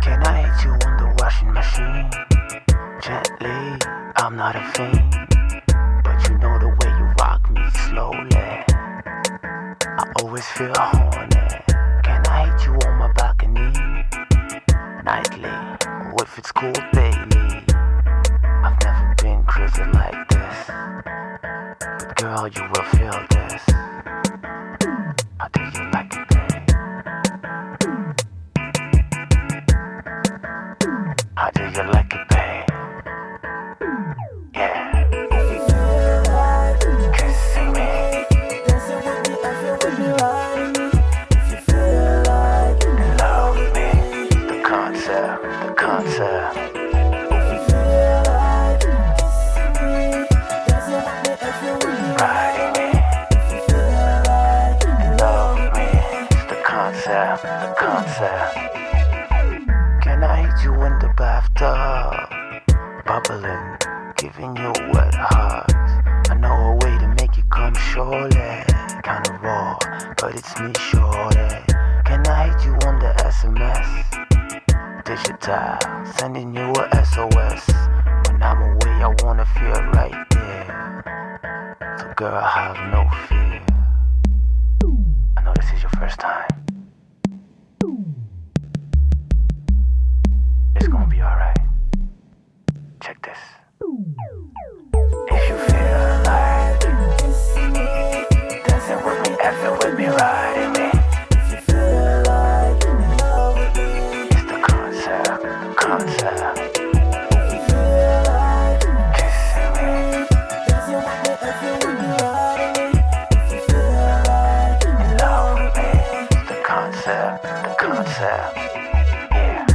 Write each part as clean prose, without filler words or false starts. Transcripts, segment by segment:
Can I hit you on the washing machine? Gently, I'm not a fiend, but you know the way you rock me slowly, I always feel horny. Can I hit you on my balcony? Nightly, or if it's cool daily. I've never been crazy like this, but girl, you will feel this. How do you like it, babe? How do you like it, babe? Yeah. Kissing me. And love me. The concept. Riding me. And love me. It's the concept. Can I hit you in the bathtub? Bubbling, giving you wet hugs. I know a way to make you come surely. Kinda raw, but it's me surely. Can I hit you on the SMS? Digital, sending you a SOS. When I'm away, I wanna feel right there. So girl, have no fear. I know this is your first time. It's gonna be alright. Check this. If you feel like dancing with me, effing with me, riding me. It's the concept. Kissing me. And love me. It's the concept. Yeah.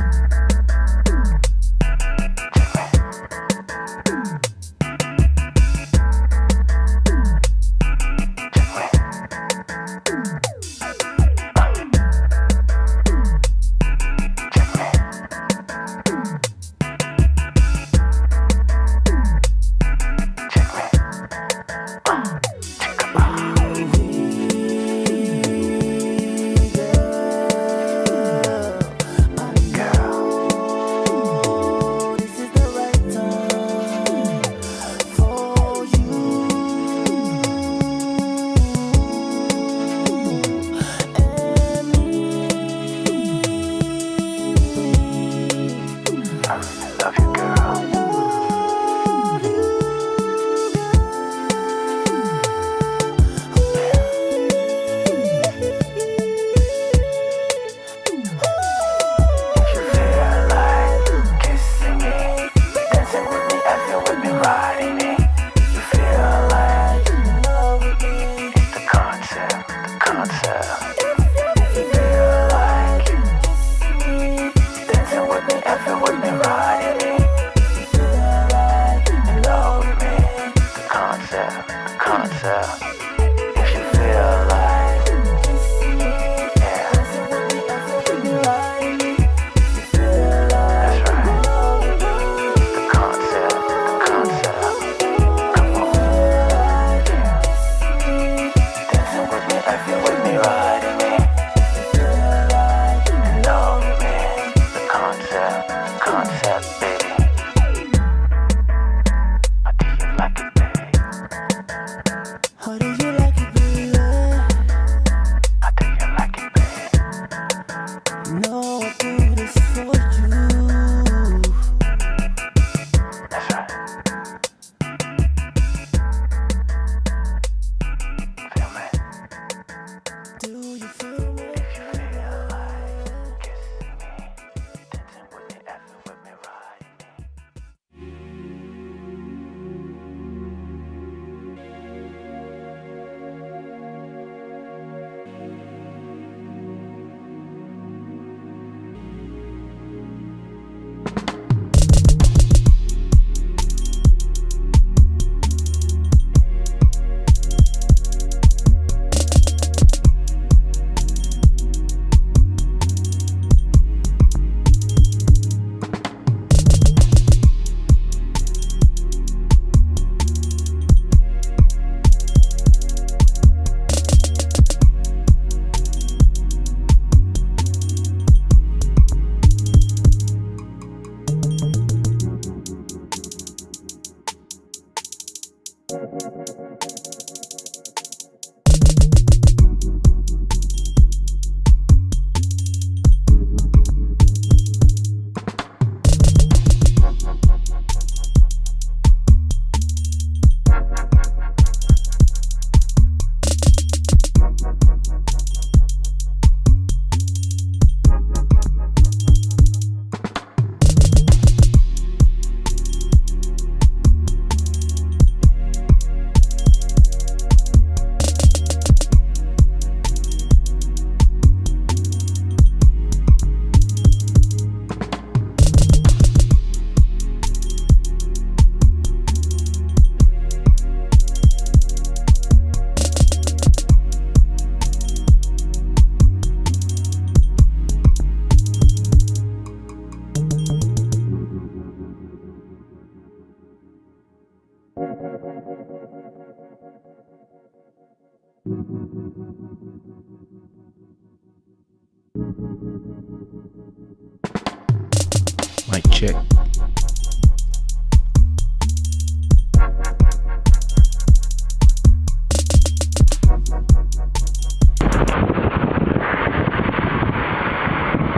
Mic check.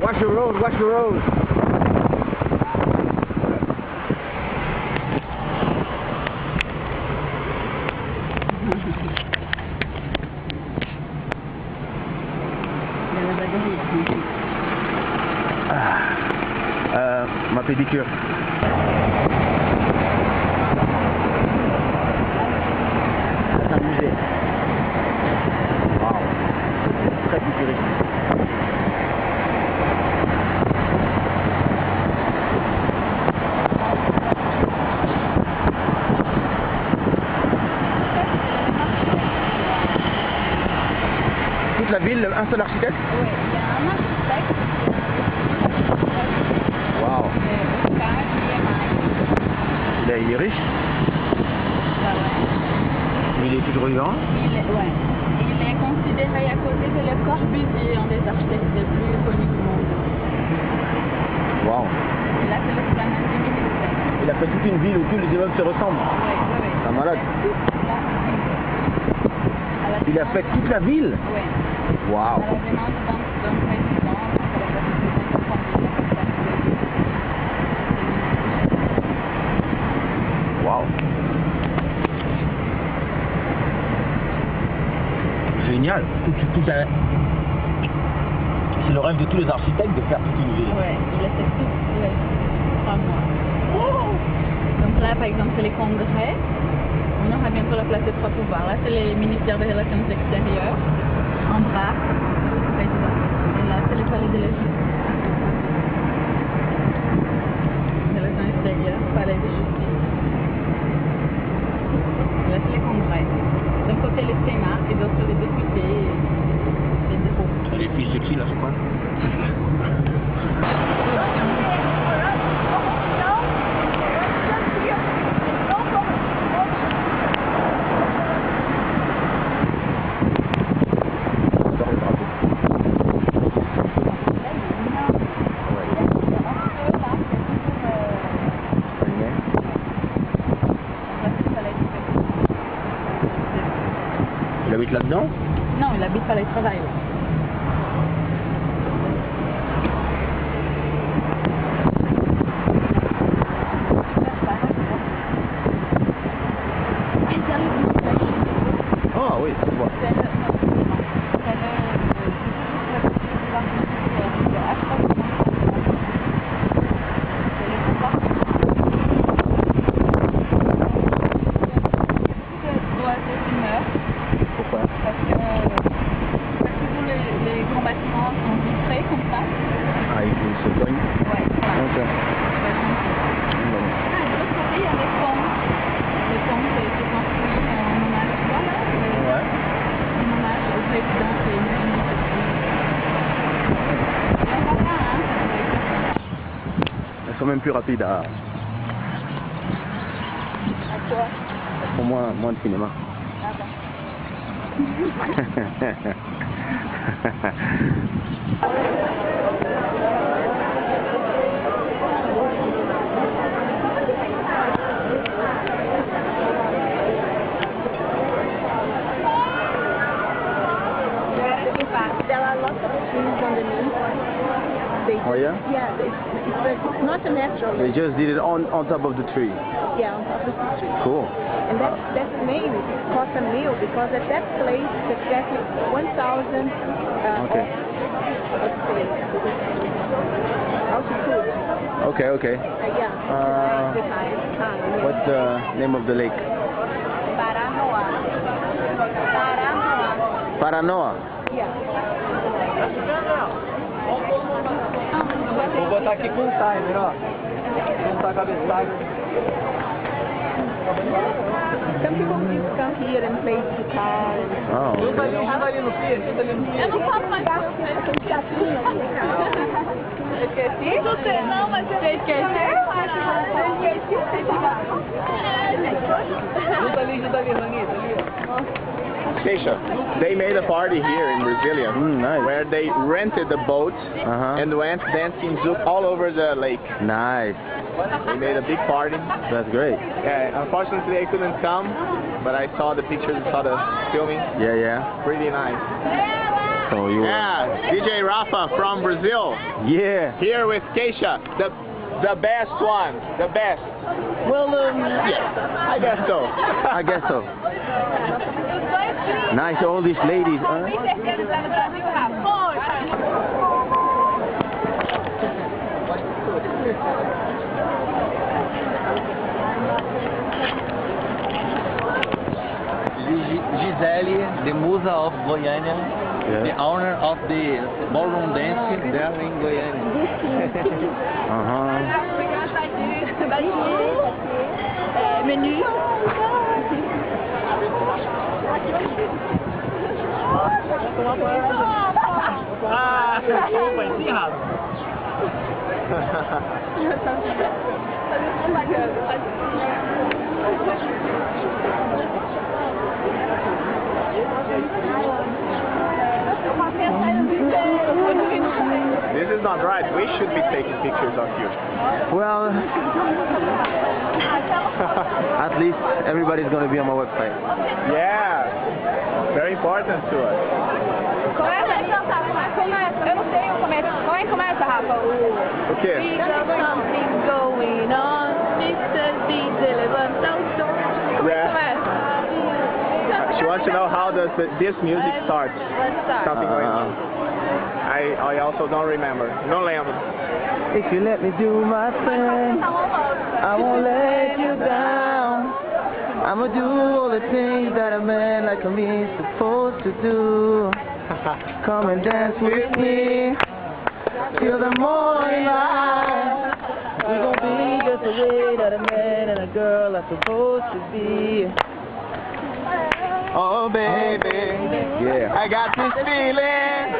Watch the road, watch the road. Ma pédicure. S'amuser. Wow. Très futuriste. Toute la ville, un seul architecte? Oui, il y a un architecte. Wow. Il est riche? Il est toujours vivant? Il est considéré à côté de Le Corbusier, un des architectes les plus connus du monde. Wow. Il a fait le plan intime. Il a fait toute une ville où tous les immeubles se ressemblent. Oui. C'est un malade. Il a fait toute la ville? Oui. Wow. À la demande d'un président, Wow. Génial. C'est le rêve de tous les architectes de faire toute une ville. Oui, il a fait tout, 3 mois. Donc là, par exemple, c'est les congrès. On aura bientôt la place des 3 pouvoirs. Là, c'est les ministères des Relations extérieures. En bas, le président. Et là, c'est le palais de la justice. Relations extérieures, palais de justice. Là, c'est les congrès. D'un côté, le Sénat et d'autre, les députés et les dépôts. Les filles sexy là, c'est quoi? Il habite là-dedans? Non, il habite palais de travail. Ah oui, je vois. Pourquoi? Parce que tous les grands bâtiments sont vitrés comme ça. Ah, il se cogne? Ouais, voilà. Ok. De l'autre côté, il y a les ponts. Les ponts, c'est construit en hommage, tu vois là? Ouais. En hommage au président qui est venu. Et on va là, hein? Elles sont même plus rapides à... À quoi? Pour moins de cinéma. Ah bon. There are lots of trees underneath. Oh yeah? Yeah, it's not a natural. They just did it on top of the tree. Yeah, on top of the tree. Cool. And that's name cost a meal because at that place it's exactly 1,000 Okay. altitude. Okay. Yeah. What's the name of the lake? Paranoa. Paranoa. Yeah. Vou botar aqui com o timer, ó. Juntar a cabeçada. Some people come here and play guitar. Oh, Junta okay. ali no pier, junta ali no pier. Eu não posso mais esqueci? Não, mas você esqueceu? Junta ali, Ranita, ali, ó. Kaysha, they made a party here in Brasilia Nice. where they rented the boat and went dancing zouk all over the lake. Nice. They made a big party. That's great. Yeah, unfortunately I couldn't come, but I saw the pictures, I saw the filming. Yeah. Pretty nice. So you. Yeah, DJ Rafa from Brazil. Yeah. Here with Kaysha, the best one, the best. Well, Yeah, I guess so. I guess so. Nice, all these ladies, huh? Gisele, the Musa of Goiânia, Yeah. the owner of the ballroom dance there in Goiânia. Menu. Desculpa, encerrado. This is not right. We should be taking pictures of you. Well, at least everybody's gonna be on my website. Yeah, very important to us. Começa. Eu não sei o começo. Como é que começa, Rafa? O quê? We got something going on. Mr. DJ, levanta o som. Como é que começa? She wants to know how does this music start. Let's start. Something going on. I also don't remember. Não lembro. If you let me do my thing, I won't let you down. I'ma do all the things that a man like me is supposed to do. Come and dance with me till the morning light. We gon' be just the way that a man and a girl are supposed to be. Oh baby, Yeah. I got this feeling,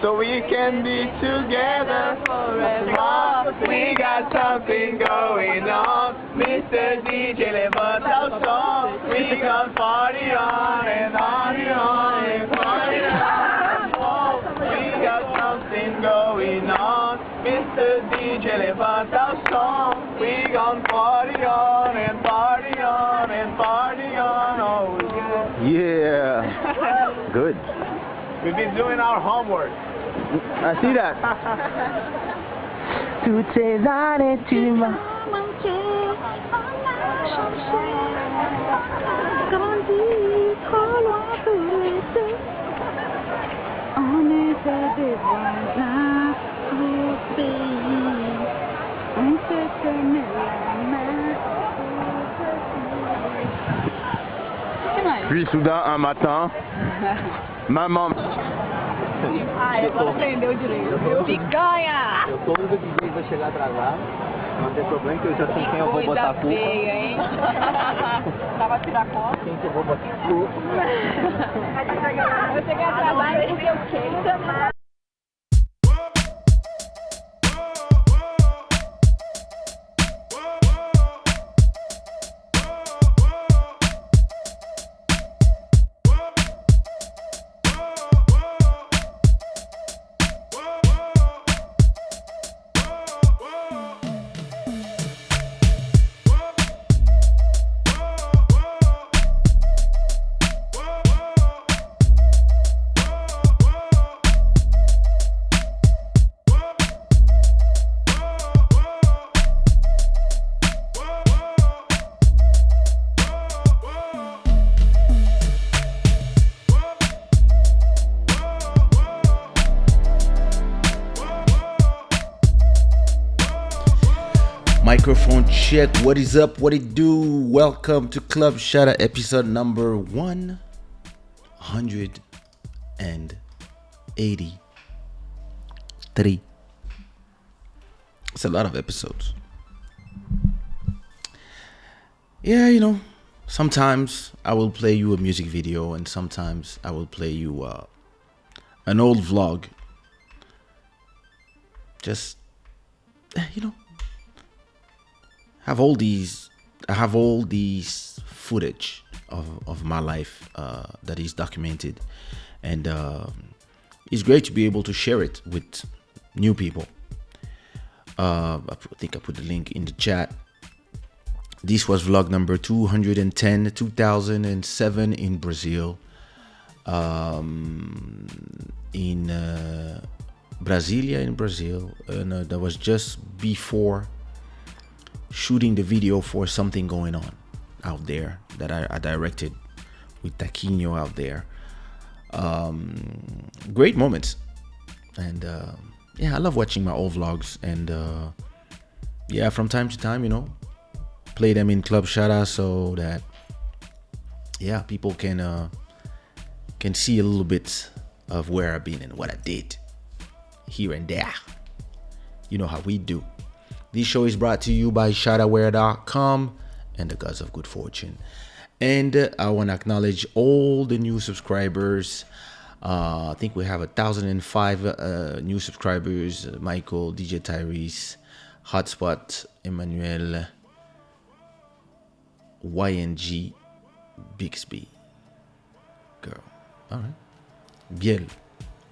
so we can be together forever. We got something going on, Mr. DJ, levanta o som. We gon' party on and on and on and party on. Oh, we got something going on, Mr. DJ, levanta o som. We gon' party on and party on and party on. Oh, Yeah. Good. we've been doing our homework. I see that. Tutte zane tuma. On était des voisins au pays. On se tenait la main. Que mais? Puis soudain un matin, maman. Ai, agora aprendeu direito. Picanha! Eu tô indo dizer vai chegar atrasado. Não tem problema que eu já sei quem eu vou botar a Coisa culpa. feia, hein? Tava tirar conta. Quem que eu vou botar a culpa? Eu cheguei atrasada e deu o quê? Microphone check. What is up? What it do? Welcome to Club Shada episode number 183. It's a lot of episodes. Yeah, you know, sometimes I will play you a music video and sometimes I will play you an old vlog. Just, you know, I have all these footage of my life that is documented, and it's great to be able to share it with new people. I think I put the link in the chat. This was vlog number 210, 2007 in Brazil. In Brasilia, in Brazil. And that was just before shooting the video for something going on out there that I directed with Taquinho out there. Great moments. And yeah, I love watching my old vlogs. And yeah, from time to time, play them in Club Shada so that, yeah, people can see a little bit of where I've been and what I did here and there. You know how we do. This show is brought to you by shadaware.com and the Gods of Good Fortune. And I want to acknowledge all the new subscribers. I think we have 1,005 new subscribers. Michael, DJ Tyrese, Hotspot, Emmanuel, YNG, Bixby. Girl. All right. Biel,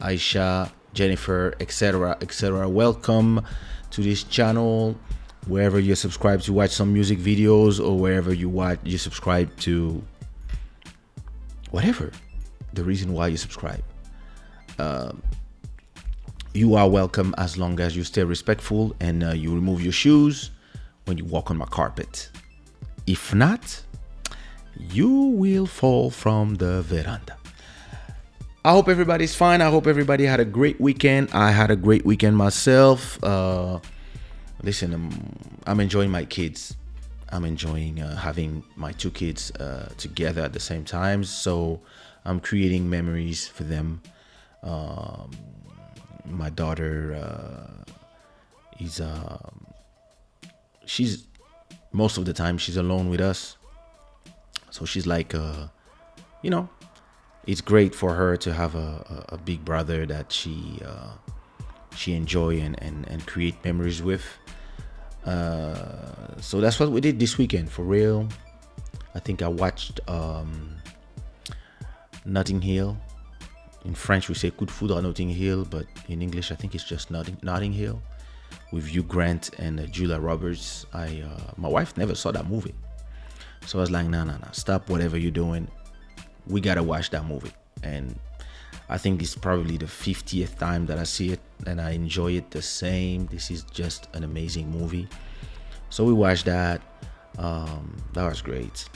Aisha, Jennifer, etc., etc. Welcome to this channel. Wherever you're subscribed to watch some music videos, or wherever you subscribe to whatever the reason why you subscribe. You are welcome as long as you stay respectful and you remove your shoes when you walk on my carpet. If not, you will fall from the veranda. I hope everybody's fine. I hope everybody had a great weekend. I had a great weekend myself. Listen, I'm enjoying my kids. I'm enjoying having my two kids together at the same time. So I'm creating memories for them. My daughter she's most of the time she's alone with us. So she's like, it's great for her to have a big brother that she enjoy and create memories with. So that's what we did this weekend, for real. I think I watched Notting Hill. In French we say Coup de Foudre à Notting Hill, but in English I think it's just Notting Hill, with Hugh Grant and Julia Roberts. My wife never saw that movie, so I was like, nah, stop whatever you're doing. We gotta watch that movie. And I think this is probably the 50th time that I see it, and I enjoy it the same. This is just an amazing movie. So we watched that. That was great.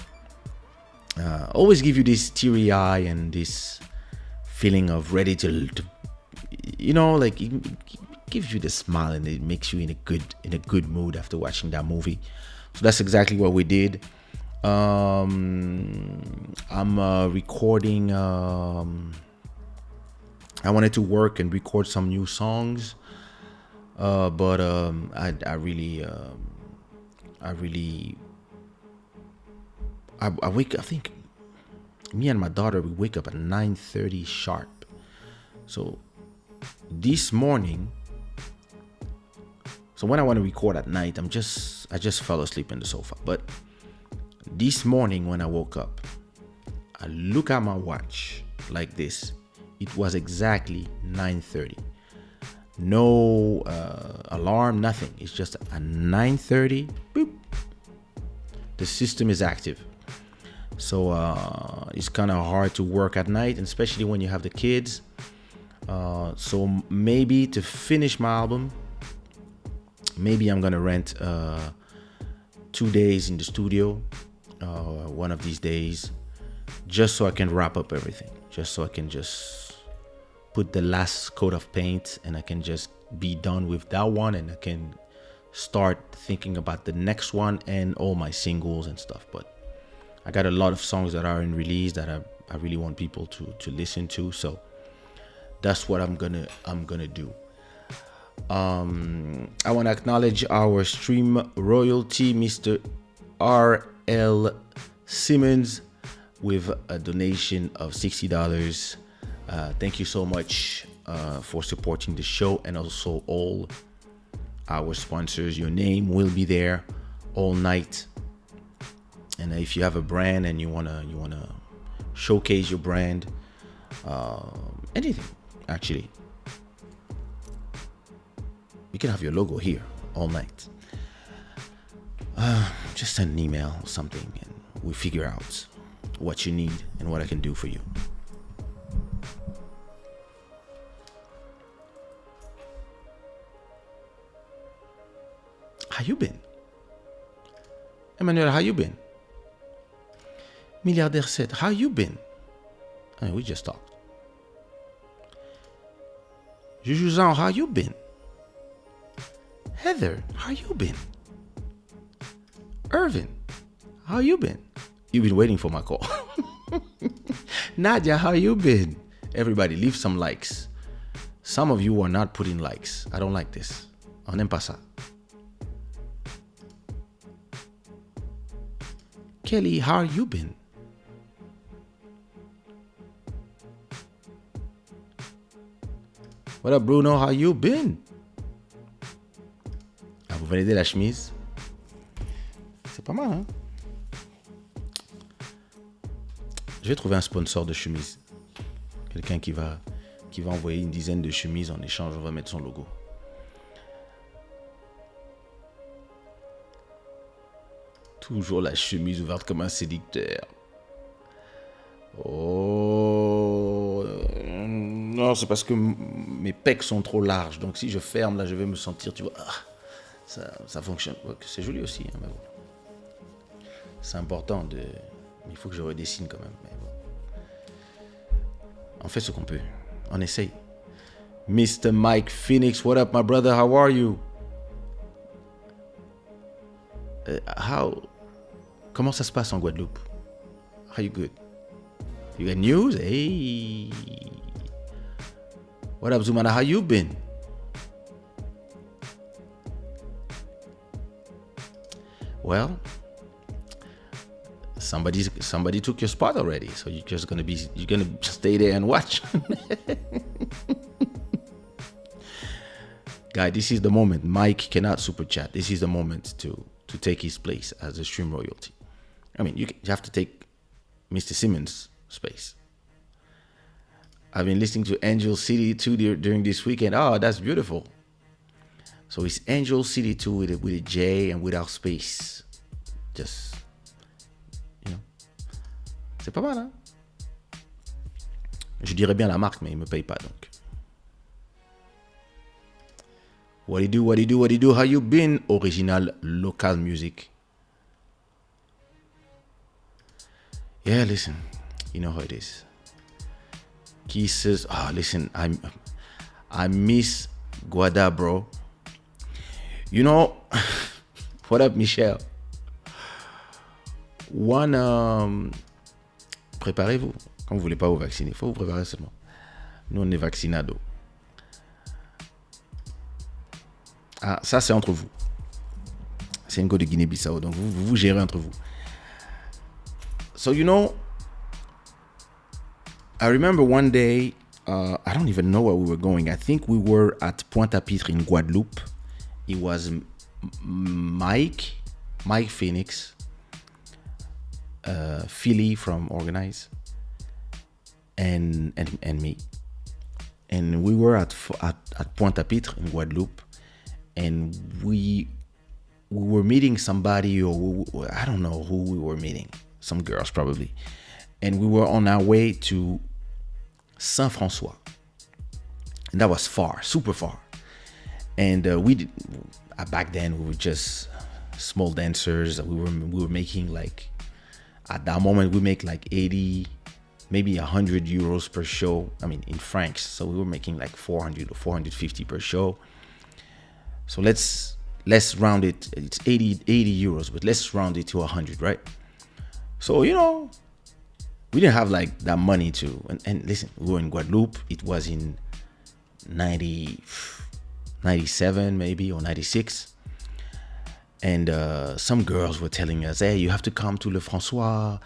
Always give you this teary eye and this feeling of ready to like it gives you the smile, and it makes you in a good mood after watching that movie. So that's exactly what we did. I'm recording. I wanted to work and record some new songs, but I wake. I think me and my daughter, we wake up at 9:30 sharp. So this morning. So when I want to record at night, I just fell asleep in the sofa. But this morning when I woke up, I look at my watch like this. It was exactly 9:30. No alarm, nothing. It's just at 9:30, boop, the system is active. So it's kind of hard to work at night, and especially when you have the kids. So maybe to finish my album, maybe I'm gonna rent 2 days in the studio, one of these days, just so I can wrap up everything, just so I can just put the last coat of paint, and I can just be done with that one, and I can start thinking about the next one and all my singles and stuff. But I got a lot of songs that are in release that I really want people to listen to. So that's what I'm gonna do. I want to acknowledge our stream royalty, Mr. R.L. Simmons, with a donation of $60. Thank you so much for supporting the show, and also all our sponsors. Your name will be there all night, And if you have a brand and you wanna showcase your brand, anything actually, you can have your logo here all night. Just send an email or something, and we figure out what you need and what I can do for you. How you been? Emmanuel, how you been? Milliardaire said, how you been? I mean, we just talked. Juju Zhang, how you been? Heather, how you been? Irvin, how you been? You've been waiting for my call. Nadia, how you been? Everybody, leave some likes. Some of you are not putting likes. I don't like this. On n'aime pas ça. Kelly, how you been? What up, Bruno? How you been? Ah, vous validez la chemise? C'est pas mal, hein? Je vais trouver un sponsor de chemise. Quelqu'un qui va envoyer une dizaine de chemises en échange. On va mettre son logo. Toujours la chemise ouverte comme un séducteur. Oh non, c'est parce que mes pecs sont trop larges. Donc si je ferme, là, je vais me sentir, tu vois, ça fonctionne. C'est joli aussi, hein, mais bon. C'est important de... Il faut que je redessine quand même. Mais bon. On fait ce qu'on peut. On essaye. Mr. Mike Phoenix, what up, my brother? How are you? Comment ça se passe en Guadeloupe? Are you good? You got news? Hey. What up, Zumana? How you been? Well, somebody took your spot already, so you're gonna stay there and watch. Guy, this is the moment. Mike cannot super chat. This is the moment to take his place as a stream royalty. I mean, you have to take Mr. Simmons' space. I've been listening to Angel City 2 during this weekend. Oh, that's beautiful. So it's Angel City 2 with a J and without space. Just, you know. C'est pas mal, hein? Je dirais bien la marque, mais il me paye pas, donc. What do you do? How you been? Original local music. Yeah, listen, you know how it is. Kisses. Listen, I miss Guada, bro. You know, what up, Michel? Préparez-vous. Quand vous voulez pas vous vacciner, faut vous préparer seulement. Nous, on est vaccinado. Ah, ça, c'est entre vous. C'est un gars de Guinée-Bissau, donc vous gérez entre vous. So, you know, I remember one day, I don't even know where we were going. I think we were at Pointe-à-Pitre in Guadeloupe. It was Mike Phoenix, Philly from Organize, and me. And we were at Pointe-à-Pitre in Guadeloupe. And we were meeting somebody, or I don't know who we were meeting, some girls probably. And we were on our way to Saint-François. And that was far, super far. And back then we were just small dancers. We were making like, at that moment we make like 80, maybe 100 euros per show. I mean, in francs. So we were making like 400 or 450 per show. So let's round it. It's 80 euros, but let's round it to 100, right? So, you know, we didn't have like that money to, and listen, we were in Guadeloupe. It was in 97 maybe, or 96. And some girls were telling us, hey, you have to come to Le François.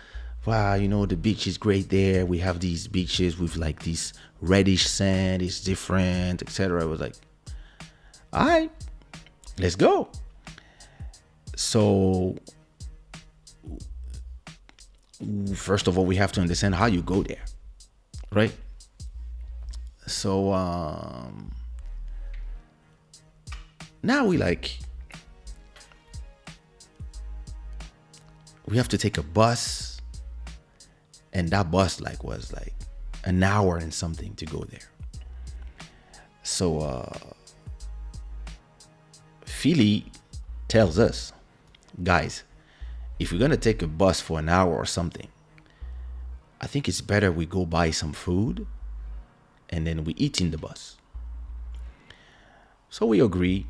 Wow, you know, the beach is great there. We have these beaches with like this reddish sand. It's different, etc. I was like, all right. Let's go. So first of all, we have to understand how you go there, right? So now we have to take a bus, and that bus was like an hour and something to go there. So Philly tells us, guys, if we're gonna take a bus for an hour or something, I think it's better we go buy some food and then we eat in the bus. So we agree.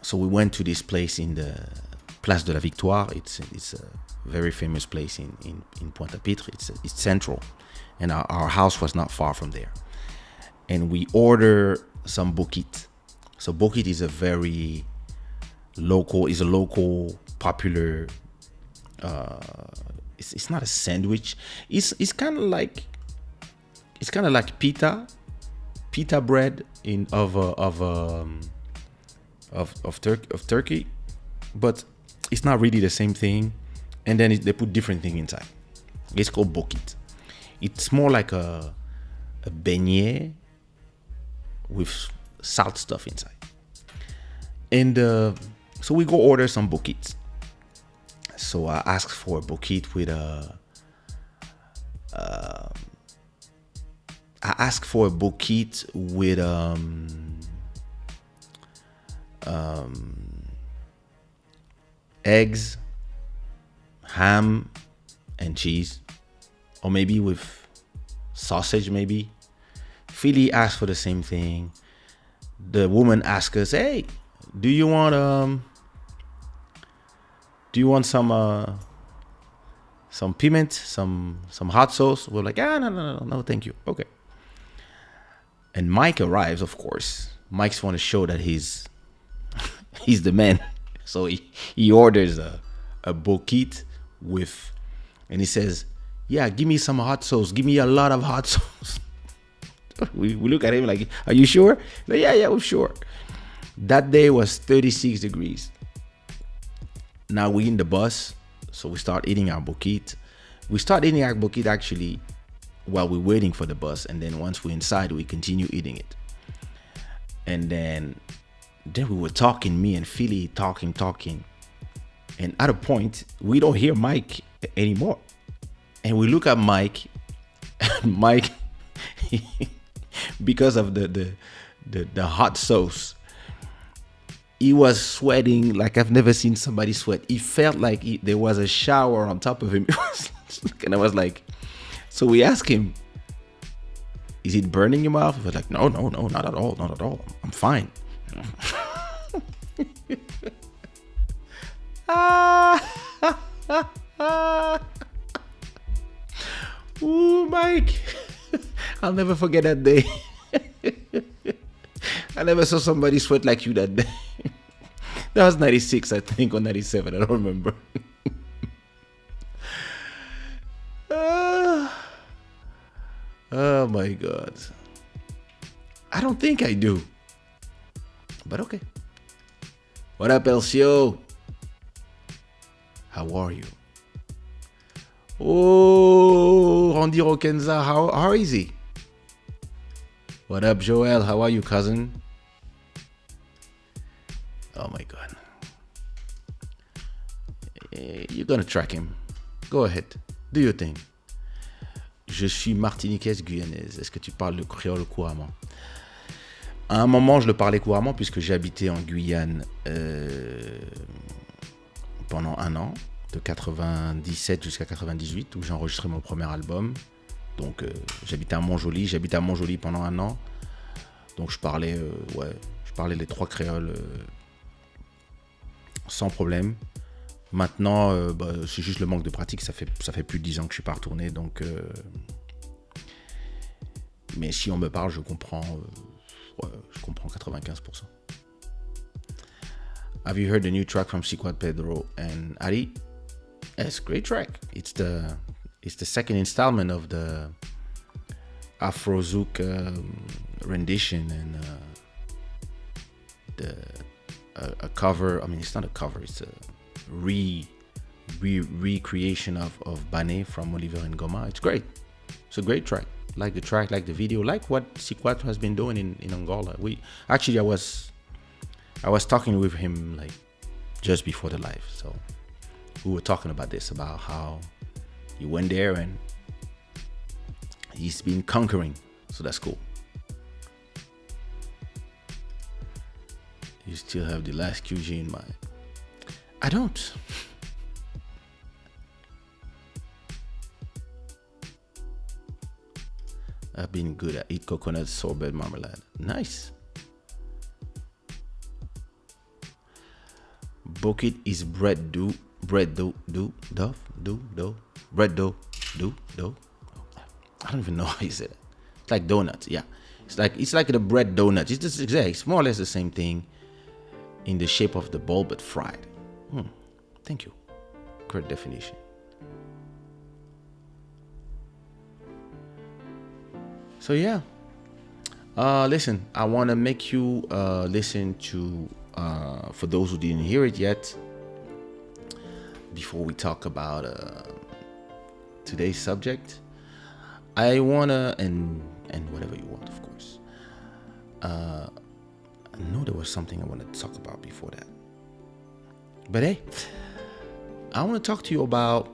So we went to this place in the Place de la Victoire. It's a very famous place in Pointe-à-Pitre. It's central, and our house was not far from there. And we order some bouquet. So bouquet is a local popular. It's not a sandwich. It's kind of like pita bread of Turkey, but it's not really the same thing. And then they put different thing inside. It's called bouquet. It's more like a beignet with salt stuff inside. And so we go order some bouquets. So I asked for a bouquet with eggs, ham, and cheese, or maybe with sausage. Maybe Philly asked for the same thing. The woman asked us, "Hey, do you want some piment, some hot sauce?" We're like, no, thank you. Okay. And Mike arrives, of course. Mike's want to show that he's the man. So he orders a bouquet with, and he says, "Yeah, give me some hot sauce. Give me a lot of hot sauce." We look at him like, "Are you sure?" Like, yeah, we're sure. That day was 36 degrees. Now we're in the bus, so we start eating our bouquet. We start eating our bouquet actually while we're waiting for the bus, and then once we're inside, we continue eating it. And then we were talking, me and Philly talking, and at a point we don't hear Mike anymore, and we look at Mike, and Mike, because of the hot sauce, he was sweating like I've never seen somebody sweat. He felt like there was a shower on top of him. And I was like, so we asked him, "Is it burning your mouth?" He was like, no, not at all. I'm fine. Ooh, Mike. I'll never forget that day. I never saw somebody sweat like you that day. That was 96, I think, or 97. I don't remember. Oh my God. I don't think I do. But okay. What up, LCO? How are you? Oh, Randy Rokenza, how is he? What up, Joel? How are you, cousin? Oh my God. You're gonna track him. Go ahead. Do your thing. Je suis martiniquaise guyanaise. Est-ce que tu parles le créole couramment? À un moment, je le parlais couramment puisque j'ai habité en Guyane pendant un an, de 97 jusqu'à 98, où j'ai enregistré mon premier album. Donc, j'habitais à Montjoly pendant un an. Donc, je parlais les trois créoles sans problème. Maintenant, c'est juste le manque de pratique. Ça fait plus de 10 ans que je suis pas retourné. Donc, mais si on me parle, je comprends 95%. Have you heard the new track from Siquad Pedro and Ari? It's a great track. It's the second installment of the Afrozouk rendition, and a cover. I mean, it's not a cover. It's a redone recreation of Bane from Oliver and Goma. It's great. It's a great track. Like the track, like the video, like what C4 has been doing in Angola. I was talking with him like just before the live, so we were talking about this, about how he went there and he's been conquering, so that's cool. You still have the last QG in mind? I don't. I've been good at eat coconut sorbet marmalade. Nice. Bucket is bread dough. Bread dough. Bread dough. Dough. I don't even know how you say that. It's like donuts. Yeah. It's like the bread donuts. It's just exact. It's more or less the same thing in the shape of the ball, but fried. Thank you. Great definition. So yeah, listen, I want to make you listen to, for those who didn't hear it yet, before we talk about today's subject, I want to, and whatever you want, of course. I know there was something I wanted to talk about before that. But hey, I want to talk to you about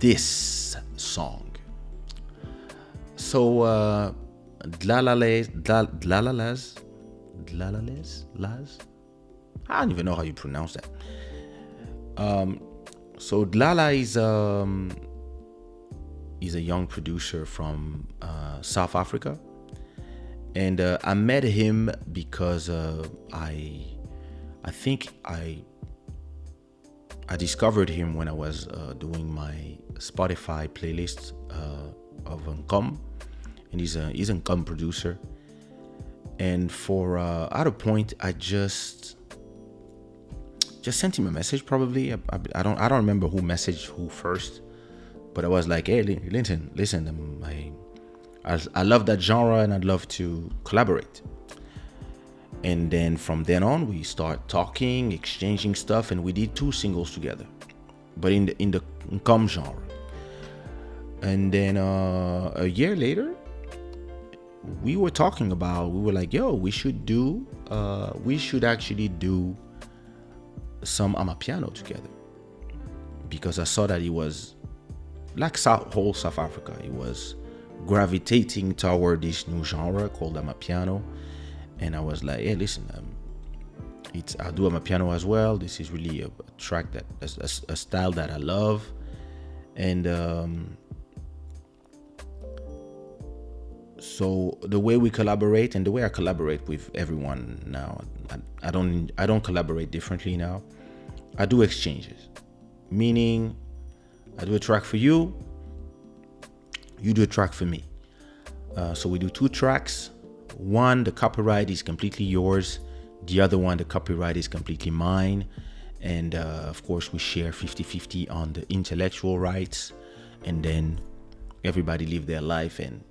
this song. So, Dlalales. I don't even know how you pronounce that. So Dlala is a young producer from South Africa, and I met him because I think I discovered him when I was doing my Spotify playlist of Nkam, and he's an Nkam producer. And for at a point, I just sent him a message. Probably I don't remember who messaged who first, but I was like, hey, listen, I love that genre and I'd love to collaborate. And then from then on, we start talking, exchanging stuff, and we did 2 singles together, but in the Nkam genre. And then a year later, we were like, yo, we should actually do some Amapiano together, because I saw that he was like whole South Africa. He was gravitating toward this new genre called Amapiano, and I was like, hey, listen, I'll do Amapiano as well. This is really a track that a style that I love, and so the way we collaborate and the way I collaborate with everyone now, I don't collaborate differently now. I do exchanges, meaning I do a track for you, you do a track for me. So we do 2 tracks. One, the copyright is completely yours. The other one, the copyright is completely mine. And of course, we share 50-50 on the intellectual rights. And then everybody live their life, and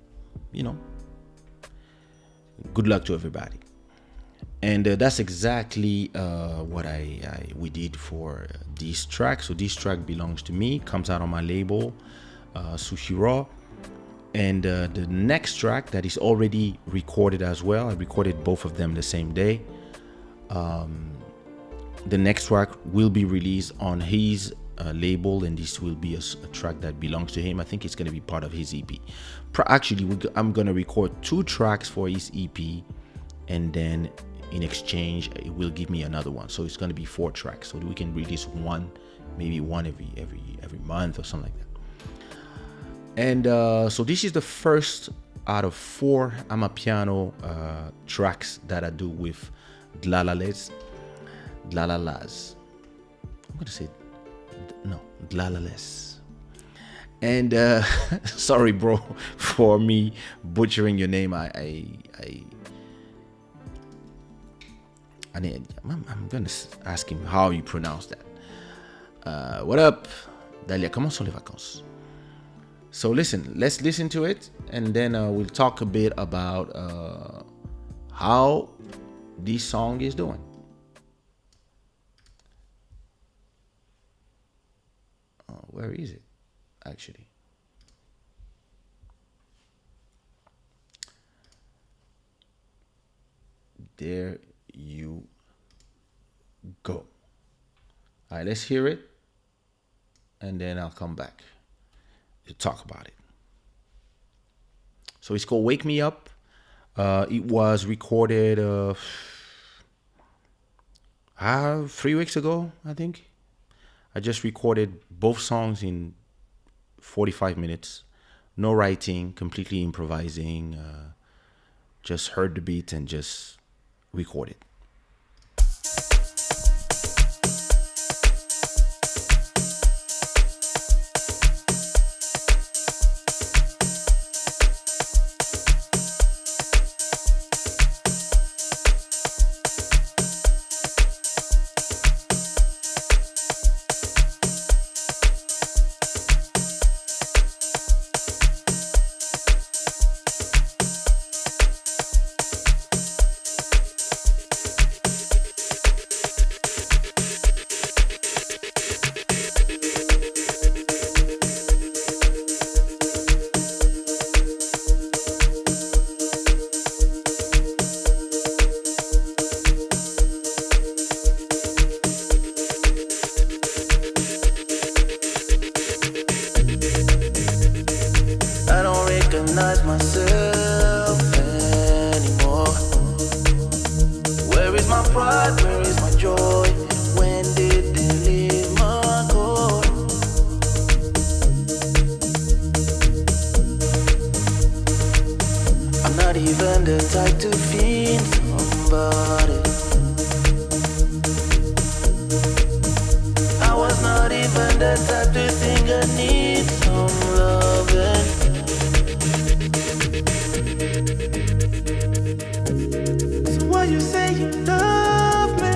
good luck to everybody. And that's exactly what we did for this track. So this track belongs to me, comes out on my label, Sushiraw. And the next track that is already recorded as well, I recorded both of them the same day. The next track will be released on his label, and this will be a track that belongs to him. I think it's going to be part of his EP. Actually, I'm going to record 2 tracks for his EP, and then in exchange, it will give me another one. So it's going to be 4 tracks. So we can release maybe one every month or something like that. And so this is the first out of 4 Amapiano tracks that I do with Dlalales. I'm going to say Dlalales. And sorry, bro, for me butchering your name. I'm going to ask him how you pronounce that. What up, Dalia? Comment sont les vacances? So let's listen to it, and then we'll talk a bit about how this song is doing. where is it actually? There you go. All right, let's hear it, and then I'll come back to talk about it. So it's called Wake Me Up. It was recorded 3 weeks ago, I think. I just recorded both songs in 45 minutes. No writing, completely improvising. Just heard the beat and just recorded. Recognize myself anymore. Where is my pride? Where is my joy? When did they leave my core? I'm not even the type to feel somebody. I was not even the type to think I need some loving. You say you love me,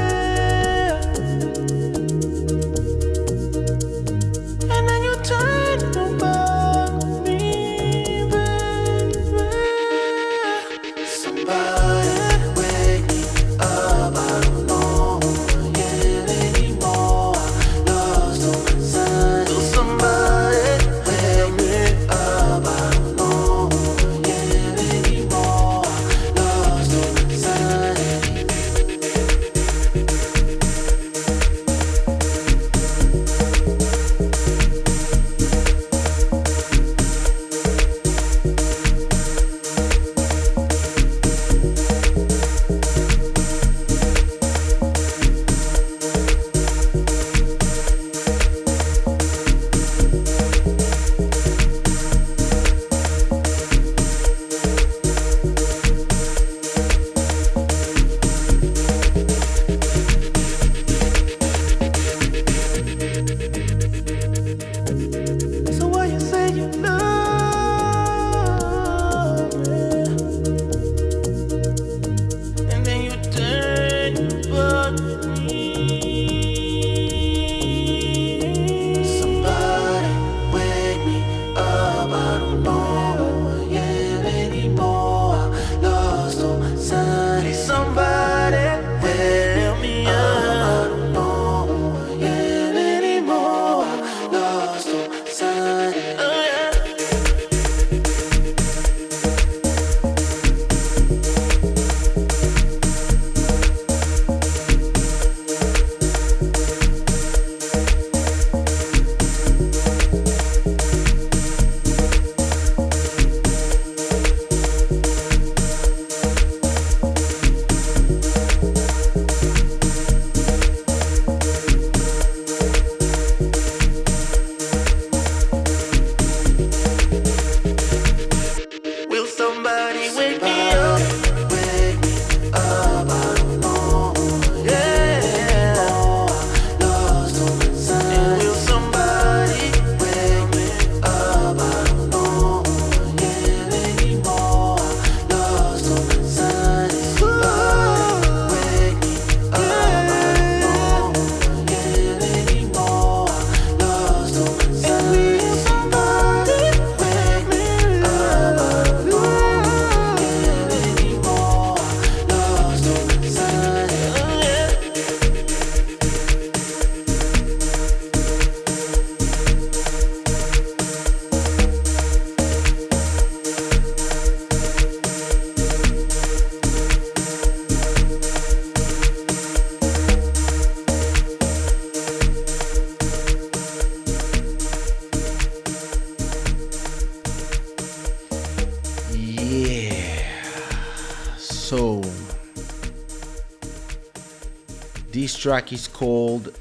This track is called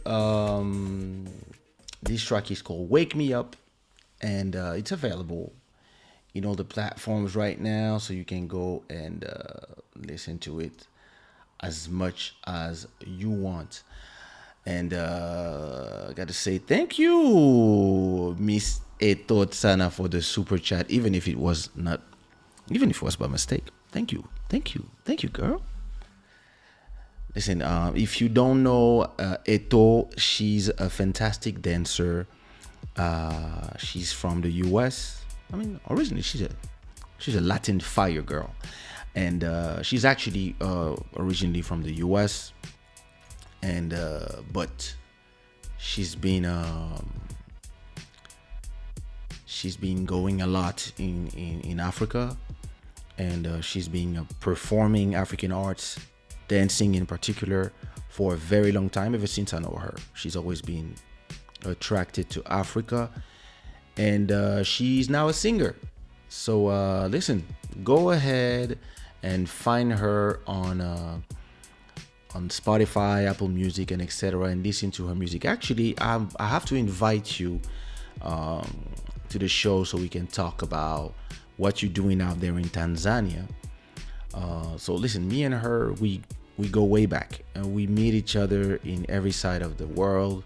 Wake Me Up, and it's available in all the platforms right now, so you can go and listen to it as much as you want. And I got to say thank you, Miss Eto Tsana, for the super chat, even if it was by mistake. Thank you, girl. Listen, if you don't know Eto, she's a fantastic dancer. She's from the U.S. I mean, originally she's a Latin fire girl, and she's actually originally from the U.S. and but she's been going a lot in Africa, and she's been performing African arts, dancing in particular, for a very long time. Ever since I know her, she's always been attracted to Africa, and she's now a singer. So listen, go ahead and find her on Spotify, Apple Music, and etc., and listen to her music. Actually, I have to invite you to the show so we can talk about what you're doing out there in Tanzania. So listen, me and her, we go way back, and we meet each other in every side of the world.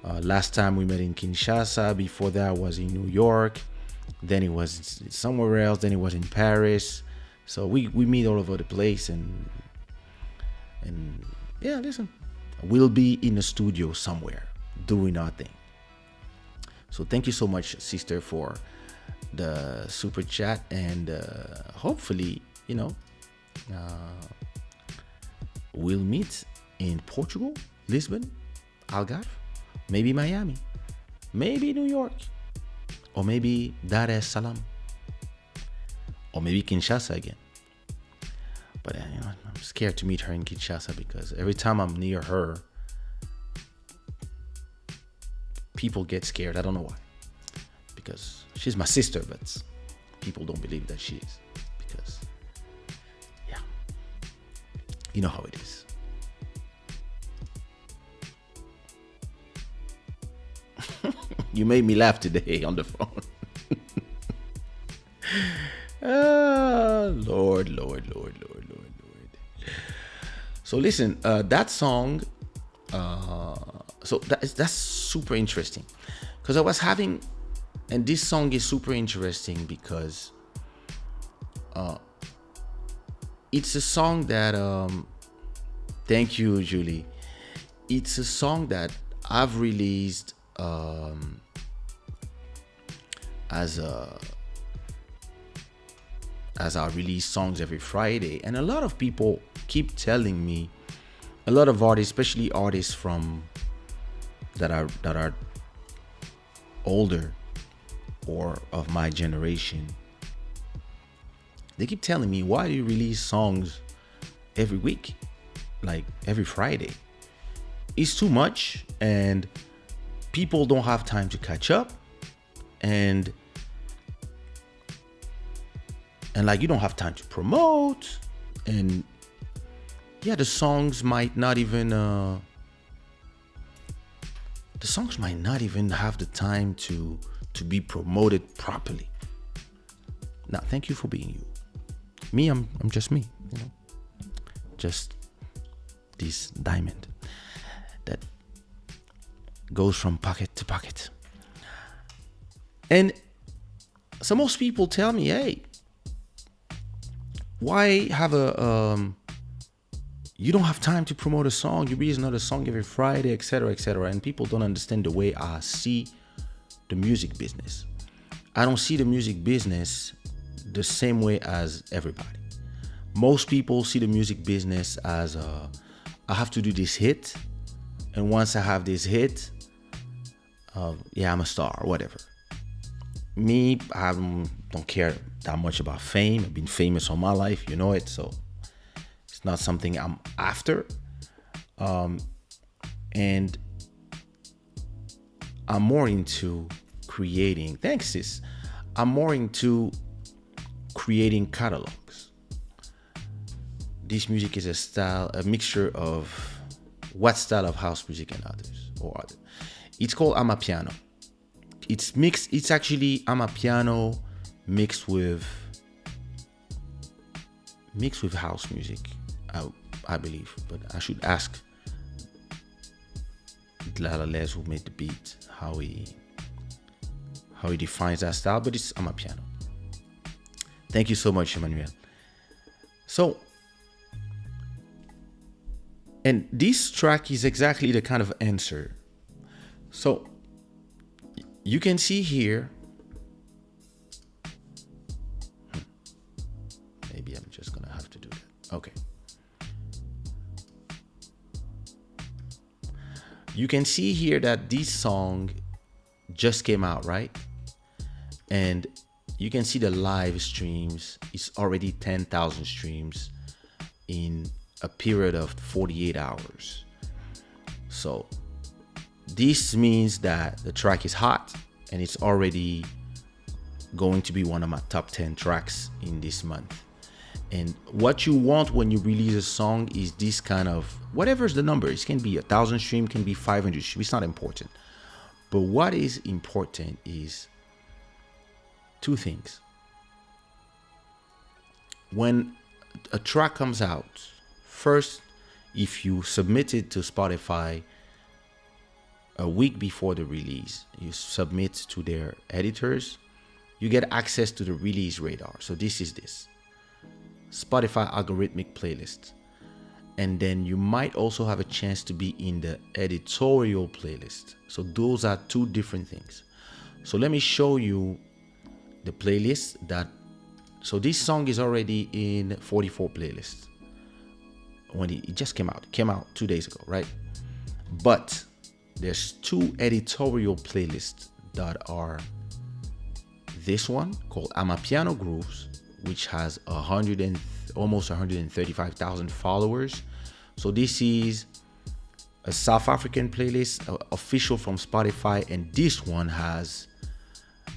Last time we met in Kinshasa. Before that was in New York. Then it was somewhere else. Then it was in Paris. So we meet all over the place, and yeah, listen, we'll be in a studio somewhere doing our thing. So thank you so much, sister, for the super chat, and hopefully, we'll meet in Portugal, Lisbon, Algarve, maybe Miami, maybe New York, or maybe Dar es Salaam, or maybe Kinshasa again. But I'm scared to meet her in Kinshasa, because every time I'm near her, people get scared. I don't know why. Because she's my sister, but people don't believe that she is. Because, yeah, you know how it is. You made me laugh today on the phone. Lord. So listen, that song, so that's super interesting, because I was having, and this song is super interesting because it's a song that, thank you, Julie. It's a song that I've released as I release songs every Friday, and a lot of people keep telling me, a lot of artists, especially artists from that are older or of my generation, they keep telling me, why do you release songs every week, like every Friday? It's too much, and people don't have time to catch up, and like, you don't have time to promote, and yeah, the songs might not even have the time to be promoted properly. Now, thank you for being you. Me, I'm just me, just this diamond that goes from pocket to pocket. And so most people tell me, hey, why have you don't have time to promote a song, you release another song every Friday, etc., etc. And people don't understand the way I see the music business. I don't see the music business the same way as everybody. Most people see the music business as I have to do this hit, and once I have this hit, I'm a star or whatever. Me, I don't care that much about fame. I've been famous all my life, you know it, so it's not something I'm after. And I'm more into creating, thanks sis, I'm more into creating catalogs. This music is a mixture of what style of house music and others or other. It's called Amapiano. It's mixed. It's actually Amapiano mixed with house music, I believe. But I should ask Lalales, who made the beat, how he defines that style. But it's Amapiano. Thank you so much, Emmanuel. So, and this track is exactly the kind of answer. So you can see here, maybe I'm just gonna have to do that. Okay. You can see here that this song just came out, right? And you can see the live streams. It's already 10,000 streams in a period of 48 hours. So this means that the track is hot and it's already going to be one of my top 10 tracks in this month. And what you want when you release a song is this kind of, whatever's the number, it can be 1,000 stream, can be 500 stream, it's not important. But what is important is two things. When a track comes out, first, if you submit it to Spotify a week before the release, you submit to their editors, you get access to the release radar. So this is this Spotify algorithmic playlist. And then you might also have a chance to be in the editorial playlist. So those are two different things. So let me show you the playlist that, so this song is already in 44 playlists. When it just came out 2 days ago, right? But there's two editorial playlists that are this one called Amapiano Grooves, which has almost 135,000 followers. So this is a South African playlist, official from Spotify, and this one has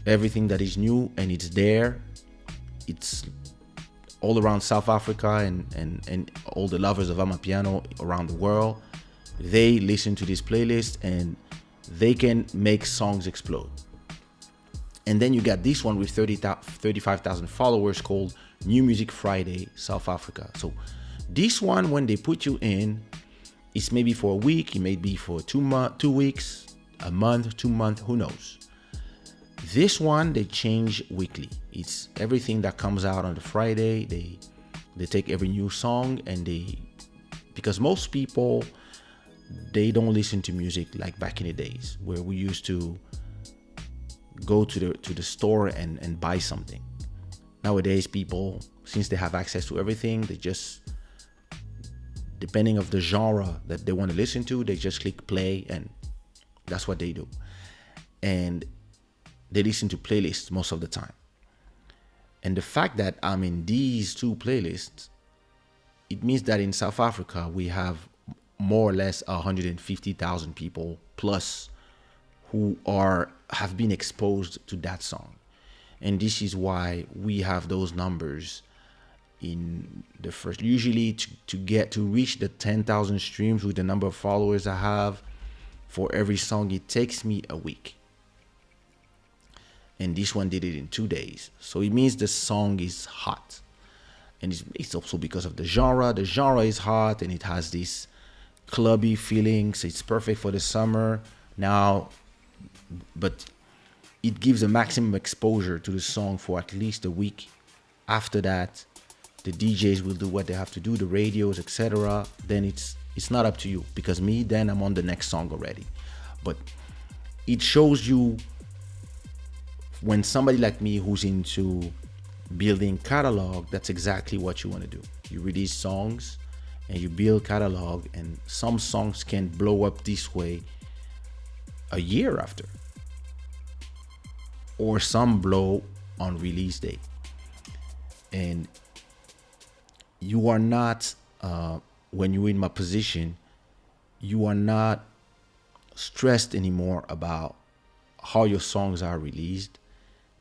everything that is new and it's there. It's all around South Africa and all the lovers of Amapiano around the world. They listen to this playlist and they can make songs explode. And then you got this one with 35,000 followers called New Music Friday, South Africa. So this one, when they put you in, it's maybe for a week, it may be for 2 weeks, a month, 2 months, who knows. This one, they change weekly. It's everything that comes out on the Friday. They take every new song and because most people, they don't listen to music like back in the days where we used to go to the store and buy something. Nowadays, people, since they have access to everything, they just, depending of the genre that they want to listen to, they just click play and that's what they do. And they listen to playlists most of the time. And the fact that I'm in these two playlists, it means that in South Africa, we have more or less 150,000 people plus who have been exposed to that song. And this is why we have those numbers in the first. Usually to reach the 10,000 streams with the number of followers I have for every song, it takes me a week. And this one did it in 2 days. So it means the song is hot. And it's also because of the genre. The genre is hot and it has this clubby feelings. It's perfect for the summer now, but it gives a maximum exposure to the song for at least a week. After that, the DJs will do what they have to do, the radios, etc. Then it's not up to you, because then I'm on the next song already. But it shows you when somebody like me who's into building catalog, that's exactly what you want to do. You release songs and you build catalog, and some songs can blow up this way a year after, or some blow on release date. And you are not, when you're in my position, you are not stressed anymore about how your songs are released,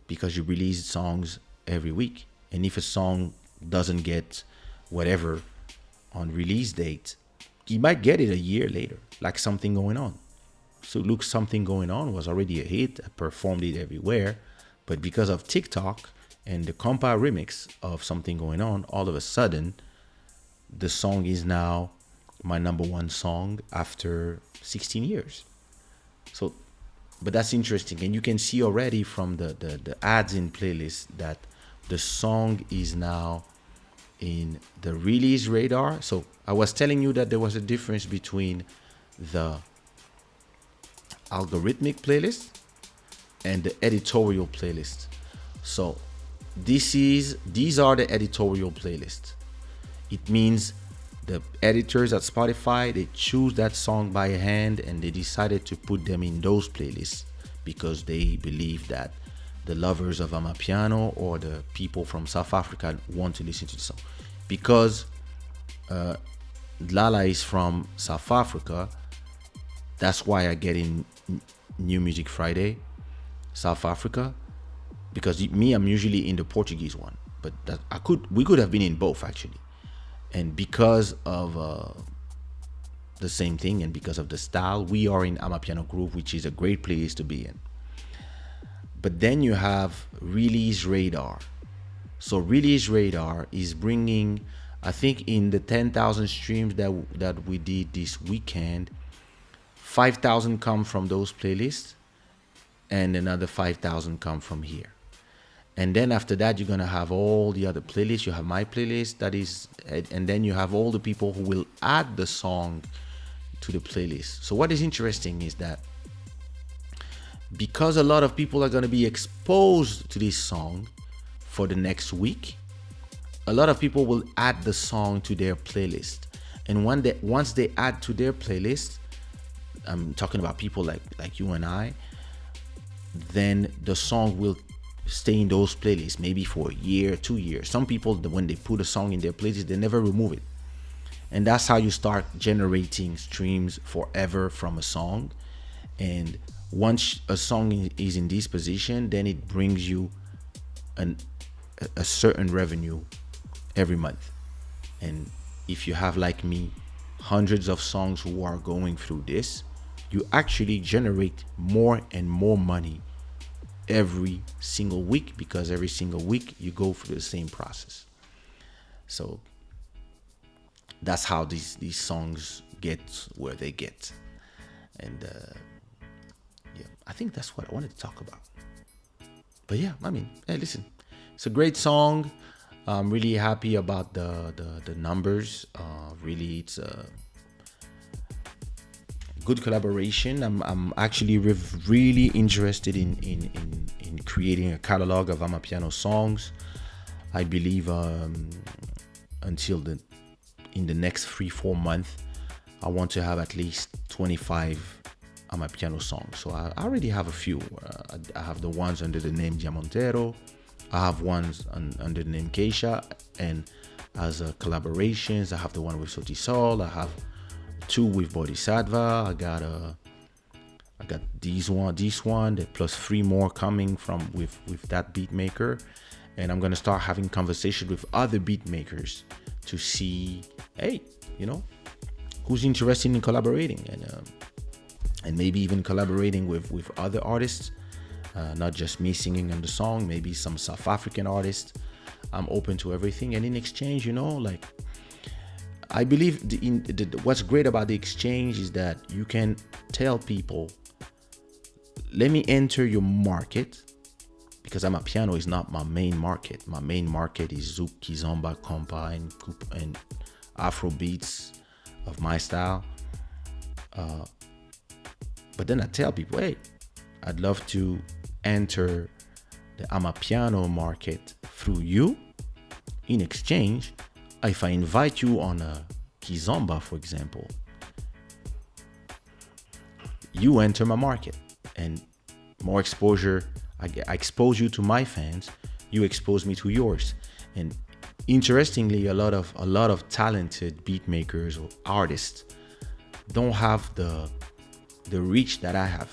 because you release songs every week. And if a song doesn't get whatever on release date, you might get it a year later, like Something Going On. So look, Something Going On was already a hit. I performed it everywhere. But because of TikTok and the compa remix of Something Going On, all of a sudden, the song is now my number one song after 16 years. So, but that's interesting. And you can see already from the ads in playlist that the song is now in the release radar. So I was telling you that there was a difference between the algorithmic playlist and the editorial playlist. So these are the editorial playlists. It means the editors at Spotify, they choose that song by hand and they decided to put them in those playlists because they believe that the lovers of Amapiano or the people from South Africa want to listen to the song. Because Lala is from South Africa, that's why I get in New Music Friday, South Africa, because I'm usually in the Portuguese one, but we could have been in both actually. And because of the same thing and because of the style, we are in Amapiano Groove, which is a great place to be in. But then you have Release Radar. So Release Radar is bringing, I think in the 10,000 streams that we did this weekend, 5,000 come from those playlists and another 5,000 come from here. And then after that, you're going to have all the other playlists. You have my playlist and then you have all the people who will add the song to the playlist. So what is interesting is that because a lot of people are going to be exposed to this song for the next week, a lot of people will add the song to their playlist. And once they add to their playlist, I'm talking about people like you and I, then the song will stay in those playlists maybe for a year, 2 years. Some people, when they put a song in their playlist, they never remove it. And that's how you start generating streams forever from a song. And once a song is in this position, then it brings you a certain revenue every month. And if you have, like me, hundreds of songs who are going through this, you actually generate more and more money every single week, because every single week you go through the same process. So that's how these songs get where they get. And yeah, I think that's what I wanted to talk about. But yeah, I mean, hey, listen, it's a great song. I'm really happy about the numbers. Really, it's a good collaboration. I'm actually really interested in creating a catalog of Amapiano songs. I believe until in the next 3-4 months, I want to have at least 25 Amapiano songs. So I already have a few. I have the ones under the name Diamantero. I have ones under the name Kaysha, and as collaborations, I have the one with Sushiraw. I have 2 with Bodhisattva. I got this one, plus 3 more coming from with that beat maker. And I'm gonna start having conversations with other beat makers to see, hey, who's interested in collaborating, and maybe even collaborating with other artists, not just me singing on the song, maybe some South African artists. I'm open to everything, and in exchange, I believe what's great about the exchange is that you can tell people, let me enter your market, because Amapiano is not my main market. My main market is Zouk, Kizomba, Compa, and Afro beats of my style. But then I tell people, hey, I'd love to enter the Amapiano market through you. In exchange, if I invite you on a Kizomba, for example, you enter my market, and more exposure. I expose you to my fans, you expose me to yours. And interestingly, a lot of talented beat makers or artists don't have the reach that I have.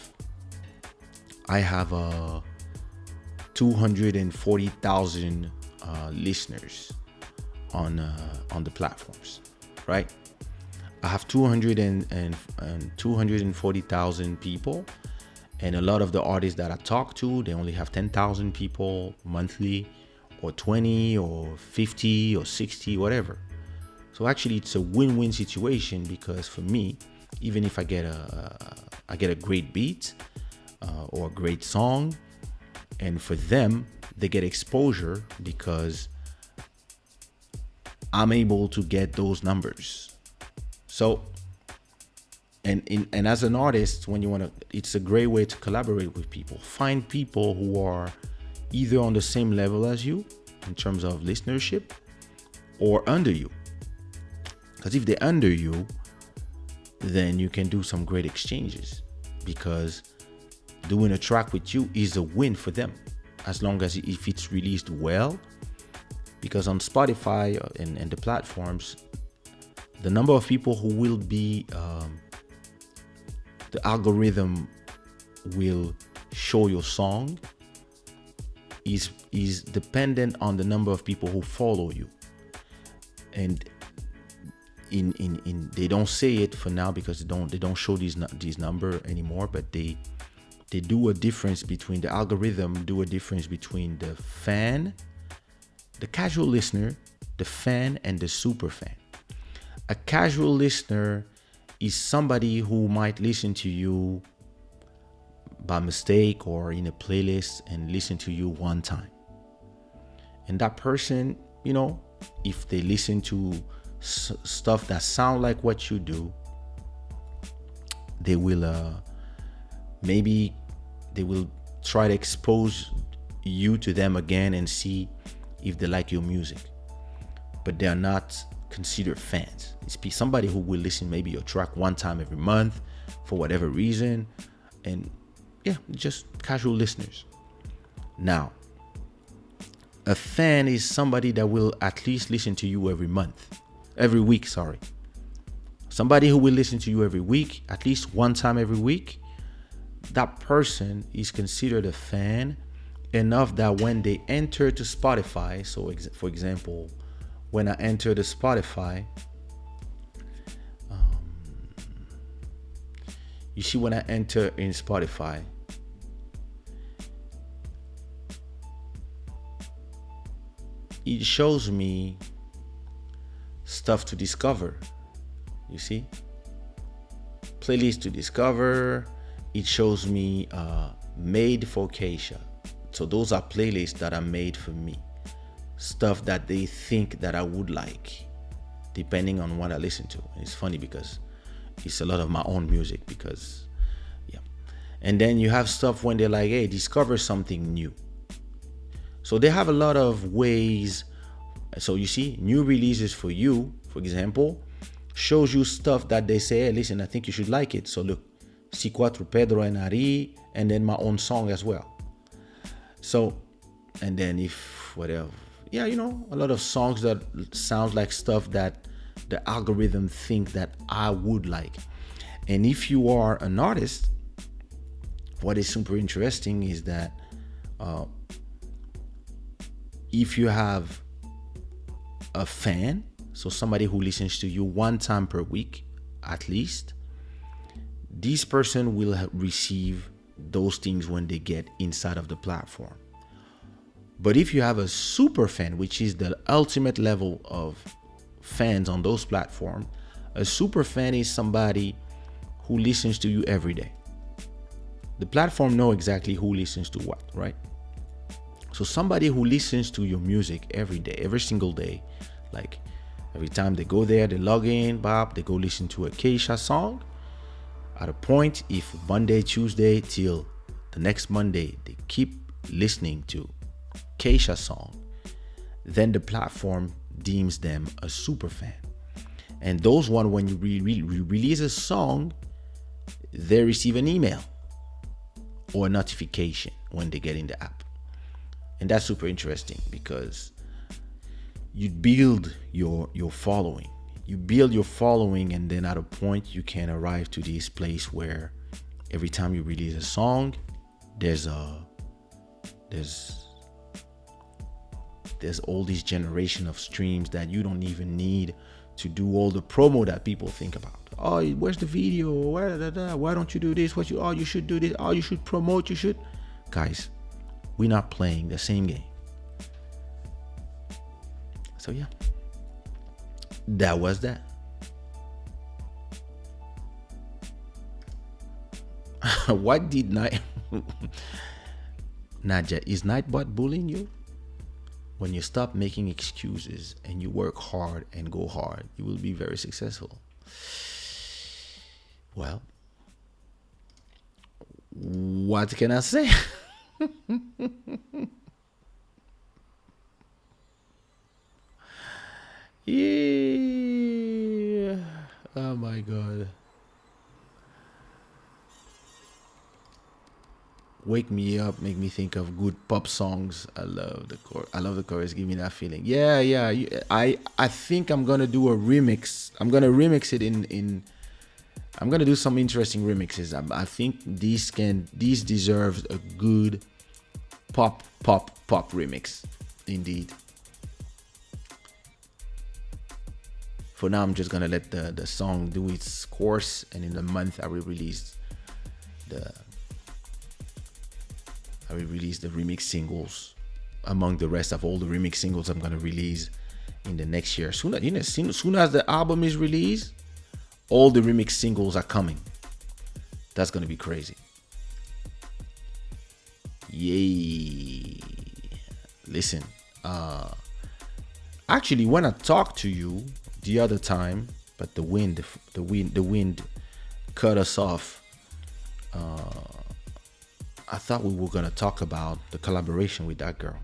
I have 240,000 listeners on the platforms, right? I have 240,000 people, and a lot of the artists that I talk to, they only have 10,000 people monthly, or 20 or 50 or 60, whatever. So actually it's a win-win situation, because for me, even if I get a great beat or a great song, and for them, they get exposure because I'm able to get those numbers. So, and as an artist, when you want to, it's a great way to collaborate with people. Find people who are either on the same level as you in terms of listenership, or under you. Because if they're under you, then you can do some great exchanges, because doing a track with you is a win for them, as long as if it's released well. Because on Spotify and the platforms, the number of people who will be the algorithm will show your song is dependent on the number of people who follow you. And in they don't say it for now, because they don't show these number anymore, but they do a difference between the algorithm, do a difference between the fan, the casual listener, the fan, and the super fan. A casual listener is somebody who might listen to you by mistake or in a playlist and listen to you one time. And that person, if they listen to stuff that sound like what you do, they will maybe they will try to expose you to them again and see if they like your music. But they are not considered fans. It's somebody who will listen maybe your track one time every month for whatever reason, and just casual listeners. Now, a fan is somebody that will at least listen to you every week. Somebody who will listen to you every week, at least one time every week. That person is considered a fan enough that when they enter to Spotify, so for example, when I enter the Spotify, you see, when I enter in Spotify, it shows me stuff to discover. You see, playlist to discover. It shows me made for Kaysha. So those are playlists that are made for me, stuff that they think that I would like, depending on what I listen to. And it's funny because it's a lot of my own music, and then you have stuff when they're like, hey, discover something new. So they have a lot of ways. So you see, new releases for you, for example, shows you stuff that they say, hey, listen, I think you should like it. So look, Si Cuatro Pedro and Ari, and then my own song as well. So, and then if whatever, a lot of songs that sound like stuff that the algorithm think that I would like. And if you are an artist, what is super interesting is that if you have a fan, so somebody who listens to you one time per week at least, this person will receive those things when they get inside of the platform. But if you have a super fan, which is the ultimate level of fans on those platforms, a super fan is somebody who listens to you every day. The platform know exactly who listens to what, right? So somebody who listens to your music every day, every single day, like every time they go there, they log in, they go listen to a Kaysha song. At a point, if Monday, Tuesday till the next Monday, they keep listening to Kaysha song, then the platform deems them a super fan. And those one, when you release a song, they receive an email or a notification when they get in the app. And that's super interesting, because you build your following. You build your following, and then at a point you can arrive to this place where every time you release a song, there's all these generation of streams that you don't even need to do all the promo that people think about. Oh, where's the video? Why don't you do this? You should do this. Oh, you should promote. You should. Guys, we're not playing the same game. So yeah, that was that. What did Night Nadia, is Nightbot bullying you? When you stop making excuses and you work hard and go hard, you will be very successful. Well, what can I say? Yeah. Oh my God. Wake me up, make me think of good pop songs. I love the chorus. Give me that feeling. Yeah. I think I'm gonna do a remix. I'm gonna remix it in. I'm gonna do some interesting remixes. I think these deserves a good pop remix, indeed. For now, I'm just gonna let the song do its course, and in a month I will release the remix singles, among the rest of all the remix singles I'm gonna release in the next year. Soon as the album is released, all the remix singles are coming. That's gonna be crazy. Yay! Listen, actually, when I talked to you the other time, but the wind cut us off. I thought we were gonna talk about the collaboration with that girl.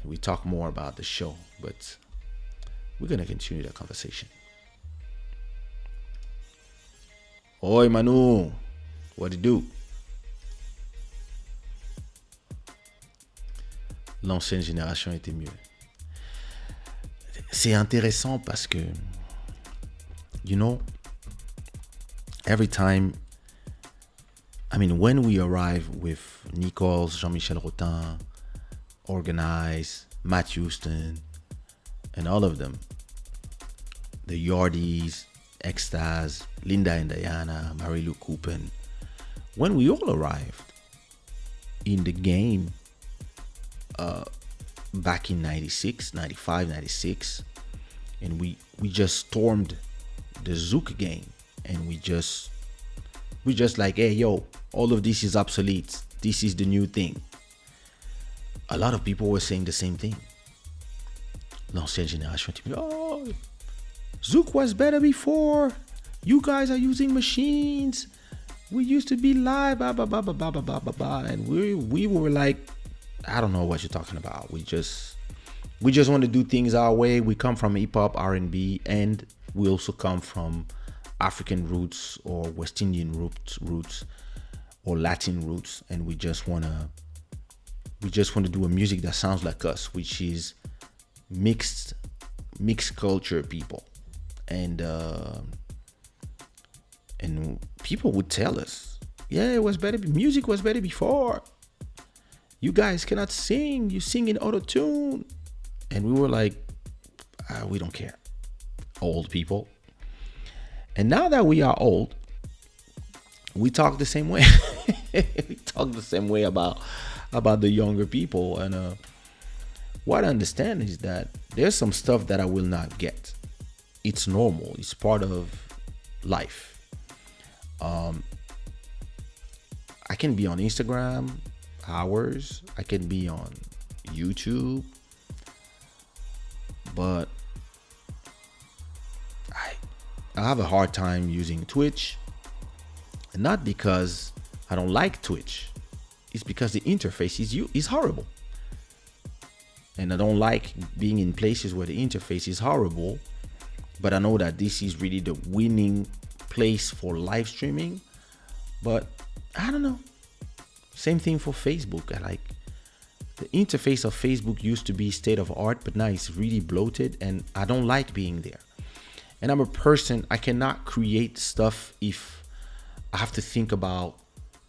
We talk more about the show, but we're gonna continue that conversation. Oi Manu, what it do? L'ancienne génération était mieux. C'est intéressant parce que, you know, every time, I mean, when we arrive with Nichols, Jean-Michel Rotin, Organize, Matt Houston, and all of them, the Yardis, Extase, Linda and Diana, Marie-Lou Coupin, when we all arrived in the game back in 96, 95, 96, and we just stormed the Zouk game, and we just like, hey, yo, all of this is obsolete. This is the new thing. A lot of people were saying the same thing. L'ancienne génération, oh, Zouk was better before. You guys are using machines. We used to be live, blah, blah, blah, blah, blah, blah, blah, blah. And we were like, I don't know what you're talking about. We just want to do things our way. We come from hip hop, R&B, and we also come from African roots or West Indian roots or Latin roots, and we just want to do a music that sounds like us, which is mixed culture people. And people would tell us, yeah, it was better. Music was better before. You guys cannot sing. You sing in auto-tune. And we were like, we don't care. Old people. And now that we are old, we talk the same way. We talk the same way about the younger people. And what I understand is that there's some stuff that I will not get. It's normal. It's part of life. I can be on Instagram hours. I can be on YouTube. But I have a hard time using Twitch. And not because I don't like Twitch. It's because the interface is horrible. And I don't like being in places where the interface is horrible. But I know that this is really the winning place for live streaming. But I don't know. Same thing for Facebook. The interface of Facebook used to be state of art, but now it's really bloated, and I don't like being there. And I'm a person, I cannot create stuff if I have to think about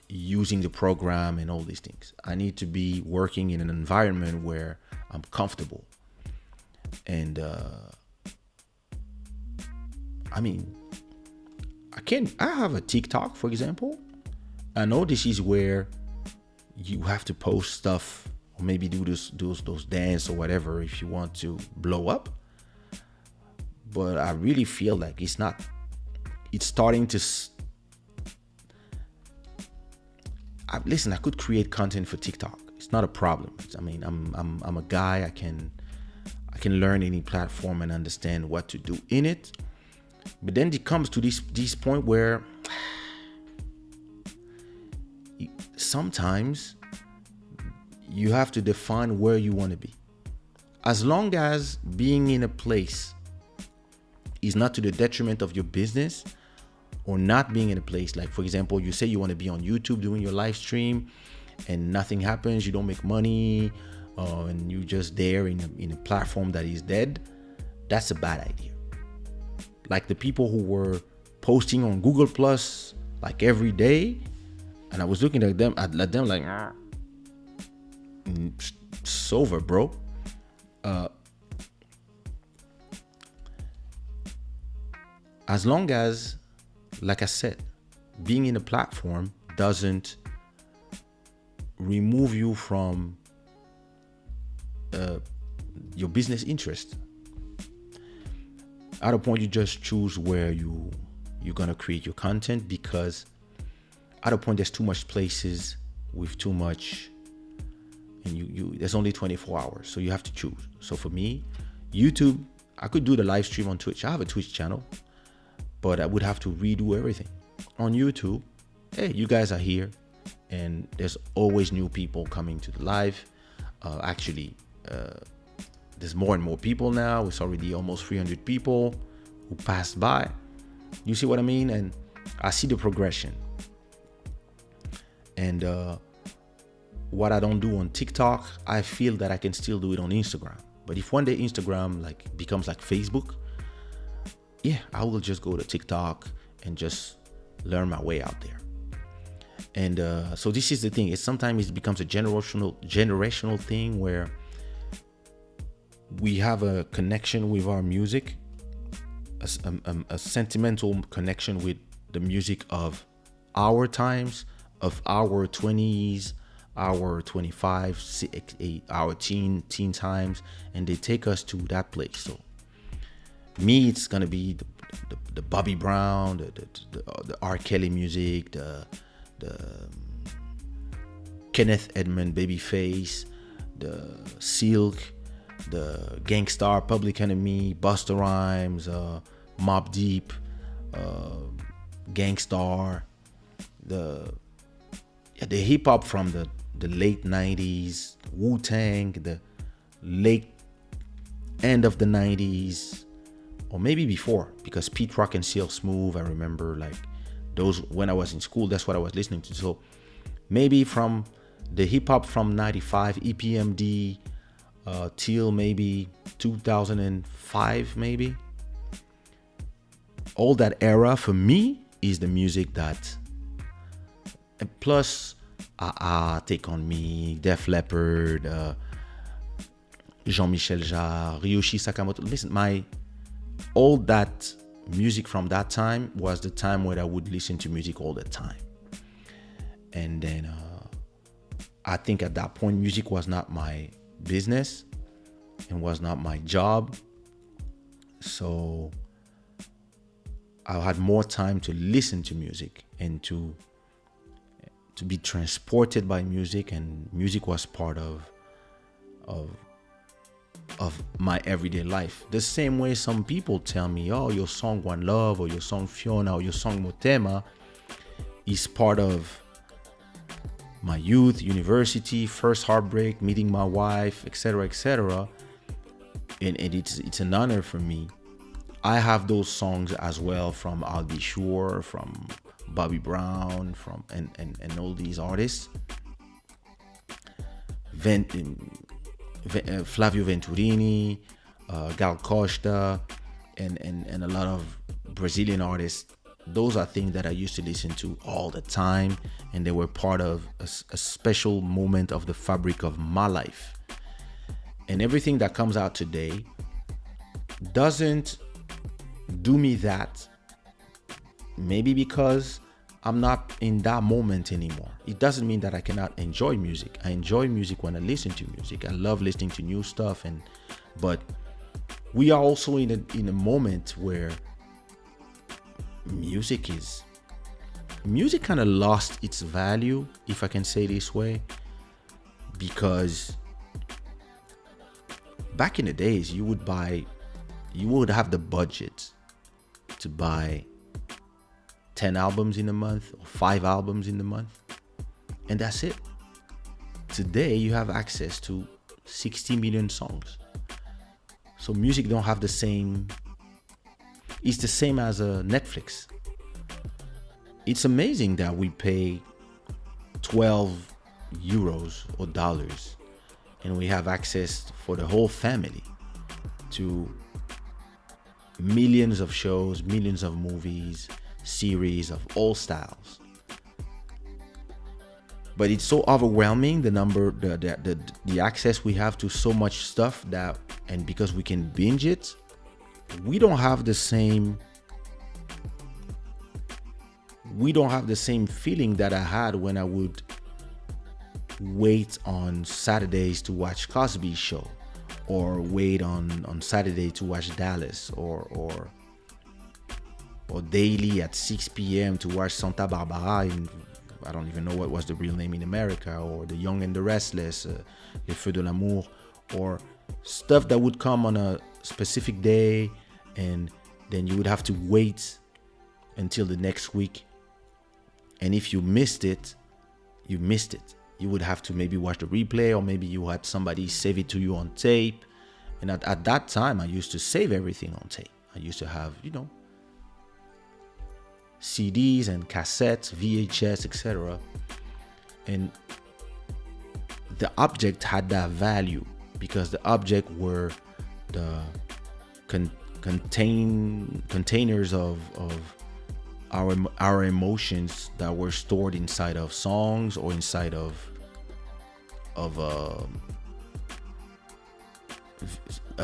using the program and all these things. I need to be working in an environment where I'm comfortable. And I mean, I have a TikTok, for example. I know this is where you have to post stuff or maybe do those dance or whatever if you want to blow up. But I really feel like it's starting to listen, I could create content for TikTok. It's not a problem. I mean, I'm a guy. I can learn any platform and understand what to do in it. But then it comes to this point where sometimes you have to define where you want to be. As long as being in a place is not to the detriment of your business, or not being in a place, like for example, you say you want to be on YouTube doing your live stream and nothing happens, you don't make money, and you're just there in a platform that is dead, that's a bad idea. Like the people who were posting on Google Plus like every day, and I was looking at them like, it's over, bro. As long as, like I said, being in a platform doesn't remove you from your business interest. At a point, you just choose where you're gonna create your content, because at a point there's too much places with too much, and you there's only 24 hours, so you have to choose. So for me, YouTube, I could do the live stream on Twitch. I have a Twitch channel, but I would have to redo everything. On YouTube, hey, you guys are here, and there's always new people coming to the live. There's more and more people now. It's already almost 300 people who passed by. You see what I mean? And I see the progression. And what I don't do on TikTok, I feel that I can still do it on Instagram. But if one day Instagram becomes like Facebook, yeah, I will just go to TikTok and just learn my way out there. And so this is the thing. Sometimes it becomes a generational thing where we have a connection with our music, a sentimental connection with the music of our times, of our 20s, our 25, our teen times, and they take us to that place. So me, it's gonna be the Bobby Brown, the R. Kelly music, the Kenneth Edmond, Babyface, the Silk, the Gangstar, Public Enemy, Busta Rhymes, Mobb Deep, Gangstar, the hip hop from the late 90s, Wu-Tang, the late end of the 90s, or maybe before, because Pete Rock and CL Smooth, I remember like those when I was in school, that's what I was listening to. So maybe from the hip hop from 95, EPMD, till maybe 2005, maybe. All that era for me is the music that, and plus Take On Me, Def Leppard, Jean-Michel Jarre, Ryuichi Sakamoto. Listen, all that music from that time was the time where I would listen to music all the time. And then I think at that point, music was not my business and was not my job. So I had more time to listen to music and to be transported by music, and music was part of my everyday life. The same way some people tell me, oh, your song One Love or your song Fiona or your song Motema is part of my youth, university, first heartbreak, meeting my wife, etc., etc. And it's an honor for me. I have those songs as well from I'll Be Sure, from Bobby Brown, from and all these artists. Flavio Venturini, Gal Costa, and a lot of Brazilian artists. Those are things that I used to listen to all the time, and they were part of a special moment of the fabric of my life. And everything that comes out today doesn't do me that. Maybe because I'm not in that moment anymore. It doesn't mean that I cannot enjoy music. I enjoy music when I listen to music. I love listening to new stuff, but we are also in a moment where music kind of lost its value, if I can say this way, because back in the days you would have the budget to buy 10 albums in a month or 5 albums in a month, and that's it. Today you have access to 60 million songs, so music don't have the same. It's the same as a Netflix. It's amazing that we pay 12 euros or dollars and we have access for the whole family to millions of shows, millions of movies, series of all styles. But it's so overwhelming, the access we have to so much stuff, that, and because we can binge it, we don't have the same feeling that I had when I would wait on Saturdays to watch Cosby's Show, or wait on Saturday to watch Dallas, or daily at 6 p.m. to watch Santa Barbara in, I don't even know what was the real name in America, or The Young and the Restless, Les Feux de l'Amour, or stuff that would come on a specific day, and then you would have to wait until the next week. And if you missed it, you missed it. You would have to maybe watch the replay, or maybe you had somebody save it to you on tape. And at that time, I used to save everything on tape. I used to have, CDs and cassettes, VHS, etc. And the object had that value because the object were the containers of our emotions that were stored inside of songs or inside of a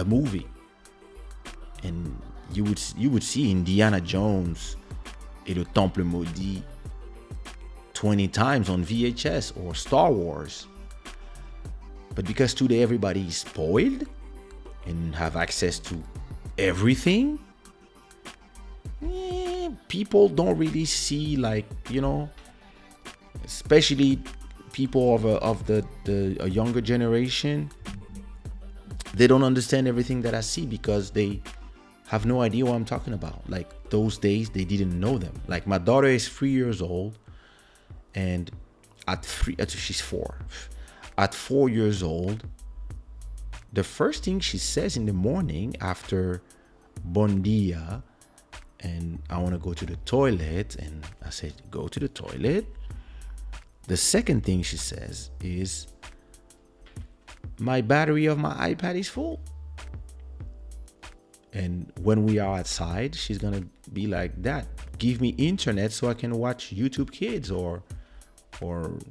movie. And you would see Indiana Jones et le Temple Maudit 20 times on VHS, or Star Wars. But because today everybody is spoiled and have access to everything, people don't really see, especially people of the younger generation, they don't understand everything that I see because they have no idea what I'm talking about. Like those days, they didn't know them. Like my daughter is 3 years old, and she's 4. At 4 years old, the first thing she says in the morning after Bon dia, and I want to go to the toilet, and I said, go to the toilet. The second thing she says is, my battery of my iPad is full. And when we are outside, she's gonna be like that. Give me internet so I can watch YouTube Kids, or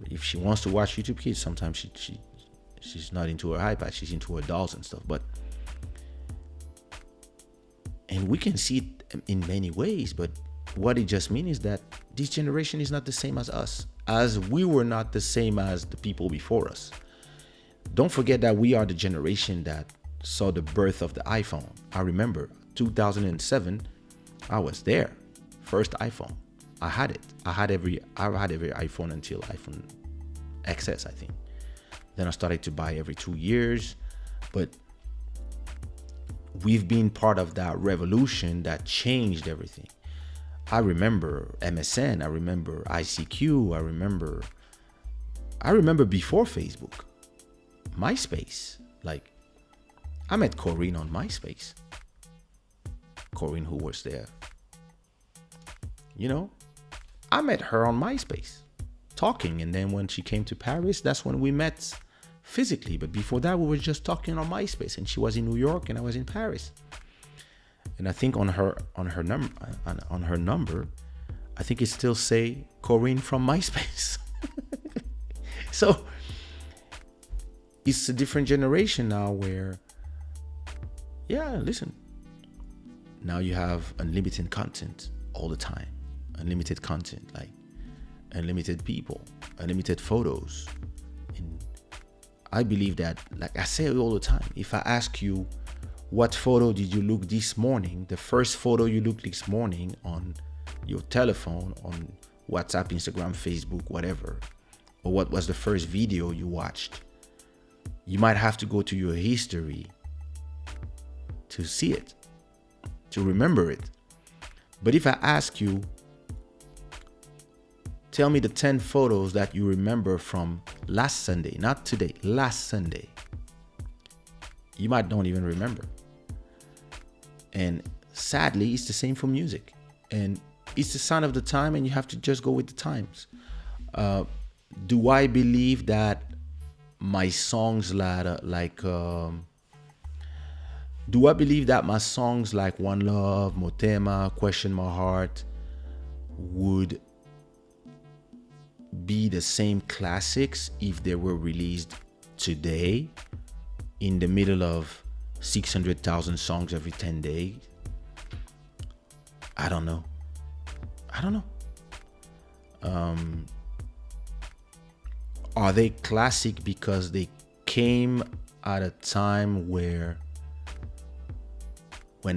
if she wants to watch YouTube Kids, sometimes she's not into her iPad, she's into her dolls and stuff. And we can see it in many ways, but what it just means is that this generation is not the same as us, as we were not the same as the people before us. Don't forget that we are the generation that saw the birth of the iPhone. I remember 2007, I was there. First iPhone. I had it. I had every iPhone until iPhone XS, I think. Then I started to buy every 2 years. But we've been part of that revolution that changed everything. I remember MSN, I remember ICQ, I remember before Facebook, MySpace. Like, I met Corinne on MySpace. Corinne, who was there. I met her on MySpace, talking. And then when she came to Paris, that's when we met physically. But before that, we were just talking on MySpace. And she was in New York and I was in Paris. And I think on her number, I think it still say Corinne from MySpace. So it's a different generation now where, yeah, listen, now you have unlimited content all the time. Unlimited content, like unlimited people, unlimited photos. And I believe that, like I say it all the time, if I ask you, what photo did you look this morning? The first photo you looked this morning on your telephone, on WhatsApp, Instagram, Facebook, whatever, or what was the first video you watched? You might have to go to your history to see it, to remember it. But if I ask you, tell me the 10 photos that you remember from last Sunday, not today, last Sunday, you might don't even remember. And sadly, it's the same for music. And it's the sign of the time, and you have to just go with the times. Do I believe that my songs do I believe that my songs like One Love, Motema, Question My Heart would be the same classics if they were released today in the middle of 600,000 songs every 10 days? I don't know. Are they classic because they came at a time when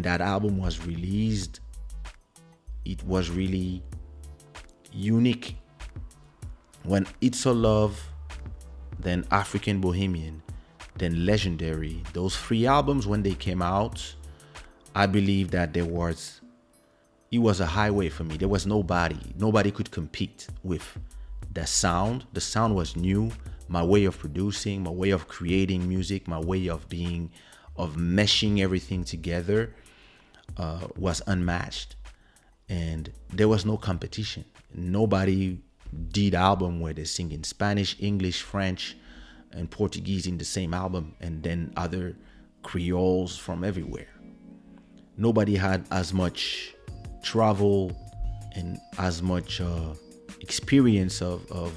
that album was released, it was really unique? When It's a Love, then African Bohemian, then Legendary, those 3 albums, when they came out, I believe that it was a highway for me. There was nobody could compete with the sound. The sound was new. My way of producing, my way of creating music, my way of meshing everything together was unmatched. And there was no competition. Nobody did album where they sing in Spanish, English, French, and Portuguese in the same album, and then other Creoles from everywhere. Nobody had as much travel and as much experience of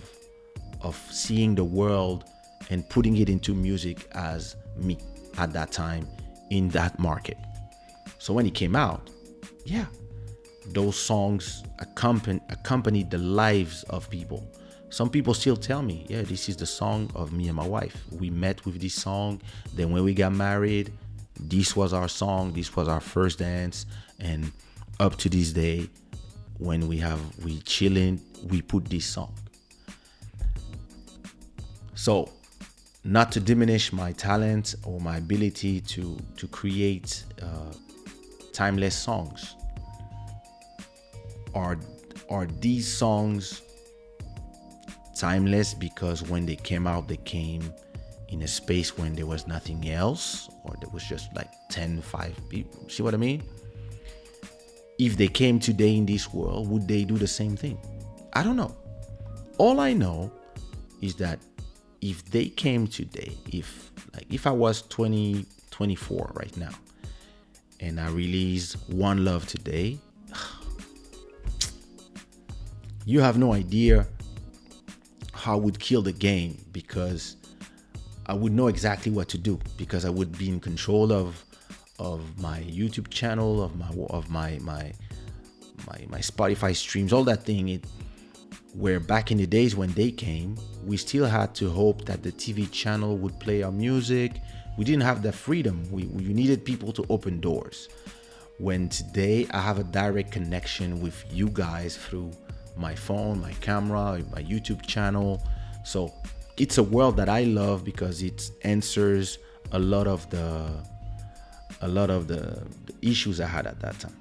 seeing the world and putting it into music as me at that time in that market. So when it came out, yeah, those songs accompanied the lives of people. Some people still tell me, yeah, this is the song of me and my wife. We met with this song. Then when we got married, this was our song. This was our first dance. And up to this day, when we chilling, we put this song. So, not to diminish my talent or my ability to create timeless songs. Are these songs timeless because when they came out, they came in a space when there was nothing else, or there was just like 5 people? See what I mean? If they came today in this world, would they do the same thing? I don't know. All I know is that if they came today, if I was 24 right now, and I released One Love today, you have no idea how I would kill the game, because I would know exactly what to do, because I would be in control of my YouTube channel, of my Spotify streams, all that thing. Where back in the days when they came, we still had to hope that the TV channel would play our music. We didn't have that freedom. We needed people to open doors. When today I have a direct connection with you guys through my phone, my camera, my YouTube channel. So it's a world that I love because it answers a lot of the issues I had at that time.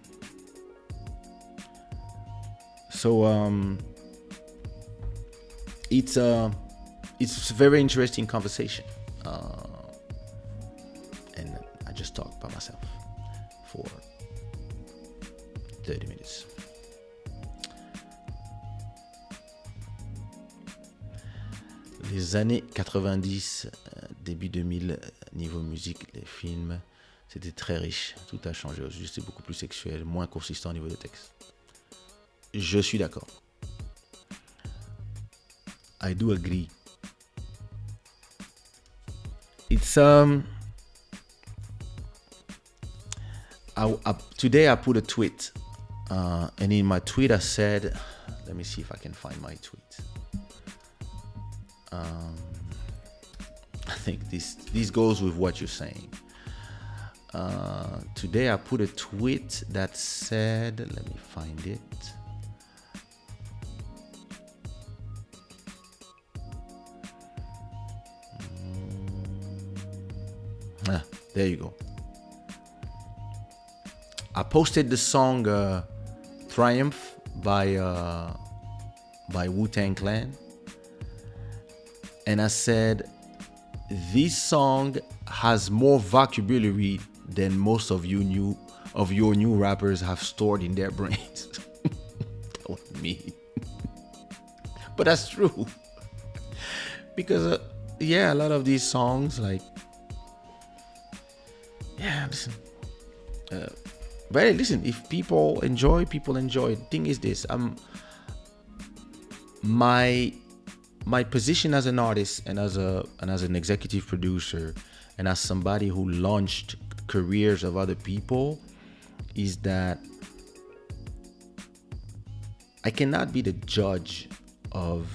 So it's a very interesting conversation, and I just talked by myself for 30 minutes. Les années 90, début 2000, niveau musique, les films, c'était très riche. Tout a changé aujourd'hui, c'est beaucoup plus sexuel, moins consistant au niveau de texte. Je suis d'accord. I do agree. It's Today I put a tweet, and in my tweet I said, let me see if I can find my tweet. I think this goes with what you're saying. Today I put a tweet that said, let me find it. There you go. I posted the song Triumph by Wu-Tang Clan, and I said this song has more vocabulary than most of your new rappers have stored in their brains. That was me. But that's true. Because a lot of these songs, like, listen. But hey, listen, if people enjoy. The thing is this, my position as an artist and as an executive producer and as somebody who launched careers of other people is that I cannot be the judge of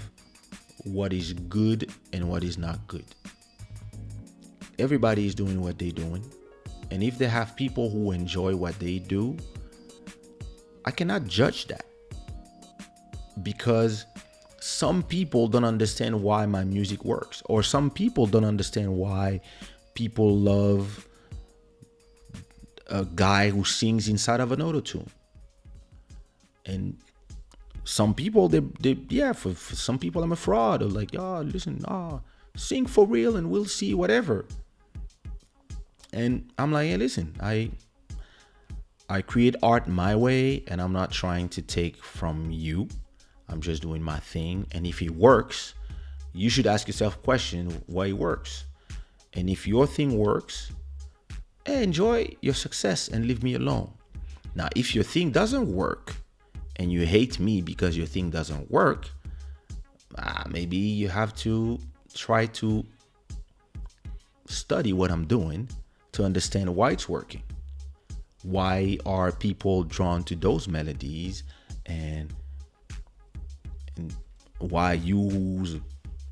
what is good and what is not good. Everybody is doing what they're doing. And if they have people who enjoy what they do, I cannot judge that. Because some people don't understand why my music works. Or some people don't understand why people love a guy who sings inside of an auto-tune. And some people, for some people I'm a fraud. They're like, listen, sing for real and we'll see whatever. And I'm like, hey, listen, I create art my way, and I'm not trying to take from you. I'm just doing my thing. And if it works, you should ask yourself a question why it works. And if your thing works, enjoy your success and leave me alone. Now, if your thing doesn't work and you hate me because your thing doesn't work, maybe you have to try to study what I'm doing to understand why it's working. Why are people drawn to those melodies, and why you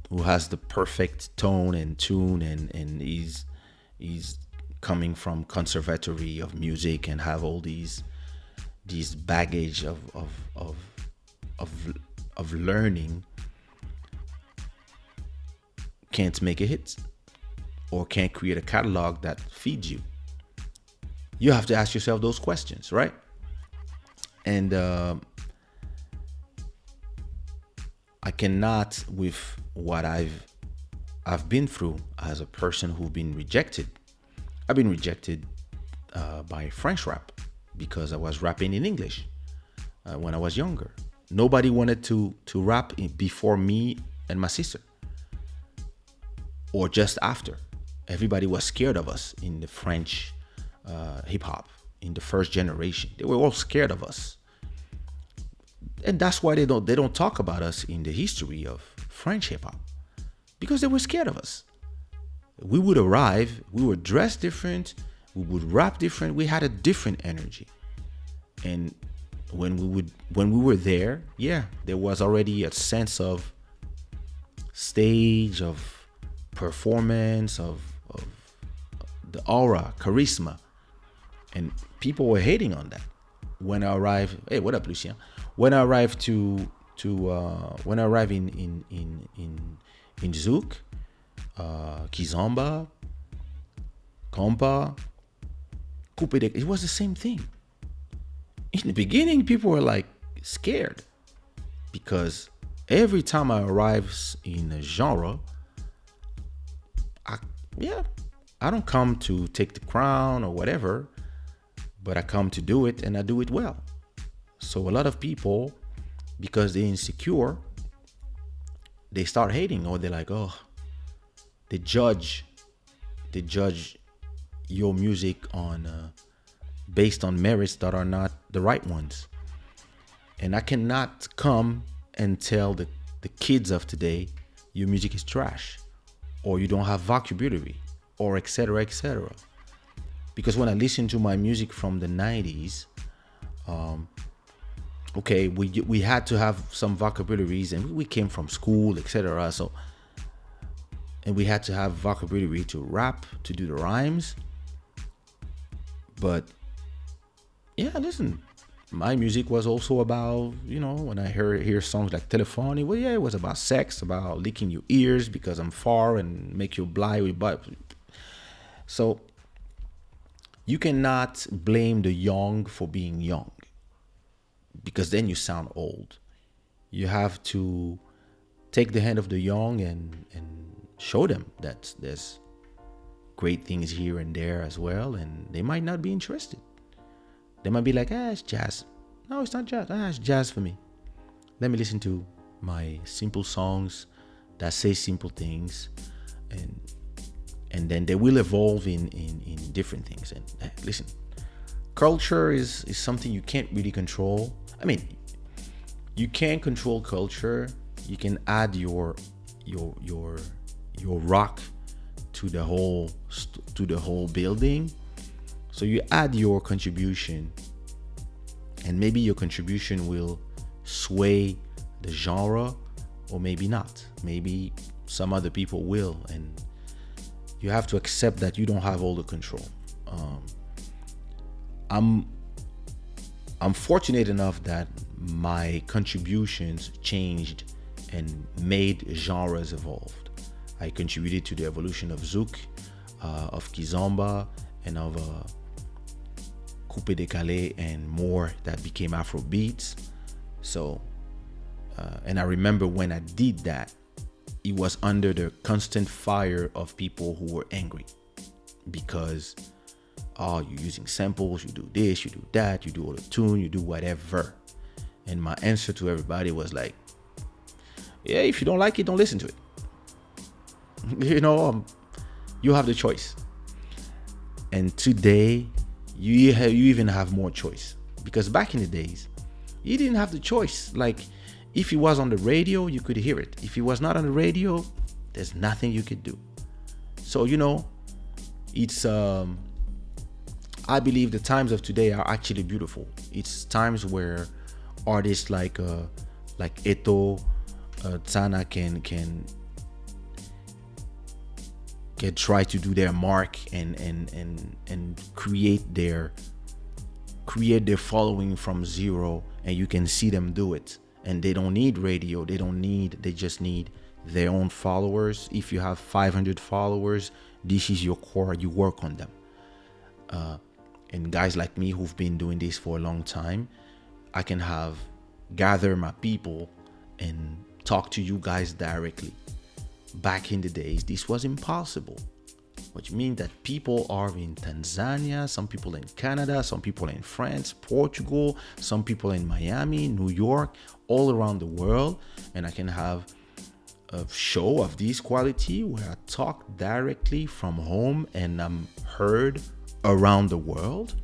who has the perfect tone and tune and is coming from conservatory of music and have all these baggage of learning can't make a hit or can't create a catalog that feeds you. You have to ask yourself those questions, right? And I cannot, with what I've been through as a person who's been rejected. I've been rejected by French rap because I was rapping in English when I was younger. Nobody wanted to rap before me and my sister, or just after. Everybody was scared of us in the French hip hop in the first generation. They were all scared of us, and that's why they don't talk about us in the history of French hip hop, because they were scared of us. We would arrive, we were dressed different, we would rap different, we had a different energy. And when we were there, there was already a sense of stage, of performance, of the aura, charisma, and people were hating on that. When I arrived, hey, what up, Lucien? When I arrived in Zouk, Kizomba, Compa, Coupe de, it was the same thing. In the beginning, people were like scared because every time I arrive in a genre, I don't come to take the crown or whatever, but I come to do it, and I do it well. So a lot of people, because they're insecure, they start hating, or they're like, they judge your music on based on merits that are not the right ones. And I cannot come and tell the kids of today your music is trash, or you don't have vocabulary, or etc. Because when I listen to my music from the 90s, okay, we had to have some vocabularies, and we came from school, etc. So, and we had to have vocabulary to rap, to do the rhymes. But yeah, listen, my music was also about, when I hear songs like Telephone, well, yeah, it was about sex, about licking your ears because I'm far and make you blind. So you cannot blame the young for being young, because then you sound old. You have to take the hand of the young and show them that there's great things here and there as well, and they might not be interested. They might be like, it's jazz. No, it's not jazz. It's jazz for me. Let me listen to my simple songs that say simple things, and then they will evolve in different things. And listen, culture is something you can't really control. I mean, you can control culture. You can add your rock to the whole building. So you add your contribution, and maybe your contribution will sway the genre, or maybe not. Maybe some other people will, and you have to accept that you don't have all the control. I'm fortunate enough that my contributions changed and made genres evolved. I contributed to the evolution of Zouk, of Kizomba, and of Coupé Décalé, and more that became Afro beats. So, and I remember when I did that, it was under the constant fire of people who were angry because, you're using samples, you do this, you do that, you do auto-tune, you do whatever. And my answer to everybody was like, yeah, if you don't like it, don't listen to it. You have the choice. And today, you even have more choice, because back in the days, you didn't have the choice. Like, if it was on the radio, you could hear it. If it was not on the radio, there's nothing you could do. So, it's I believe the times of today are actually beautiful. It's times where artists like Eto, Tana can try to do their mark and create their following from zero, and you can see them do it. And they don't need radio, they just need their own followers. If you have 500 followers, this is your core, you work on them. And guys like me who've been doing this for a long time, I can gather my people and talk to you guys directly. Back in the days, this was impossible. Which means that people are in Tanzania, some people in Canada, some people in France, Portugal, some people in Miami, New York, all around the world. And I can have a show of this quality where I talk directly from home and I'm heard around the world.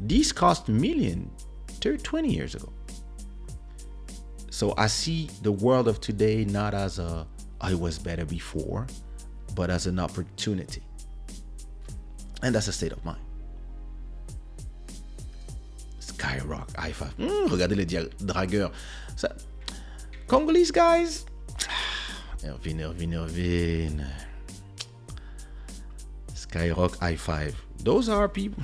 This cost millions 20 years ago. So I see the world of today not as it was better before, but as an opportunity. And that's a state of mind. Skyrock, i5. Regardez les dragueurs. Ça, Congolese guys. Irvine. Skyrock, i5. Those are people.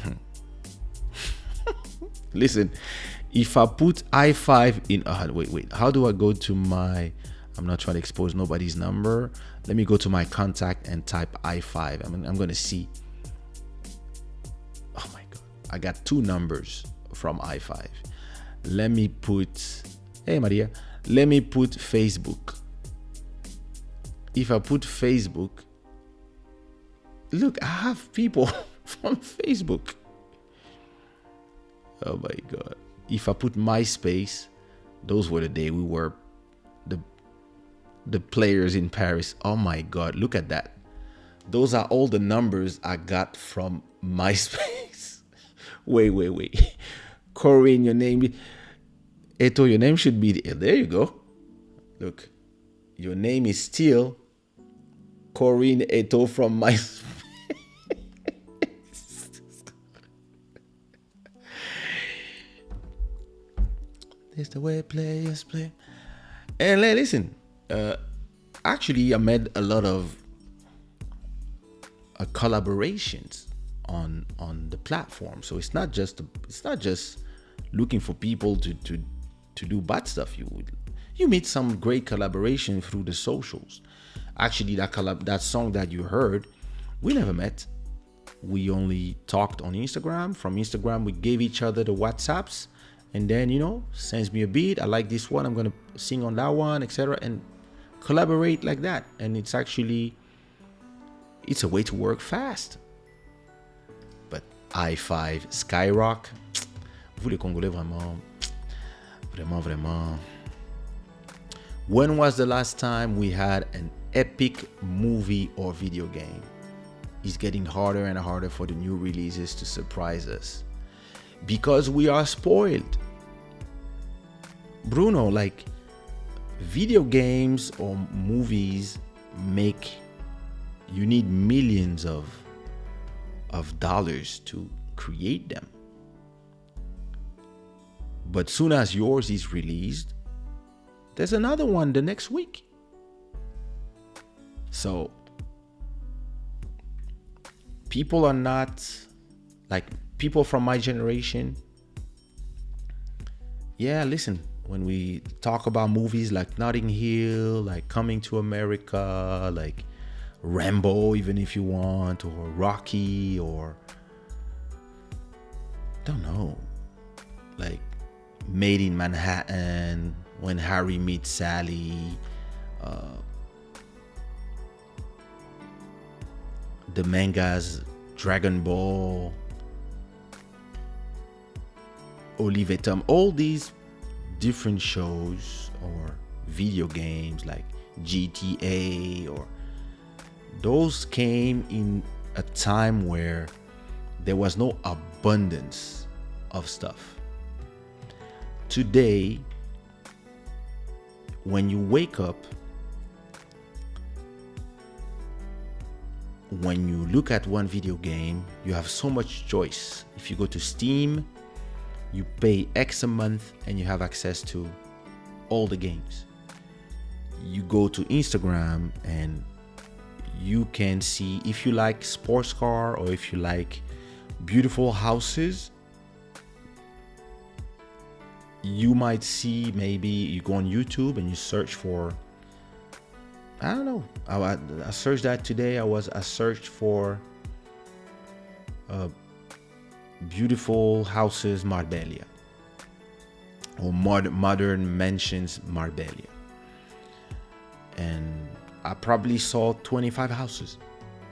Listen, if I put i5 in, wait, how do I go to my, I'm not trying to expose nobody's number. Let me go to my contact and type i5. I'm going to see. Oh my God. I got two numbers from i5. Let me put, hey Maria, let me put Facebook. If I put Facebook, look, I have people from Facebook. Oh my God. If I put MySpace, those were the day we were the players in Paris. Oh my God, look at that. Those are all the numbers I got from MySpace. Wait. Corinne, your name. Eto, your name should be there you go. Look, your name is still Corinne Eto from MySpace. That's the way players play. And listen, actually, I made a lot of collaborations on the platform. So it's not just looking for people to do bad stuff. You meet some great collaboration through the socials. Actually, that song that you heard, we never met. We only talked on Instagram. From Instagram, we gave each other the WhatsApps, and then sends me a beat. I like this one. I'm gonna sing on that one, etc. And collaborate like that. And it's a way to work fast. But I5, Skyrock, vous les Congolais vraiment. When was the last time we had an epic movie or video game? It's getting harder and harder for the new releases to surprise us because we are spoiled. Bruno, like video games or movies you need millions of dollars to create them. But soon as yours is released, there's another one the next week. So people are not like people from my generation. Yeah, listen, when we talk about movies like Notting Hill, like Coming to America, like Rambo, even if you want, or Rocky, or don't know, like Made in Manhattan, When Harry Meets Sally, the mangas Dragon Ball, Olive Tom, all these different shows or video games like GTA, or those came in a time where there was no abundance of stuff. Today, when you wake up, when you look at one video game, you have so much choice. If you go to Steam, you pay X a month and you have access to all the games. You go to Instagram and you can see if you like sports car or if you like beautiful houses. You might see, maybe you go on YouTube and you search for, I don't know, I searched that today. I searched for beautiful houses Marbella or modern mansions Marbella, and I probably saw 25 houses,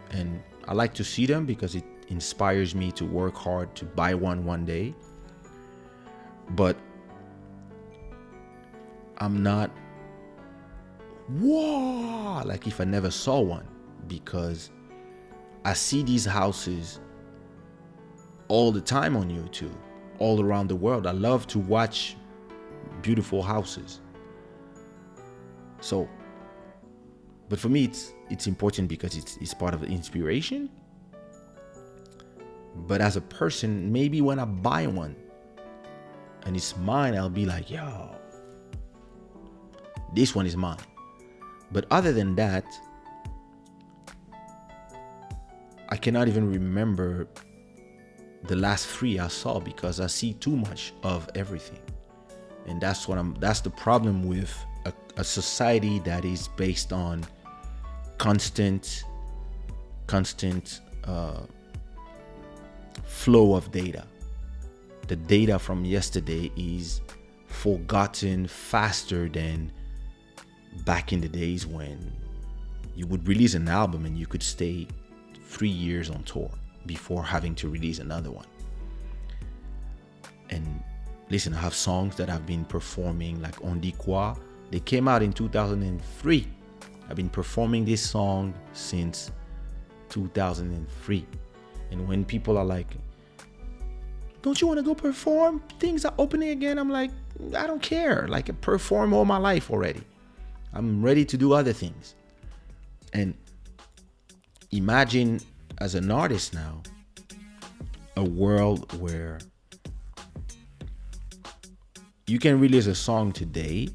and I like to see them because it inspires me to work hard to buy one day. But I'm not like if I never saw one, because I see these houses all the time on YouTube, all around the world. I love to watch beautiful houses. So, but for me, it's important because it's part of the inspiration. But as a person, maybe when I buy one and it's mine, I'll be like, yo, this one is mine. But other than that, I cannot even remember the last 3 I saw because I see too much of everything. And that's the problem with a society that is based on constant flow of data. The data from yesterday is forgotten faster than back in the days when you would release an album and you could stay 3 years on tour before having to release another one. And listen, I have songs that I've been performing, like On Dit Quoi. They came out in 2003. I've been performing this song since 2003. And when people are like, don't you want to go perform? Things are opening again. I'm like, I don't care. Like, I perform all my life already. I'm ready to do other things. And imagine as an artist now, a world where you can release a song today,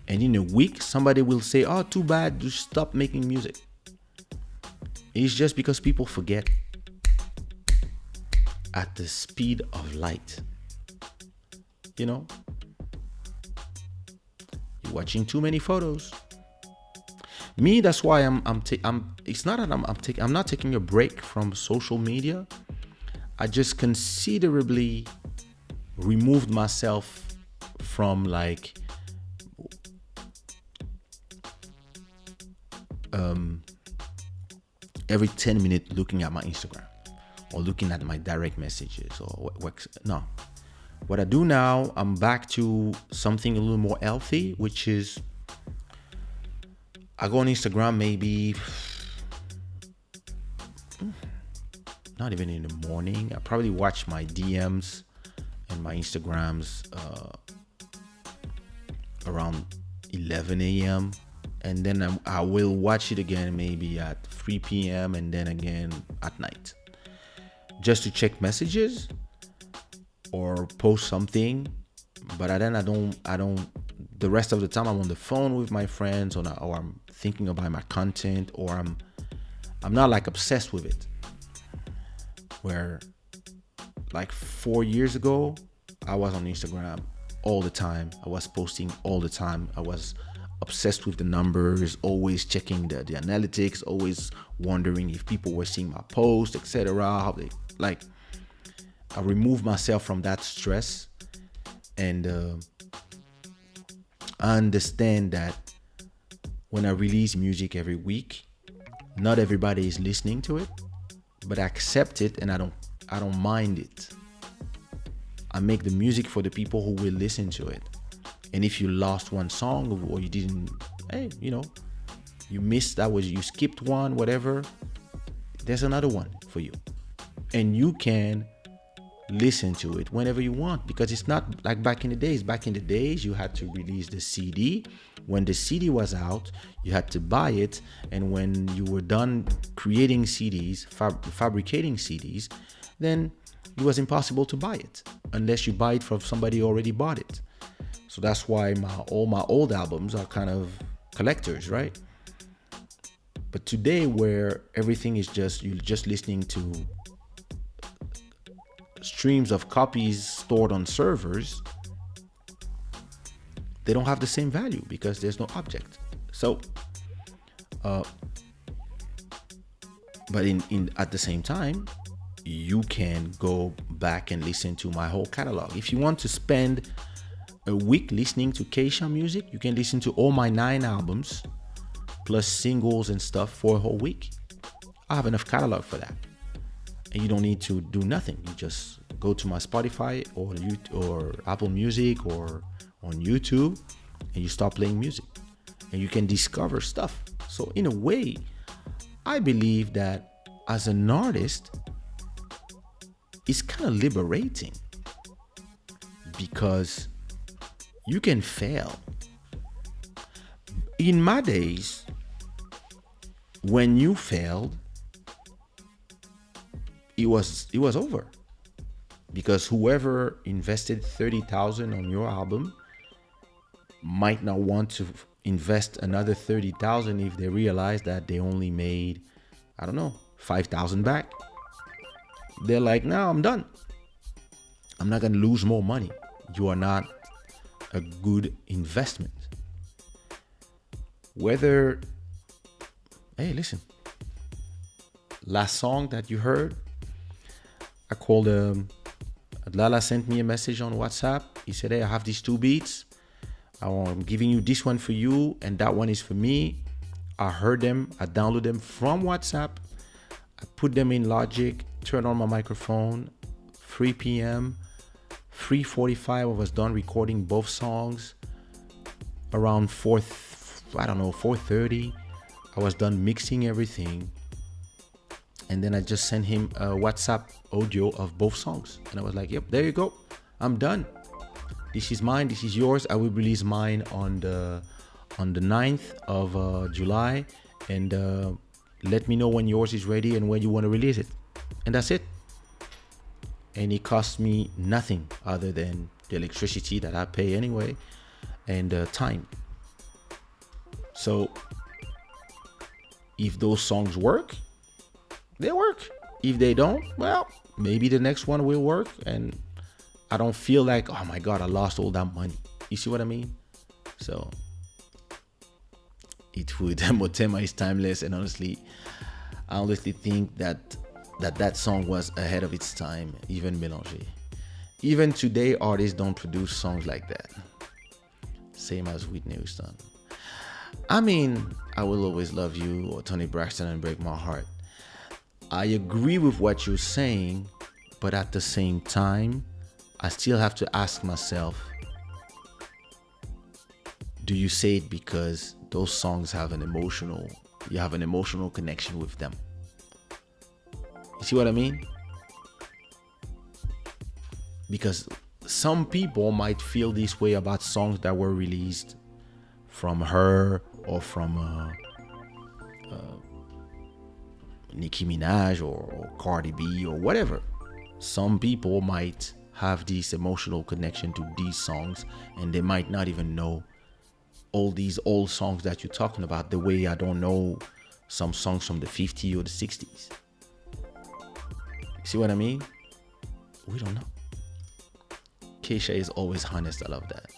and in a week somebody will say, oh, too bad, you stop making music. It's just because people forget at the speed of light. You know, you're watching too many photos. Me, that's why I'm it's not that I'm not taking a break from social media. I just considerably removed myself from like every 10 minutes looking at my Instagram or looking at my direct messages or what. No, what I do now, I'm back to something a little more healthy, which is I go on Instagram maybe not even in the morning. I probably watch my DMs and my Instagrams around 11 a.m. and then I will watch it again maybe at 3 p.m. and then again at night, just to check messages or post something. But then I don't. The rest of the time I'm on the phone with my friends, or I'm thinking about my content, or I'm not like obsessed with it. Where like 4 years ago, I was on Instagram all the time. I was posting all the time. I was obsessed with the numbers, always checking the analytics, always wondering if people were seeing my post, etc. How they like. I removed myself from that stress, and I understand that when I release music every week, not everybody is listening to it, but I accept it and I don't mind it. I make the music for the people who will listen to it. And if you lost one song or you didn't, hey, you know, you missed that, you skipped one, whatever, there's another one for you. And you can listen to it whenever you want, because it's not like back in the days. Back in the days, you had to release the CD. When the CD was out, you had to buy it, and when you were done creating CDs, fabricating CDs, then it was impossible to buy it unless you buy it from somebody who already bought it. So that's why all my old albums are kind of collectors, right? But today, where everything is you're just listening to streams of copies stored on servers, they don't have the same value because there's no object. So but in at the same time, you can go back and listen to my whole catalog. If you want to spend a week listening to Kaysha music, you can listen to all my 9 albums plus singles and stuff for a whole week. I have enough catalog for that. And you don't need to do nothing. You just go to my Spotify or Apple Music or on YouTube, and you start playing music, and you can discover stuff. So in a way, I believe that as an artist, it's kind of liberating, because you can fail. In my days, when you failed, it was over, because whoever invested 30,000 on your album might not want to invest another 30,000 if they realize that they only made, I don't know, 5,000 back. They're like, no, I'm done. I'm not gonna lose more money. You are not a good investment. Hey, listen, last song that you heard, I called Lala sent me a message on WhatsApp. He said, hey, I have these 2 beats. I'm giving you this one for you, and that one is for me. I heard them. I downloaded them from WhatsApp. I put them in Logic, turned on my microphone. 3 p.m., 3:45, I was done recording both songs. Around 4:30, I was done mixing everything. And then I just sent him a WhatsApp audio of both songs. And I was like, yep, there you go. I'm done. This is mine. This is yours. I will release mine on the 9th of July. And let me know when yours is ready and when you want to release it. And that's it. And it cost me nothing other than the electricity that I pay anyway, and time. So if those songs work, they work. If they don't, well, maybe the next one will work, and I don't feel like, oh my God, I lost all that money. You see what I mean? So it would Motema is timeless, and honestly, I honestly think that song was ahead of its time. Even Mélanger, even today, artists don't produce songs like that. Same as Whitney Houston. I mean, I Will Always Love You or Toni Braxton and Break My Heart. I agree with what you're saying, but at the same time, I still have to ask myself, do you say it because those songs have you have an emotional connection with them? You see what I mean? Because some people might feel this way about songs that were released from her or from Nicki Minaj or Cardi B or whatever. Some people might have this emotional connection to these songs, and they might not even know all these old songs that you're talking about, the way I don't know some songs from the 50s or the 60s. See what I mean? We don't know. Kaysha is always honest. I love that.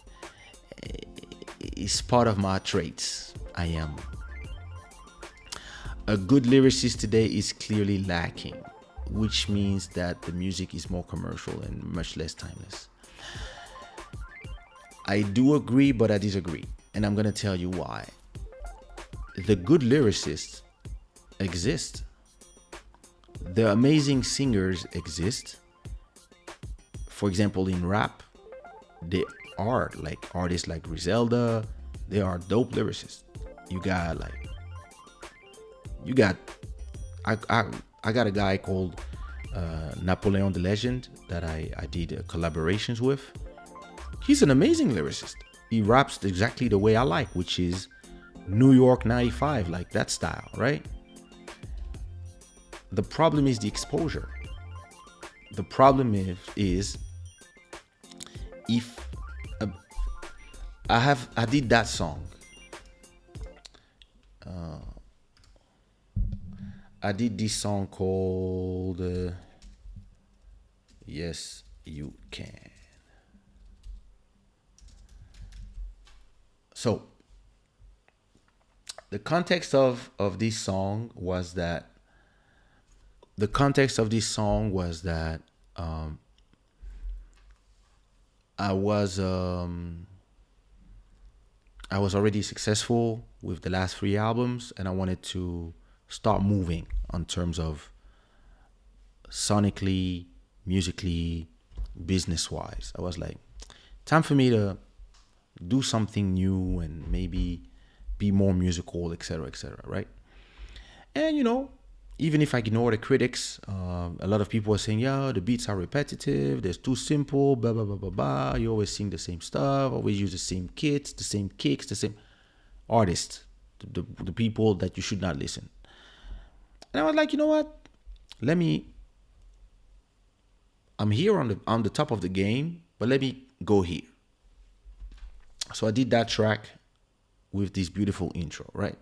It's part of my traits. I am. A good lyricist today is clearly lacking, which means that the music is more commercial and much less timeless. I do agree, but I disagree. And I'm going to tell you why. The good lyricists exist. The amazing singers exist. For example, in rap, they are like artists like Griselda. They are dope lyricists. I got a guy called Napoleon the Legend that I did collaborations with. He's an amazing lyricist. He raps exactly the way I like, which is New York 95, like that style, right? The problem is the exposure. The problem is if I did that song. I did this song called Yes You Can. So the context of this song was that I was already successful with the last 3 albums, and I wanted to start moving on terms of sonically, musically, business-wise. I was like, time for me to do something new and maybe be more musical, etc., right? And even if I ignore the critics, a lot of people are saying, yeah, the beats are repetitive, they're too simple, blah, blah, blah, blah, blah. You always sing the same stuff, always use the same kits, the same kicks, the same artists, the people that you should not listen. And I was like, you know what? I'm here on the top of the game, but let me go here. So I did that track with this beautiful intro, right?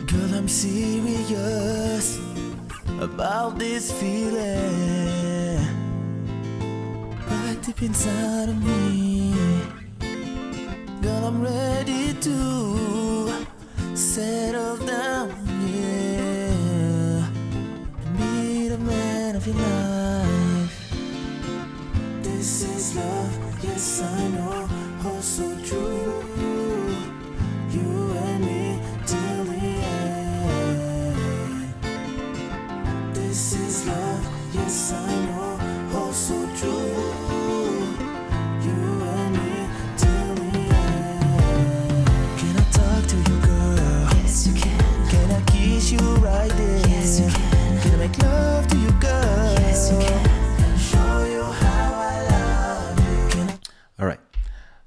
Girl, I'm serious about this feeling right deep inside of me. Girl, I'm ready to settle down, yeah, and be the man of your life. This is love, yes I know, oh so true. You and me till the end. This is love, yes I know, oh so true. You and me till the end. make love to you, girl. Yes, you can. Show you how I love you. Can I- All right.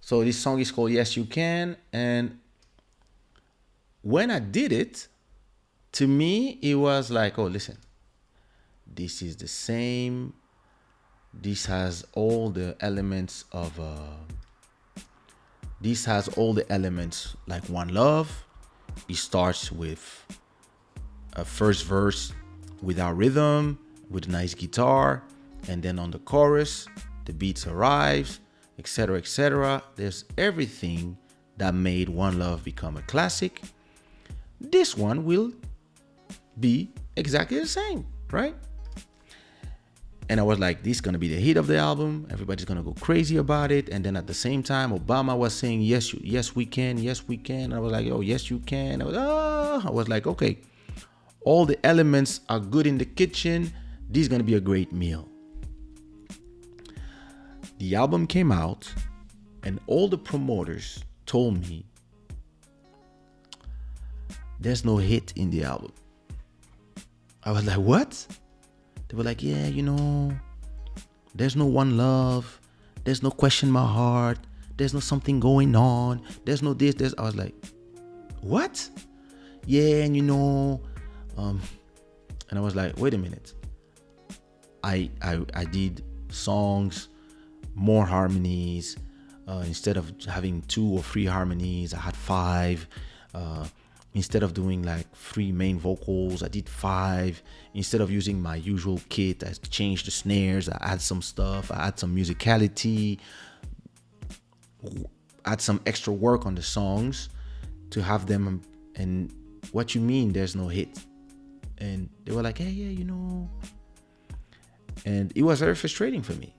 So this song is called Yes You Can. And when I did it, to me, it was like, oh, listen, this is the same. This has all the elements of, this has all the elements like One Love. It starts with a first verse without rhythm, with a nice guitar. And then on the chorus, the beats arrives, etc., etc. There's everything that made One Love become a classic. This one will be exactly the same, right? And I was like, this is going to be the hit of the album. Everybody's going to go crazy about it. And then at the same time, Obama was saying, yes, yes, we can. Yes, we can. And I was like, oh, yes, you can. I was like, okay, all the elements are good in the kitchen. This is going to be a great meal. The album came out and all the promoters told me there's no hit in the album. I was like, what? They were like, yeah, you know, there's no One Love. There's no Question My Heart. There's no Something Going On. There's no this, this. I was like, what? Yeah, and you know, and I was like, wait a minute. I did songs, more harmonies. Instead of having 2 or 3 harmonies, I had 5. Instead of doing like 3 main vocals, I did 5. Instead of using my usual kit, I changed the snares, I add some stuff, I add some musicality, add some extra work on the songs to have them. And what you mean there's no hit? And they were like, hey, yeah, you know. And it was very frustrating for me.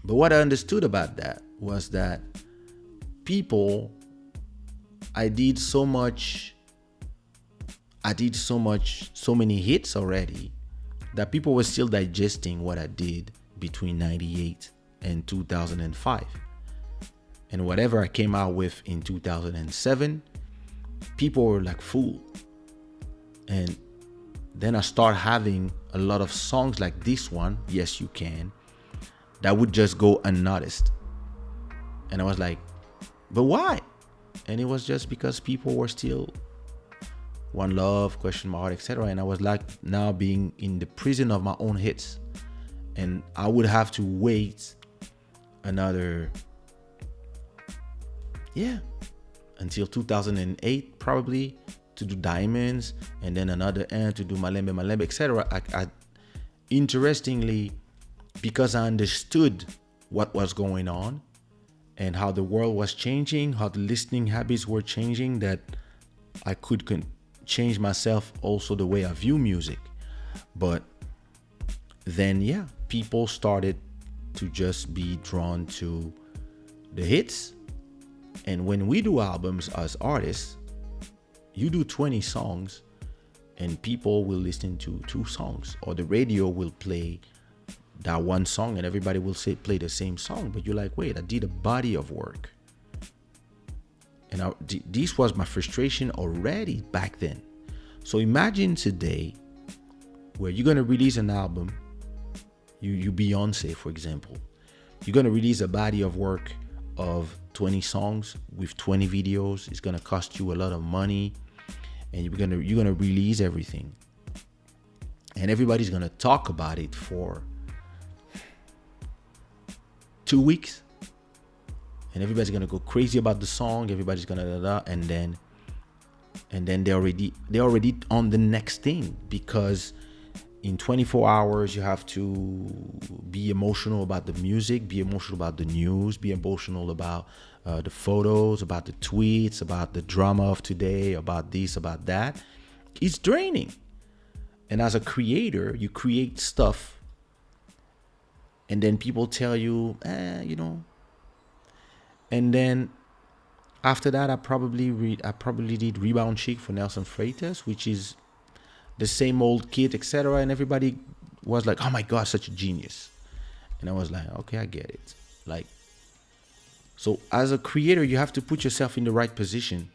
But what I understood about that was that I did so many hits already that people were still digesting what I did between 98 and 2005. And whatever I came out with in 2007, people were like fooled. And then I start having a lot of songs like this one, Yes You Can, that would just go unnoticed. And I was like, but why? And it was just because people were still One Love, Question My Heart, etc. And I was like now being in the prison of my own hits. And I would have to wait until 2008 probably to do Diamonds, and then another end to do Malembe, etc. I interestingly, because I understood what was going on and how the world was changing, how the listening habits were changing, that I could change myself also the way I view music. But then, people started to just be drawn to the hits. And when we do albums as artists, you do 20 songs and people will listen to 2 songs, or the radio will play that one song and everybody will play the same song. But you're like, wait, I did a body of work. And this was my frustration already back then. So imagine today where you're going to release an album, you Beyonce, for example, you're going to release a body of work of 20 songs with 20 videos. It's going to cost you a lot of money, and you're going to release everything. And everybody's going to talk about it for 2 weeks. And everybody's going to go crazy about the song. Everybody's going to and then they're already on the next thing, because in 24 hours you have to be emotional about the music, be emotional about the news, be emotional about the photos, about the tweets, about the drama of today, about this, about that. It's draining. And as a creator, you create stuff, and then people tell you, you know. And then after that, I probably did Rebound Chic for Nelson Freitas, which is the same old kid, etc. And everybody was like, oh my God, such a genius. And I was like, okay, I get it. Like, so as a creator, you have to put yourself in the right position.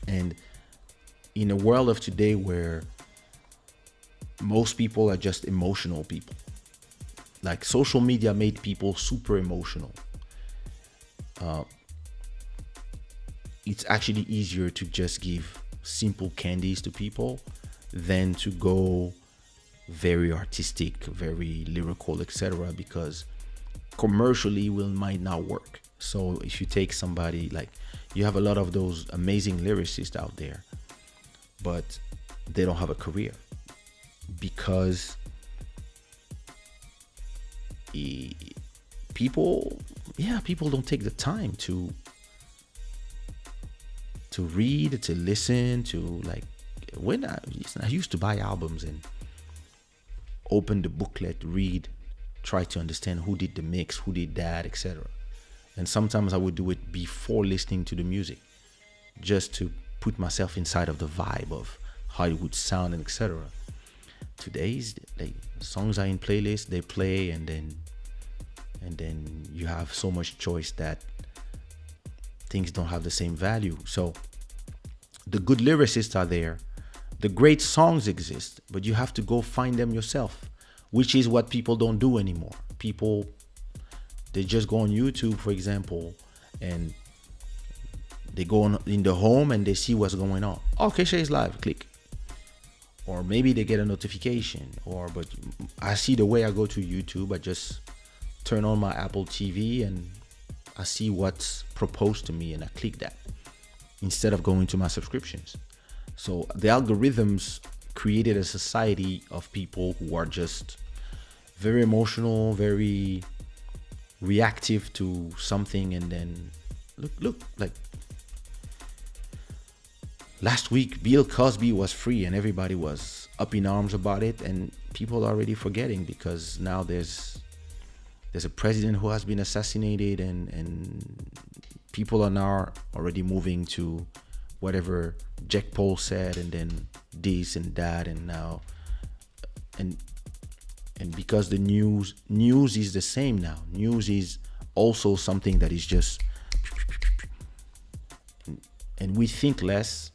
And in a world of today where most people are just emotional people. Like social media made people super emotional. It's actually easier to just give simple candies to people than to go very artistic, very lyrical, etc. Because commercially will might not work. So if you take somebody like, you have a lot of those amazing lyricists out there, but they don't have a career because people don't take the time to read, to listen to, like, when I used to buy albums and open the booklet, read, try to understand who did the mix, who did that, etc. And sometimes I would do it before listening to the music, just to put myself inside of the vibe of how it would sound and etc. Today's songs are in playlists, they play, and then you have so much choice that things don't have the same value. So the good lyricists are there, the great songs exist, but you have to go find them yourself, which is what people don't do anymore. People, they just go on YouTube, for example, and they go in the home and they see what's going on. Oh, Kaysha is live, click. Or maybe they get a notification, but I see the way I go to YouTube, I just turn on my Apple TV and I see what's proposed to me and I click that instead of going to my subscriptions. So the algorithms created a society of people who are just very emotional, very reactive to something, and then look, like last week Bill Cosby was free and everybody was up in arms about it, and people are already forgetting because now there's a president who has been assassinated, and people are now already moving to whatever Jack Paul said, and then this and that, and now and because the news is the same now. News is also something that is just, and we think less,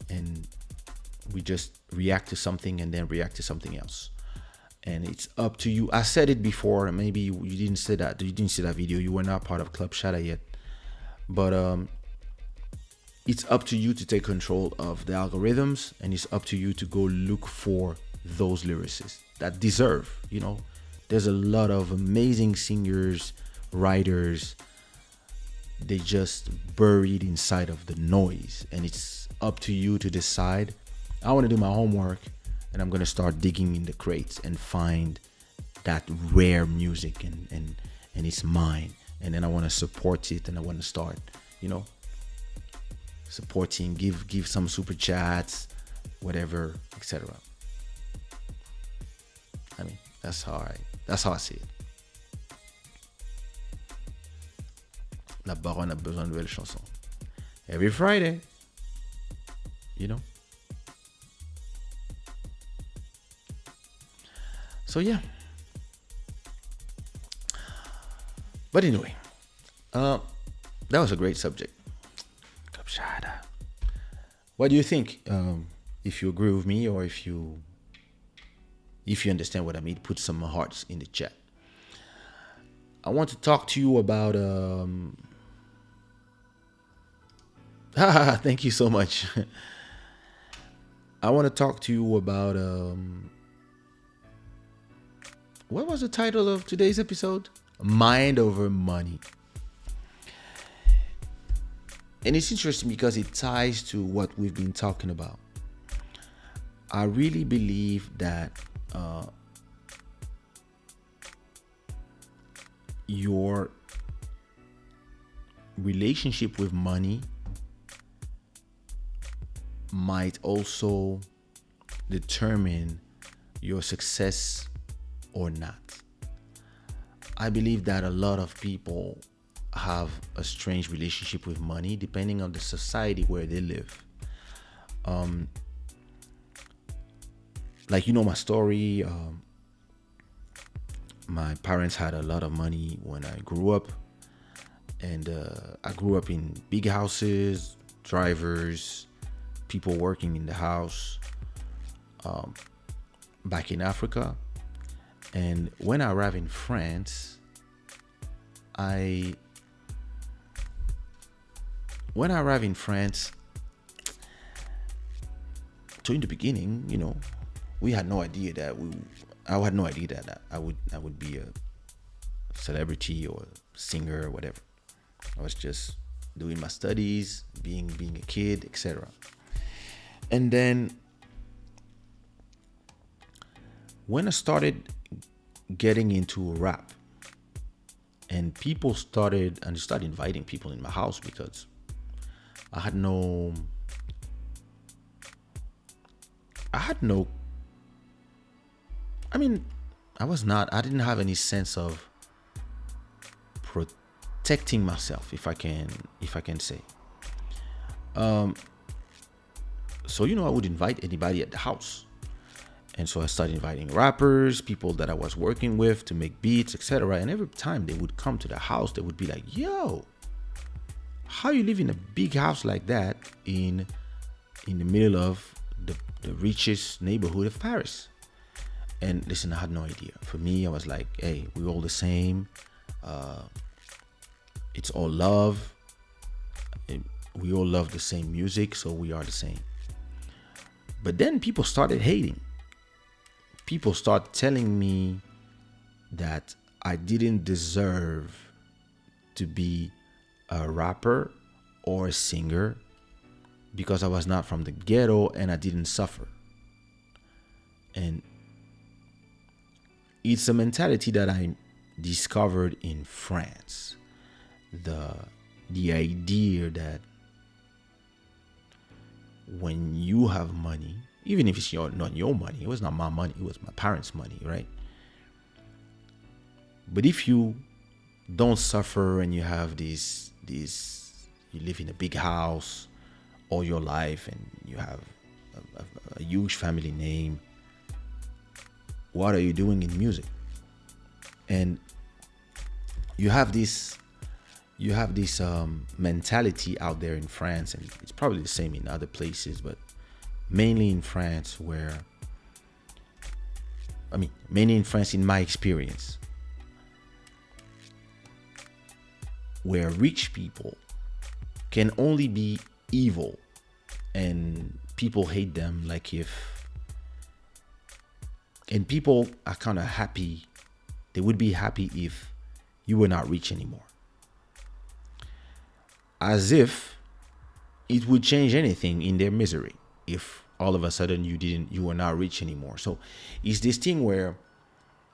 and we just react to something and then react to something else. And it's up to you. I said it before, and maybe you didn't say that. You didn't see that video. You were not part of Club Shada yet. But it's up to you to take control of the algorithms, and it's up to you to go look for those lyricists that deserve, there's a lot of amazing singers, writers, they just buried inside of the noise, and it's up to you to decide. I want to do my homework, and I'm going to start digging in the crates and find that rare music, and it's mine, and then I want to support it, and I want to start, supporting, give some super chats, whatever, etc. I mean, that's how I see it. La Baronne a besoin de nouvelles chansons. Every Friday, So yeah. But anyway, that was a great subject. Shada. What do you think? If you agree with me, or if you understand what I mean, put some hearts in the chat. I want to talk to you about thank you so much. I want to talk to you about what was the title of today's episode? Mind over money. And it's interesting because it ties to what we've been talking about. I really believe that your relationship with money might also determine your success or not. I believe that a lot of people have a strange relationship with money depending on the society where they live. Like, my story. My parents had a lot of money when I grew up, and I grew up in big houses, drivers, people working in the house. back in Africa. And when I arrived in France, so in the beginning, we had no idea that I had no idea that I would be a celebrity or a singer or whatever. I was just doing my studies, being a kid, etc. And then when I started getting into rap, and people started inviting people in my house, because I didn't have any sense of protecting myself, if I can say. So I would invite anybody at the house. And so I started inviting rappers, people that I was working with to make beats, etc. And every time they would come to the house, they would be like, yo, how you live in a big house like that in the middle of the richest neighborhood of Paris? And listen, I had no idea. For me, I was like, hey, we're all the same. It's all love. We all love the same music, so we are the same. But then people started hating. People start telling me that I didn't deserve to be a rapper or a singer because I was not from the ghetto and I didn't suffer. And it's a mentality that I discovered in France. The idea that when you have money, even if it's not your money, it was not my money, it was my parents' money, right? But if you don't suffer and you have you live in a big house all your life and you have a huge family name, what are you doing in music? And you have this mentality out there in France, and it's probably the same in other places, but mainly in France, in my experience, where rich people can only be evil and people hate them, and people are kind of happy. They would be happy if you were not rich anymore. As if it would change anything in their misery if all of a sudden you were not rich anymore. So it's this thing where,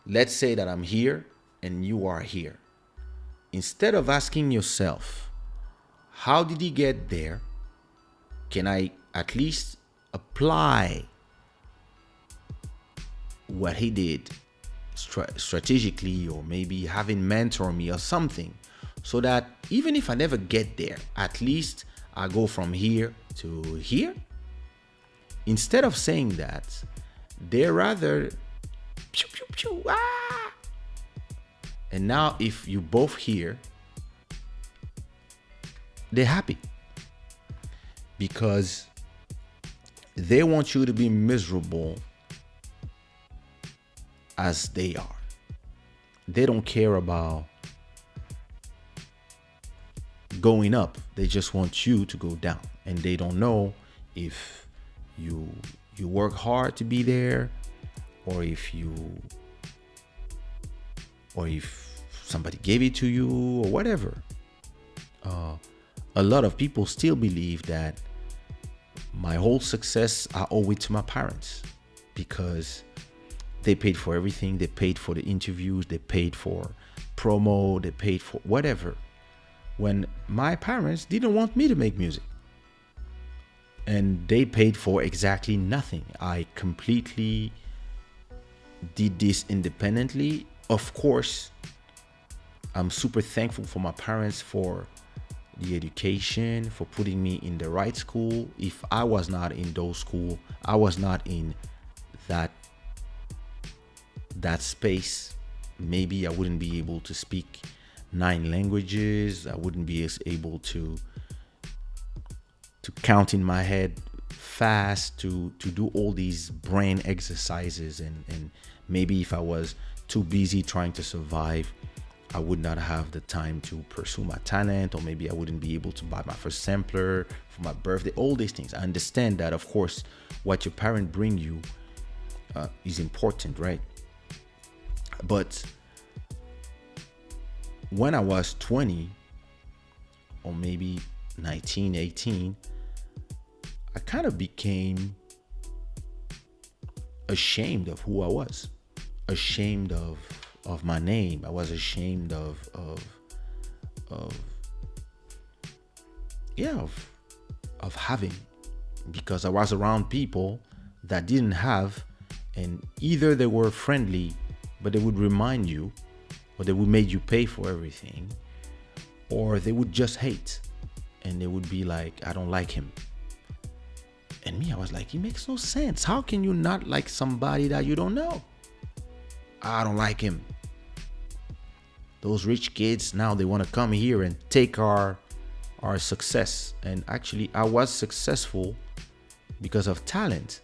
let's say that I'm here and you are here. Instead of asking yourself, how did he get there? Can I at least apply what he did strategically, or maybe having mentor me or something, so that even if I never get there, at least I go from here to here? Instead of saying that, they rather pew, pew, pew, ah. And now if you both here, they're happy because they want you to be miserable as they are. They don't care about going up. They just want you to go down, and they don't know if you work hard to be there, or if somebody gave it to you, or whatever. A lot of people still believe that my whole success I owe it to my parents, because they paid for everything. They paid for the interviews, they paid for promo, they paid for whatever, when my parents didn't want me to make music. And they paid for exactly nothing. I completely did this independently. Of course, I'm super thankful for my parents for the education, for putting me in the right school. If I was not in those schools, I was not in that space, maybe I wouldn't be able to speak 9 languages. I wouldn't be as able to count in my head fast to do all these brain exercises, and maybe if I was too busy trying to survive, I would not have the time to pursue my talent, or maybe I wouldn't be able to buy my first sampler for my birthday. All these things, I understand that, of course, what your parent bring you is important, right? But when I was 20 or maybe 19, 18, I kind of became ashamed of who I was, ashamed of my name. I was ashamed of having, because I was around people that didn't have, and either they were friendly, but they would remind you, or they would make you pay for everything, or they would just hate, and they would be like, I don't like him. And me, I was like, it makes no sense. How can you not like somebody that you don't know? I don't like him. Those rich kids, now they want to come here and take our success. And actually, I was successful because of talent,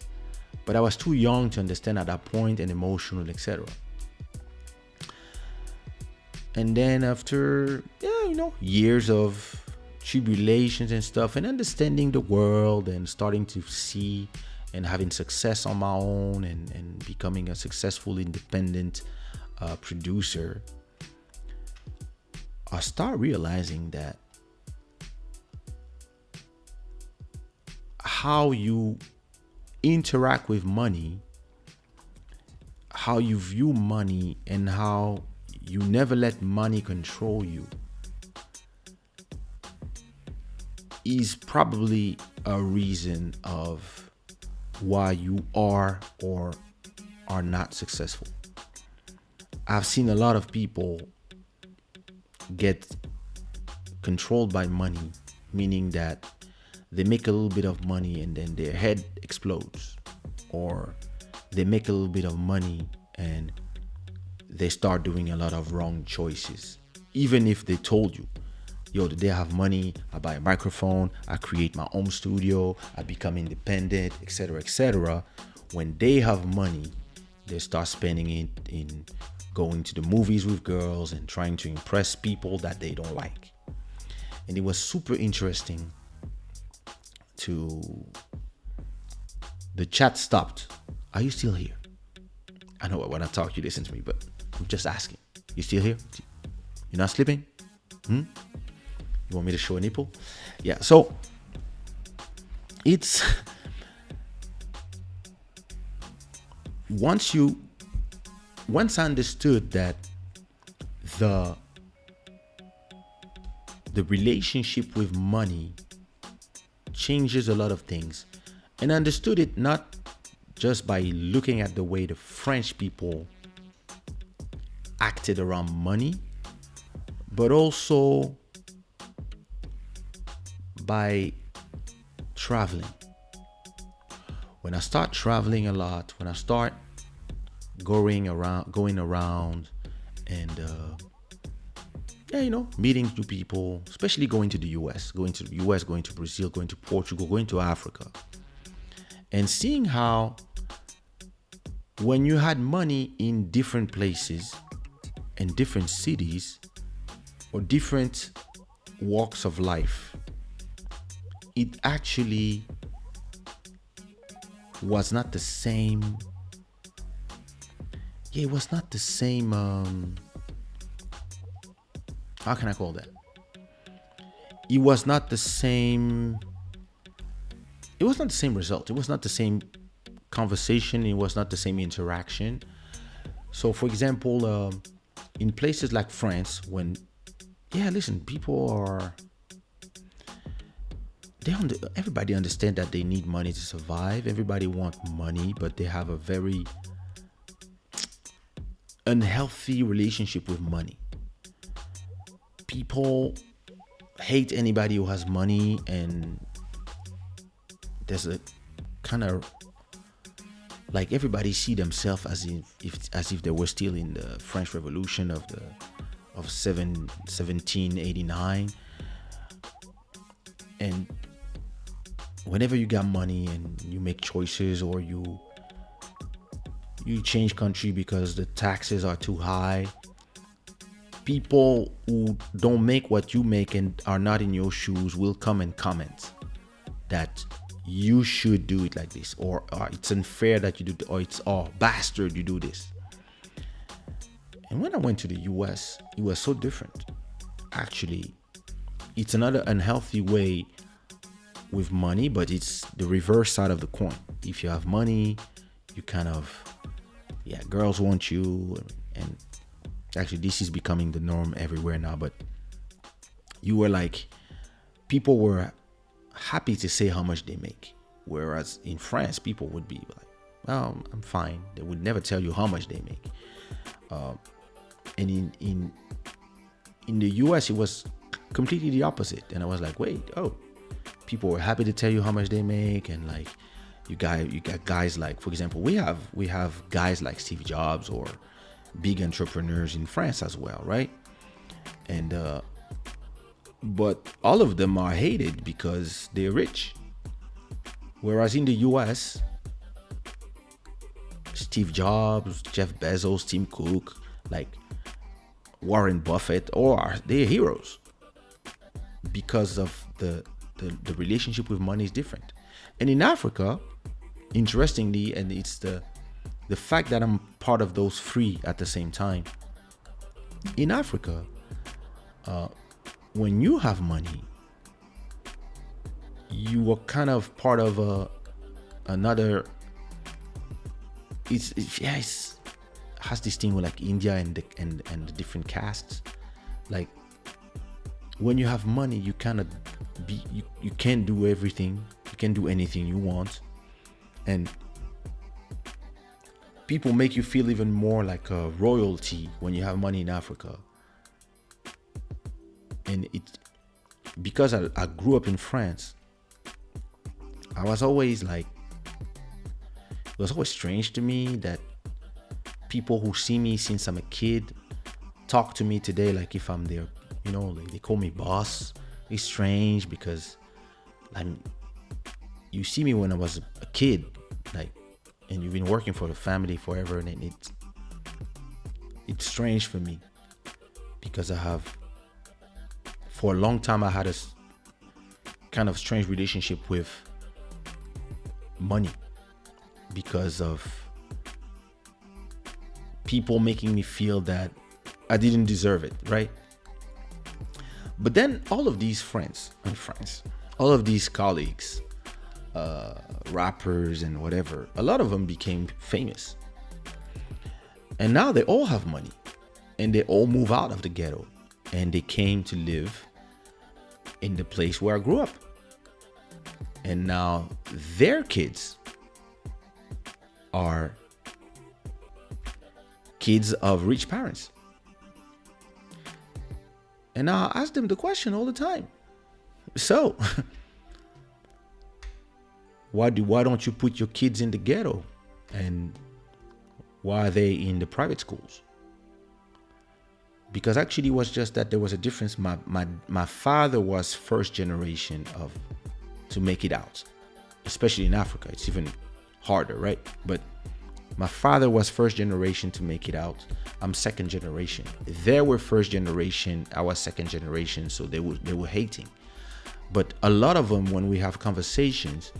but I was too young to understand at that point, and emotional, etc. And then after, years of tribulations and stuff, and understanding the world, and starting to see and having success on my own, and becoming a successful independent producer, I start realizing that how you interact with money, how you view money, and how you never let money control you is probably a reason of why you are or are not successful. I've seen a lot of people get controlled by money, meaning that they make a little bit of money and then their head explodes, or they make a little bit of money and they start doing a lot of wrong choices. Even if they told you, yo, today I have money, I buy a microphone, I create my own studio, I become independent, etc., etc. When they have money, they start spending it in going to the movies with girls and trying to impress people that they don't like. And it was super interesting the chat stopped. Are you still here? I know when I talk, you listen to me, but I'm just asking. You still here? You're not sleeping? You want me to show a nipple? Yeah, so it's once I understood that the relationship with money changes a lot of things, and I understood it not just by looking at the way the French people acted around money, but also by traveling. When I start traveling a lot, when I start going around and meeting new people, especially going to US, going to Brazil, going to Portugal, going to Africa, and seeing how when you had money in different places and different cities or different walks of life, it actually was not the same. It was not the same. How can I call that? It was not the same. It was not the same result. It was not the same conversation. It was not the same interaction. So, for example, in places like France, when, people are. Everybody understand that they need money to survive. Everybody wants money, but they have a very unhealthy relationship with money. People hate anybody who has money, and there's a kind of like everybody see themselves as if they were still in the French Revolution of 1789, and whenever you got money and you make choices, or you change country because the taxes are too high, people who don't make what you make and are not in your shoes will come and comment that you should do it like this, or it's unfair that you do it, or it's bastard you do this. And when I went to the US, it was so different. Actually, it's another unhealthy way with money, but it's the reverse side of the coin. If you have money, you kind of, girls want you, and actually this is becoming the norm everywhere now, but you were like, people were happy to say how much they make. Whereas in France, people would be like, well, I'm fine. They would never tell you how much they make. And in the US, it was completely the opposite. And I was like, wait, people were happy to tell you how much they make. And like, you got guys like, for example, we have guys like Steve Jobs or big entrepreneurs in France as well, right? And but all of them are hated because they're rich. Whereas in the US, Steve Jobs, Jeff Bezos, Tim Cook, like Warren Buffett, they're heroes because of the relationship with money is different. And in Africa, interestingly, and it's the fact that I'm part of those three at the same time. In Africa, when you have money, you are kind of part of another. It has this thing with like India and the different castes. Like when you have money, you kind of you can't do everything. You can do anything you want, and people make you feel even more like a royalty when you have money in Africa. And because I grew up in France, I was always like, it was always strange to me that people who see me since I'm a kid talk to me today like if I'm their, like they call me boss. It's strange because you see me when I was a kid, like, and you've been working for the family forever, and it's strange for me because for a long time I had a kind of strange relationship with money because of people making me feel that I didn't deserve it, right? But then all of these all of these colleagues, rappers and whatever, a lot of them became famous. And now they all have money and they all move out of the ghetto and they came to live in the place where I grew up. And now their kids are kids of rich parents. And now I ask them the question all the time. So, why don't you put your kids in the ghetto? And why are they in the private schools? Because actually it was just that there was a difference. My father was first generation to make it out, especially in Africa. It's even harder, right? But my father was first generation to make it out. I'm second generation. They were first generation. I was second generation. So they were hating. But a lot of them, when we have conversations,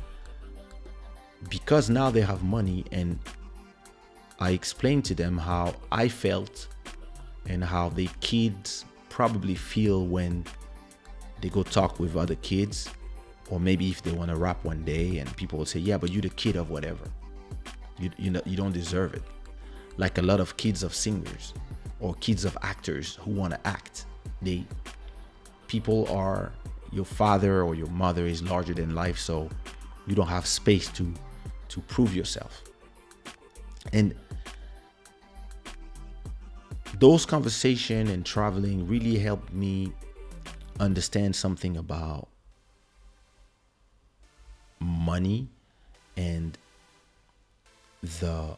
because now they have money, and I explain to them how I felt and how the kids probably feel when they go talk with other kids, or maybe if they want to rap one day and people will say, yeah, but you're the kid of whatever. You don't deserve it. Like a lot of kids of singers or kids of actors who want to act. People are, your father or your mother is larger than life, so you don't have space to prove yourself. And those conversations and traveling really helped me understand something about money and the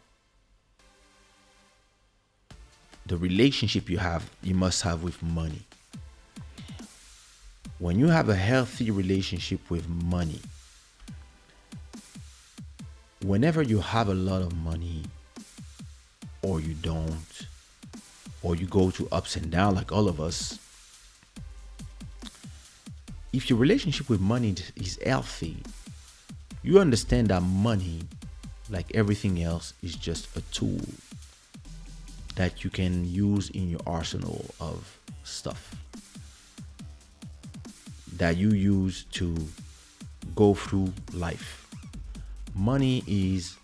relationship you must have with money. When you have a healthy relationship with money, whenever you have a lot of money, or you don't, or you go through ups and downs like all of us, if your relationship with money is healthy, you understand that money, like everything else, is just a tool that you can use in your arsenal of stuff that you use to go through life. Money is,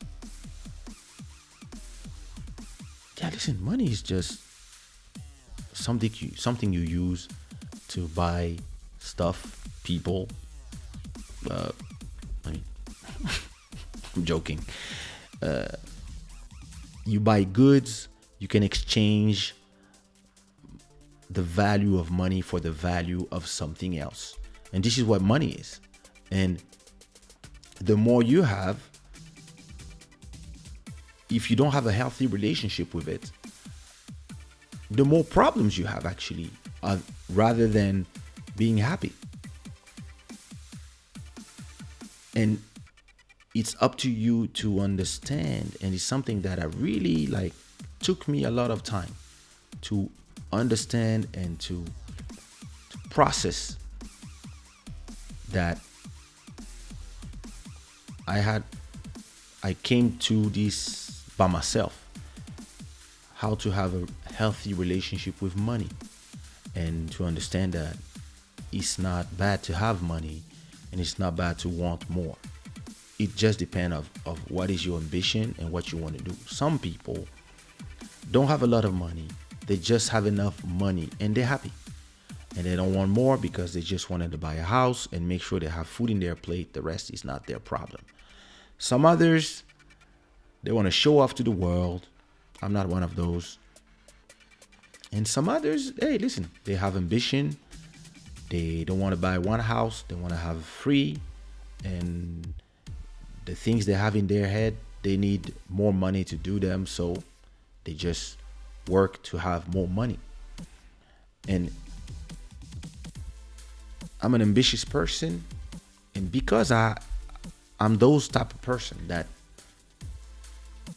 money is just something you use to buy stuff, people. I'm joking. You buy goods, you can exchange the value of money for the value of something else. And this is what money is. And the more you have, if you don't have a healthy relationship with it, the more problems you have actually, rather than being happy. And it's up to you to understand, and it's something that I really took me a lot of time to understand and to process, that I came to this by myself, how to have a healthy relationship with money, and to understand that it's not bad to have money and it's not bad to want more. It just depends of what is your ambition and what you want to do. Some people don't have a lot of money. They just have enough money and they're happy. And they don't want more because they just wanted to buy a house and make sure they have food in their plate. The rest is not their problem. Some others, they want to show off to the world. I'm not one of those. And some others, hey, listen, they have ambition. They don't want to buy one house. They want to have free. And the things they have in their head, they need more money to do them. So they just work to have more money. And I'm an ambitious person. And because I'm those type of person that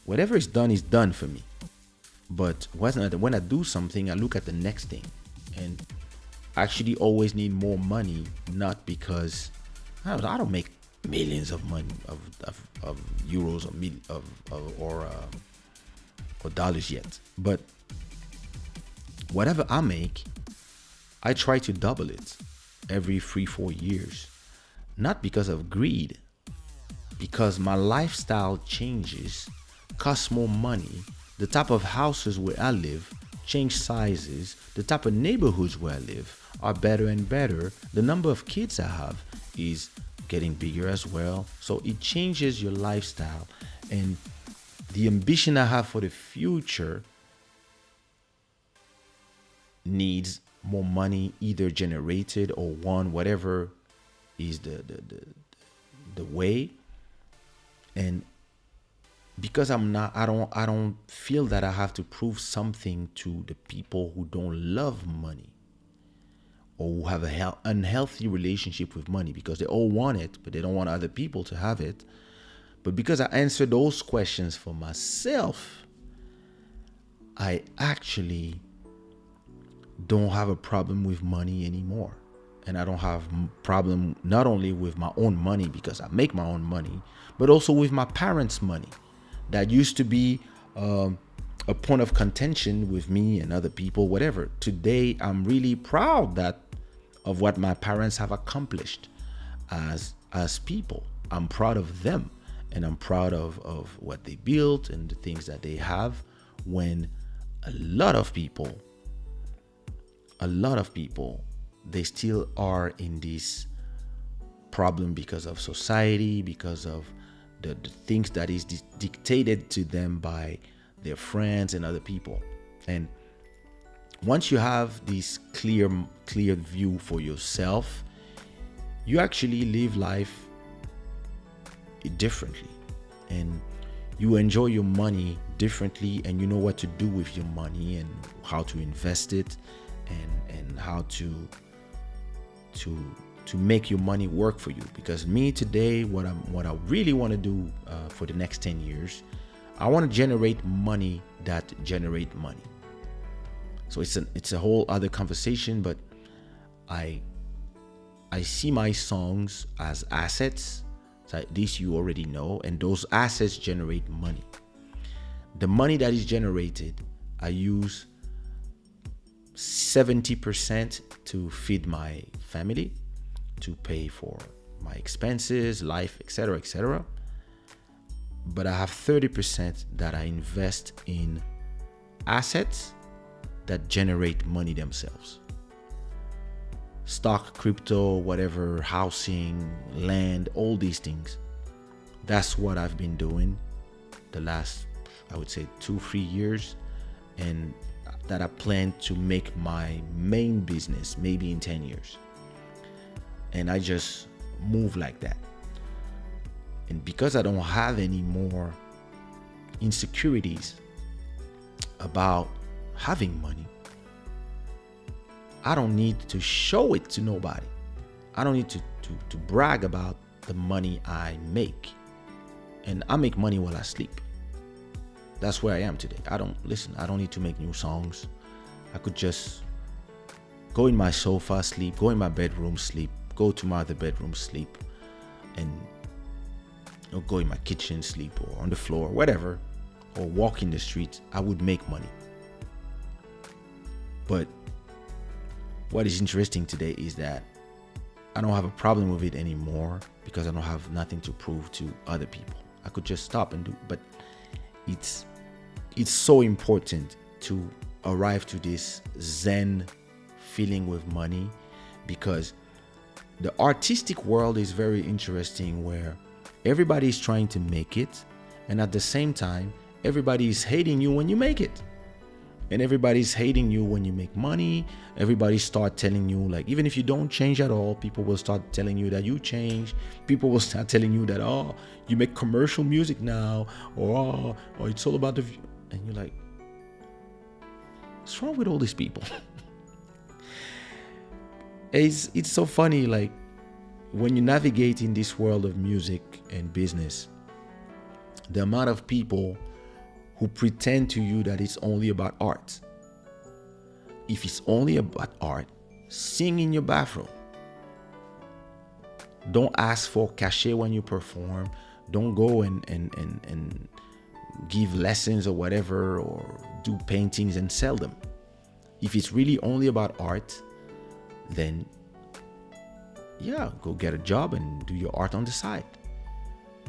whatever is done for me. But when I do something, I look at the next thing. And I actually always need more money, not because I don't make millions of money of euros or dollars yet. But whatever I make, I try to double it every 3-4 years. Not because of greed, because my lifestyle changes, costs more money. The type of houses where I live change sizes. The type of neighborhoods where I live are better and better. The number of kids I have is getting bigger as well. So it changes your lifestyle. And the ambition I have for the future needs more money, either generated or won, whatever is the way. And because I don't feel that I have to prove something to the people who don't love money or who have a unhealthy relationship with money, because they all want it, but they don't want other people to have it. But because I answer those questions for myself, I actually don't have a problem with money anymore. And I don't have problem not only with my own money, because I make my own money, but also with my parents' money. That used to be a point of contention with me and other people, whatever. Today, I'm really proud of what my parents have accomplished as people. I'm proud of them, and I'm proud of what they built and the things that they have, when a lot of people, they still are in this problem because of society, because of the things that is dictated to them by their friends and other people. And once you have this clear view for yourself, you actually live life differently, and you enjoy your money differently, and you know what to do with your money and how to invest it, and how to to make your money work for you. Because me today, what I really want to do for the next 10 years, I want to generate money that generate money. So it's a whole other conversation, but I see my songs as assets. So this you already know, and those assets generate money. The money that is generated, I use 70% to feed my family, to pay for my expenses, life, etc., etc. But I have 30% that I invest in assets that generate money themselves. Stock, crypto, whatever, housing, land, all these things. That's what I've been doing the last, I would say, 2-3 years, and that I plan to make my main business maybe in 10 years. And I just move like that. And because I don't have any more insecurities about having money, I don't need to show it to nobody. I don't need to brag about the money I make. And I make money while I sleep. That's where I am today. I don't need to make new songs. I could just go in my sofa, sleep, go in my bedroom, sleep, go to my other bedroom, sleep, and go in my kitchen, sleep, or on the floor, whatever, or walk in the streets. I would make money. But what is interesting today is that I don't have a problem with it anymore, because I don't have nothing to prove to other people. I could just stop and do, but it's so important to arrive to this Zen feeling with money, because the artistic world is very interesting, where everybody is trying to make it, and at the same time, everybody is hating you when you make it. And everybody's hating you when you make money. Everybody start telling you, like, even if you don't change at all, people will start telling you that you change. People will start telling you that, oh, you make commercial music now, or oh, it's all about the view. And you're like, what's wrong with all these people? It's so funny, like, when you navigate in this world of music and business, the amount of people who pretend to you that it's only about art. If it's only about art, sing in your bathroom. Don't ask for cachet when you perform. Don't go and give lessons or whatever, or do paintings and sell them. If it's really only about art, then yeah, go get a job and do your art on the side.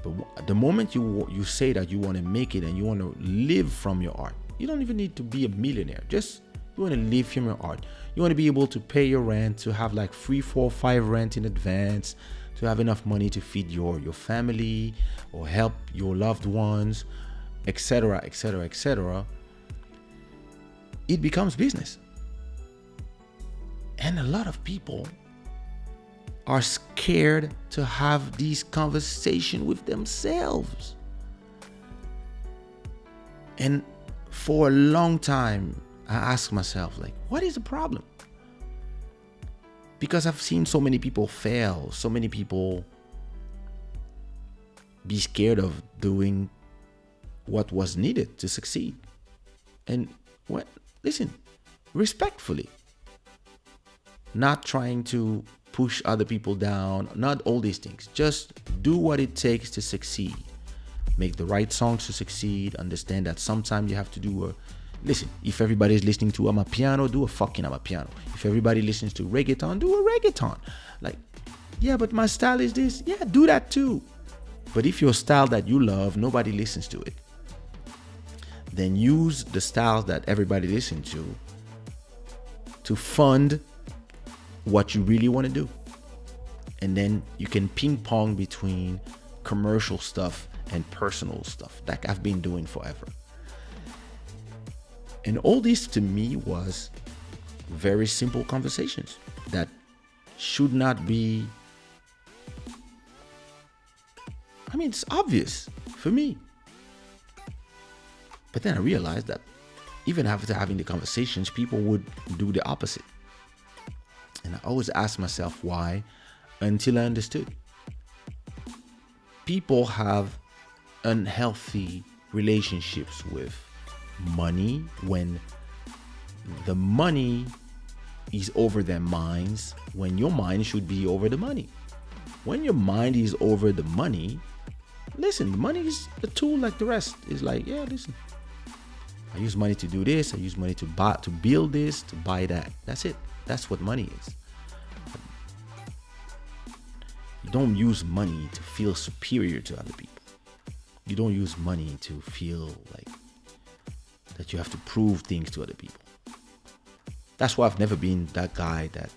But the moment you say that you want to make it and you want to live from your art, you don't even need to be a millionaire. Just you want to live from your art. You want to be able to pay your rent, to have like 3, 4, 5 rent in advance, to have enough money to feed your family or help your loved ones, etc., etc., etc. It becomes business. And a lot of people are scared to have these conversations with themselves. And for a long time, I asked myself, like, what is the problem? Because I've seen so many people fail, so many people be scared of doing what was needed to succeed. And listen, respectfully, not trying to push other people down, not all these things. Just do what it takes to succeed. Make the right songs to succeed. Understand that sometimes you have to do listen, if everybody is listening to Amapiano, do a fucking Amapiano. If everybody listens to reggaeton, do a reggaeton. Like, yeah, but my style is this. Yeah, do that too. But if your style that you love, nobody listens to it, then use the styles that everybody listens to fund what you really want to do. And then you can ping pong between commercial stuff and personal stuff, like I've been doing forever. And all this to me was very simple conversations that should not be, I mean, it's obvious for me. But then I realized that even after having the conversations, people would do the opposite. And I always ask myself why. until I understood. People have unhealthy relationships with money when the money is over their minds, when your mind should be over the money. When your mind is over the money, listen, the money is a tool like the rest. It's like, yeah, listen, I use money to do this, I use money to buy, to build this, to buy that. That's it. That's what money is. You don't use money to feel superior to other people. You don't use money to feel like that you have to prove things to other people. That's why I've never been that guy that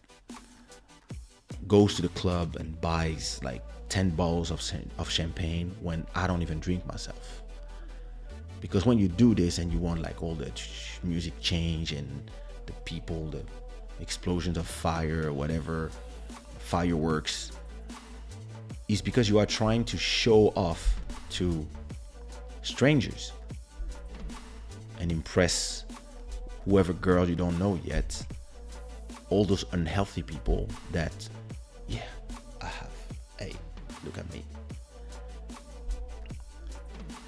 goes to the club and buys like 10 bottles of champagne when I don't even drink myself. Because when you do this and you want like all the music change and the people, the explosions of fire or whatever, fireworks, is because you are trying to show off to strangers and impress whoever girl you don't know yet, all those unhealthy people that, yeah, I have, hey, look at me.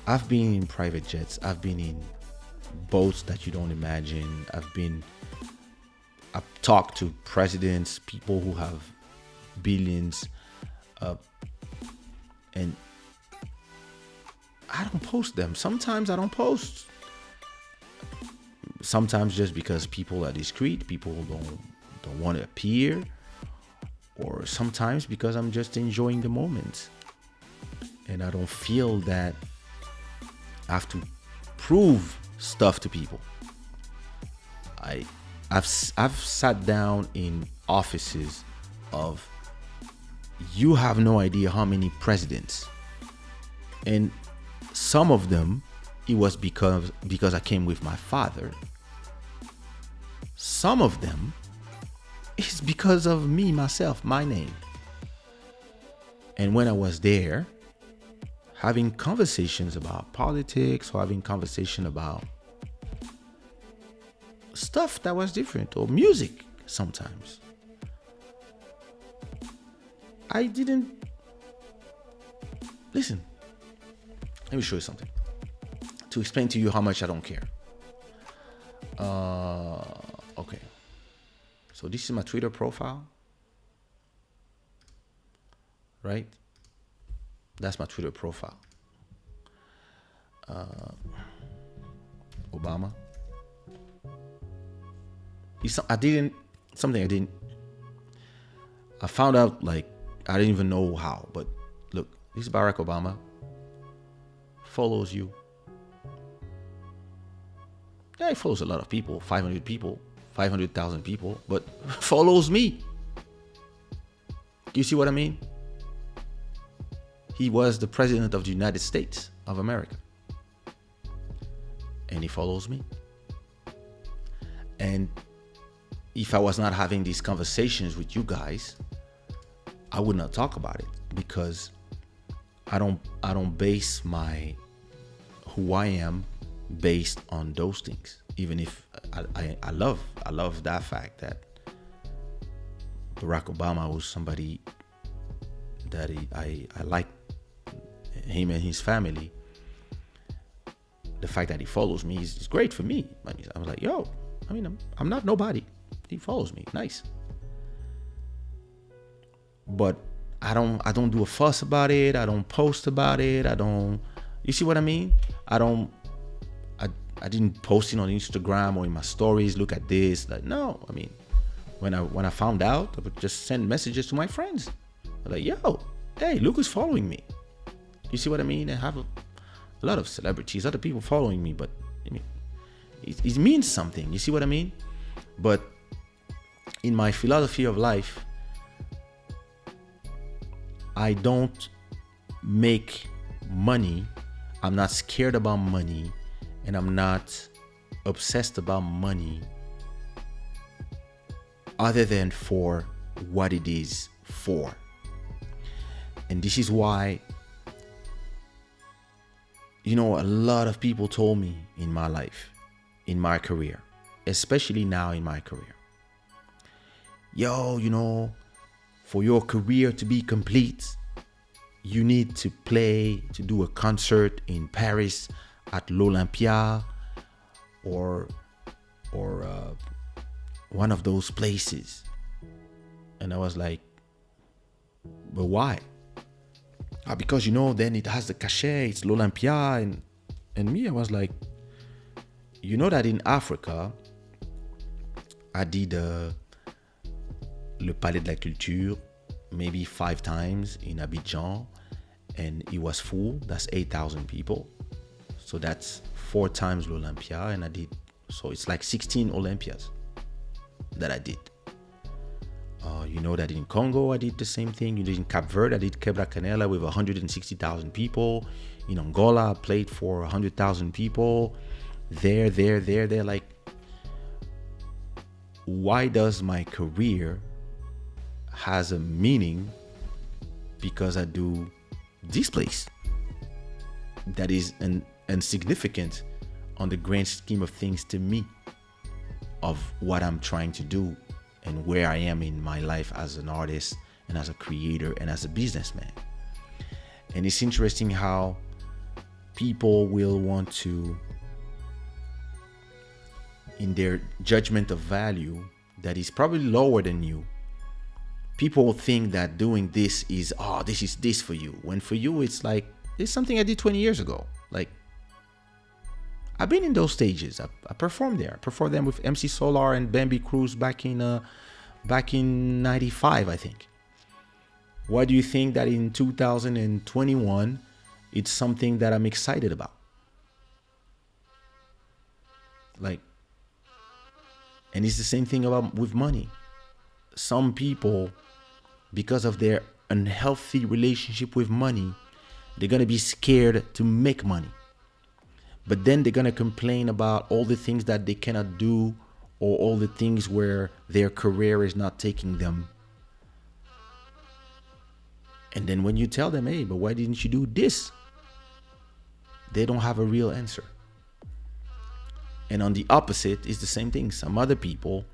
I've been in private jets, I've been in boats that you don't imagine, I've talked to presidents, people who have billions, and I don't post them. Sometimes I don't post. Sometimes just because people are discreet, people don't want to appear, or sometimes because I'm just enjoying the moment and I don't feel that I have to prove stuff to people. I've sat down in offices of, you have no idea how many presidents, and some of them it was because I came with my father. Some of them is because of me, myself, my name. And when I was there, having conversations about politics or having conversation about stuff that was different, or music sometimes, I didn't listen. Let me show you something to explain to you how much I don't care. Okay. So this is my Twitter profile, right? That's my Twitter profile. Obama. I found out, like, I didn't even know how, but look, this is Barack Obama. Follows you. Yeah, he follows a lot of people, 500 people, 500,000 people, but follows me. You see what I mean? He was the president of the United States of America. And he follows me. And if I was not having these conversations with you guys, I would not talk about it, because I don't base who I am based on those things. Even if I love that fact that Barack Obama was somebody that I like, him and his family. The fact that he follows me is great for me. I was like, yo, I'm not nobody. He follows me, nice. But I don't do a fuss about it. I don't post about it. You see what I mean? I didn't post it on Instagram or in my stories. Look at this. Like, no, when I found out, I would just send messages to my friends. I'm like, yo, hey, look who's following me. You see what I mean? I have a lot of celebrities, other people following me, but it means something. You see what I mean? But in my philosophy of life, I don't make money. I'm not scared about money, and I'm not obsessed about money other than for what it is for. And this is why, a lot of people told me in my life, in my career, especially now in my career, yo, for your career to be complete, you need to do a concert in Paris at l'Olympia or one of those places. And I was like, but why? Because then it has the cachet, it's l'Olympia, and me, I was like, that in Africa, I did Le Palais de la Culture maybe 5 times in Abidjan, and it was full. That's 8,000 people. So that's 4 times l'Olympia, and so it's like 16 Olympias that I did. That in Congo, I did the same thing. In Cape Verde, I did Quebra Canela with 160,000 people. In Angola, I played for 100,000 people. There. Like, why does my career has a meaning because I do this place that is insignificant on the grand scheme of things to me, of what I'm trying to do and where I am in my life as an artist and as a creator and as a businessman. And it's interesting how people will want to, in their judgment of value that is probably lower than you, people think that doing this is, this is this for you. When for you, it's like, it's something I did 20 years ago. Like, I've been in those stages. I performed there. I performed them with MC Solar and Bambi Cruz back in 95, I think. Why do you think that in 2021, it's something that I'm excited about? Like, and it's the same thing with money. Some people, because of their unhealthy relationship with money, they're going to be scared to make money. But then they're going to complain about all the things that they cannot do, or all the things where their career is not taking them. And then when you tell them, hey, but why didn't you do this? They don't have a real answer. And on the opposite is the same thing. Some other people,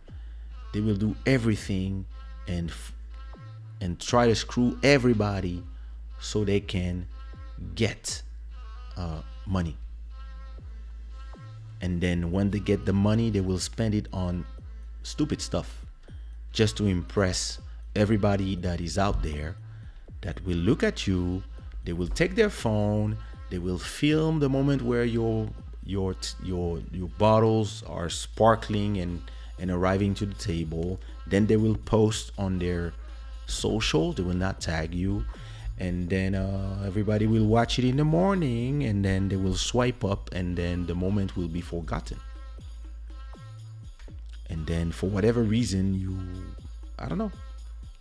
they will do everything and try to screw everybody so they can get money. And then when they get the money, they will spend it on stupid stuff just to impress everybody that is out there that will look at you. They will take their phone. They will film the moment where your bottles are sparkling and arriving to the table. Then they will post on their social. They will not tag you. And then everybody will watch it in the morning, and then they will swipe up, and then the moment will be forgotten. And then for whatever reason, I don't know,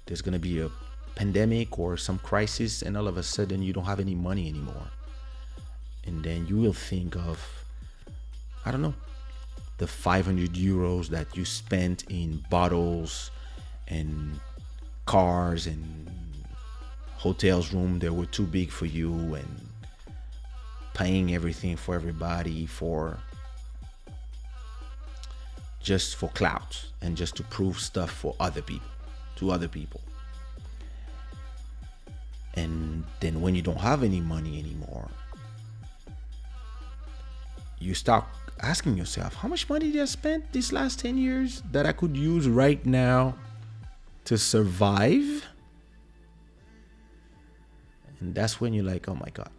there's going to be a pandemic or some crisis, and all of a sudden you don't have any money anymore. And then you will think of, I don't know, the 500 euros that you spent in bottles and cars and hotels room that were too big for you, and paying everything for everybody just for clout and just to prove stuff to other people. And then when you don't have any money anymore, you start asking yourself, how much money did I spend these last 10 years that I could use right now to survive? And that's when you're like, oh my God.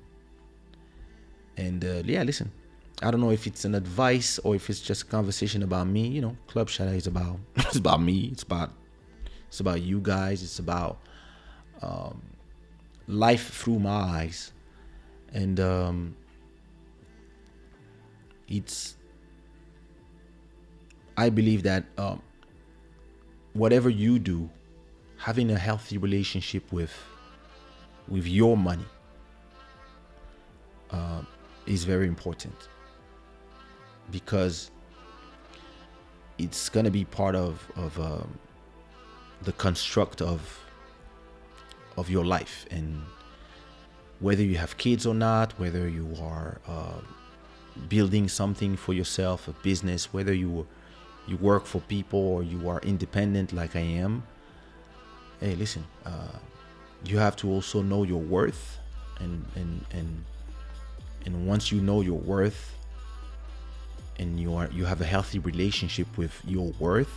And listen, I don't know if it's an advice or if it's just a conversation about me. Club Shada is about it's about me. It's about you guys. It's about life through my eyes. And I believe that whatever you do, having a healthy relationship with your money is very important, because it's gonna be part of the construct of your life. And whether you have kids or not, whether you are building something for yourself, a business, whether you work for people or you are independent like I am, hey, listen, you have to also know your worth, and once you know your worth, and you have a healthy relationship with your worth,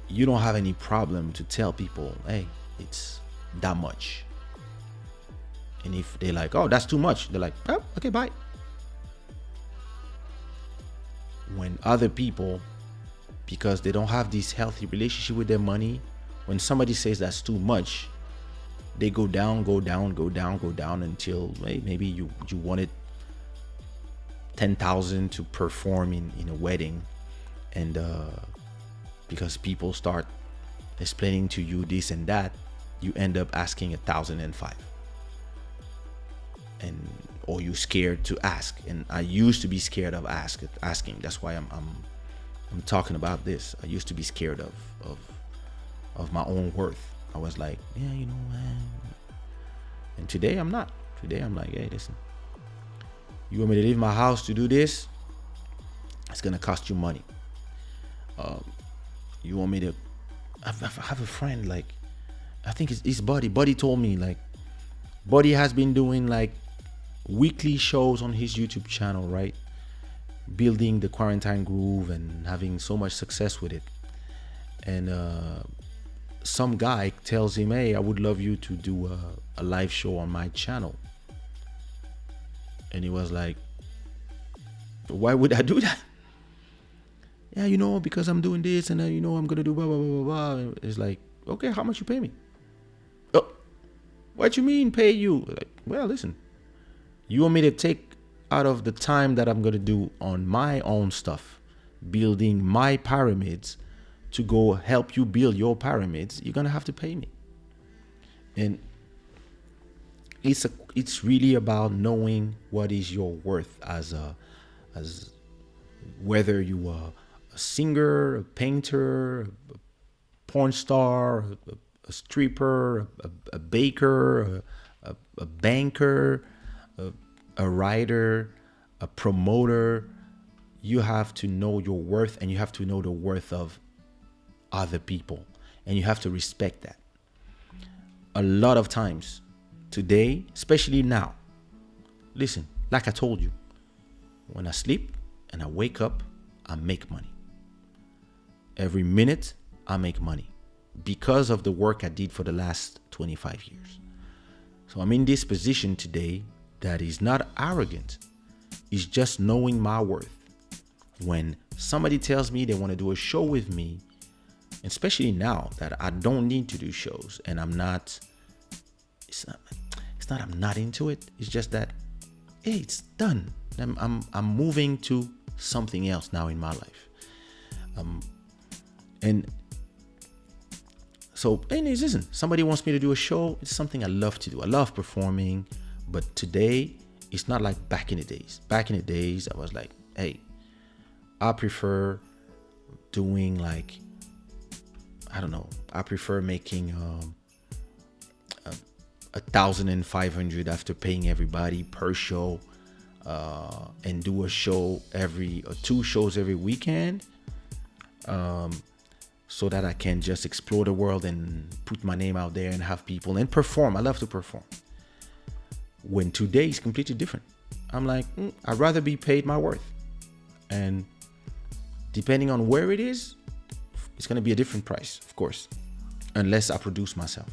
you don't have any problem to tell people, hey, it's that much. And if they're like, oh, that's too much, they're like, oh, okay, bye. When other people, because they don't have this healthy relationship with their money, when somebody says that's too much, they go down until, hey, maybe you wanted 10,000 to perform in a wedding, and because people start explaining to you this and that, you end up asking 1,005, and or you're scared to ask. And I used to be scared of asking. That's why I'm talking about this. I used to be scared of my own worth. I was like, yeah, you know, man. And today I'm not. Today I'm like, hey, listen, you want me to leave my house to do this? It's gonna cost you money. You want me to? I have a friend, like, I think it's his buddy. Buddy told me, like, Buddy has been doing like weekly shows on his YouTube channel, right? Building the Quarantine Groove and having so much success with it. And some guy tells him, hey, I would love you to do a live show on my channel. And he was like, why would I do that? Yeah, you know, because I'm doing this, and you know, I'm gonna do blah blah blah blah blah. It's like, okay, how much you pay me? Oh, what you mean pay you? Like, well, listen, you want me to take out of the time that I'm gonna do on my own stuff, building my pyramids, to go help you build your pyramids, you're gonna have to pay me. And it's really about knowing what is your worth as whether you are a singer, a painter, a porn star, a stripper, a baker, a banker, a writer, a promoter. You have to know your worth, and you have to know the worth of other people, and you have to respect that. A lot of times today, especially now, listen, like I told you, when I sleep and I wake up, I make money. Every minute I make money because of the work I did for the last 25 years. So I'm in this position today that is not arrogant. It's just knowing my worth. When somebody tells me they want to do a show with me, especially now that I don't need to do shows, and I'm not I'm not into it. It's just that, hey, it's done. I'm moving to something else now in my life. And so, anyways, listen, somebody wants me to do a show. It's something I love to do. I love performing, but today it's not like back in the days. Back in the days, I was like, hey, I prefer doing like, I don't know, I prefer making 1,500 after paying everybody per show, and do a show two shows every weekend, so that I can just explore the world and put my name out there and have people and perform. I love to perform. When today is completely different. I'm like, I'd rather be paid my worth. And depending on where it is, it's going to be a different price, of course, unless I produce myself.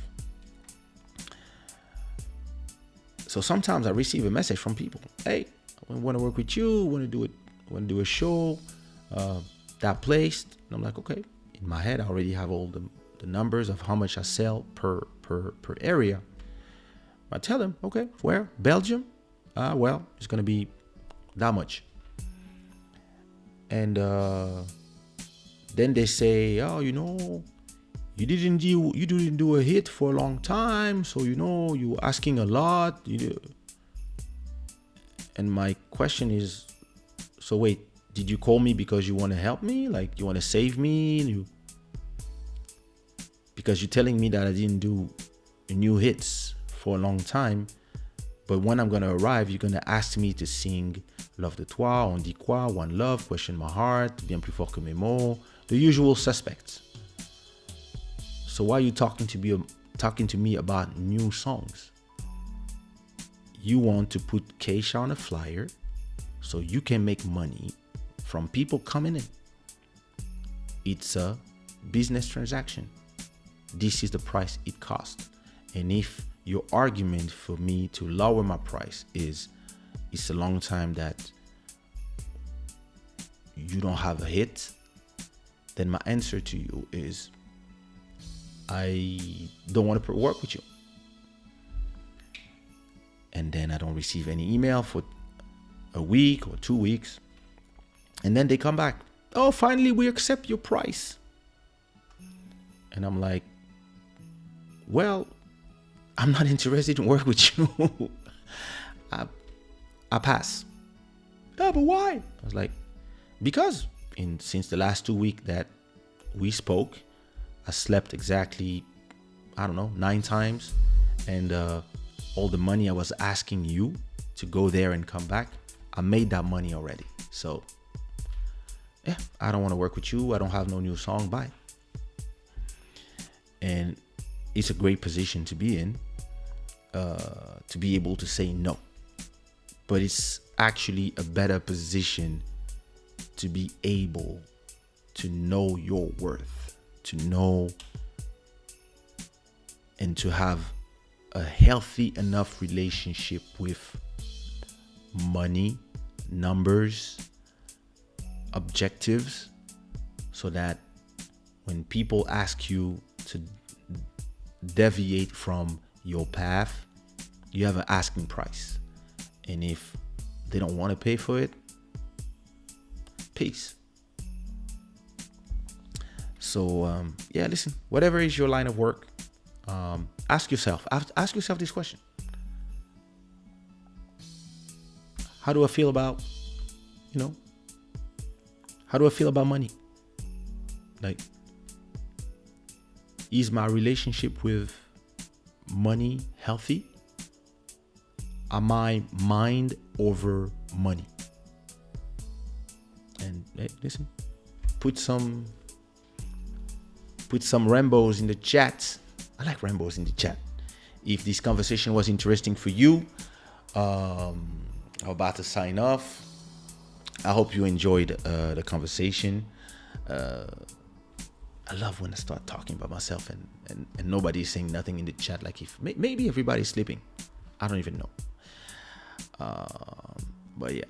So sometimes I receive a message from people. Hey, I want to work with you. Want to do a show, that place. And I'm like, okay. In my head, I already have all the numbers of how much I sell per area. I tell them, okay, where? Belgium? Well, it's going to be that much. And then they say, oh, you know, you didn't do a hit for a long time, so you know you're asking a lot. And my question is, so wait, did you call me because you want to help me? Like, you want to save me? Because you're telling me that I didn't do new hits for a long time, but when I'm gonna arrive, you're gonna ask me to sing Love de toi, on dit quoi, One Love, Question My Heart, Bien plus fort que mes mots, the usual suspects. So why are you talking to me about new songs? You want to put Kaysha on a flyer so you can make money from people coming in. It's a business transaction. This is the price it costs. And if your argument for me to lower my price is it's a long time that you don't have a hit, then my answer to you is I don't want to work with you. And then I don't receive any email for a week or 2 weeks. And then they come back. Oh, finally, we accept your price. And I'm like, well, I'm not interested in work with you. I pass. Yeah, but why? I was like, because since the last 2 weeks that we spoke, I slept exactly, 9 times. And all the money I was asking you to go there and come back, I made that money already. So, yeah, I don't want to work with you. I don't have no new song. Bye. And it's a great position to be in, to be able to say no. But it's actually a better position to be able to know your worth, to know and to have a healthy enough relationship with money, numbers, objectives, so that when people ask you to deviate from your path, you have an asking price. And if they don't want to pay for it, peace. So yeah, listen, whatever is your line of work, ask yourself this question. How do I feel about, how do I feel about money? Like, is my relationship with money healthy? Am I mind over money? And hey, listen, put some Rambos in the chat. I like Rambos in the chat. If this conversation was interesting for you, I'm about to sign off. I hope you enjoyed the conversation. I love when I start talking about myself and nobody's saying nothing in the chat. Like, if maybe everybody's sleeping. I don't even know. But yeah,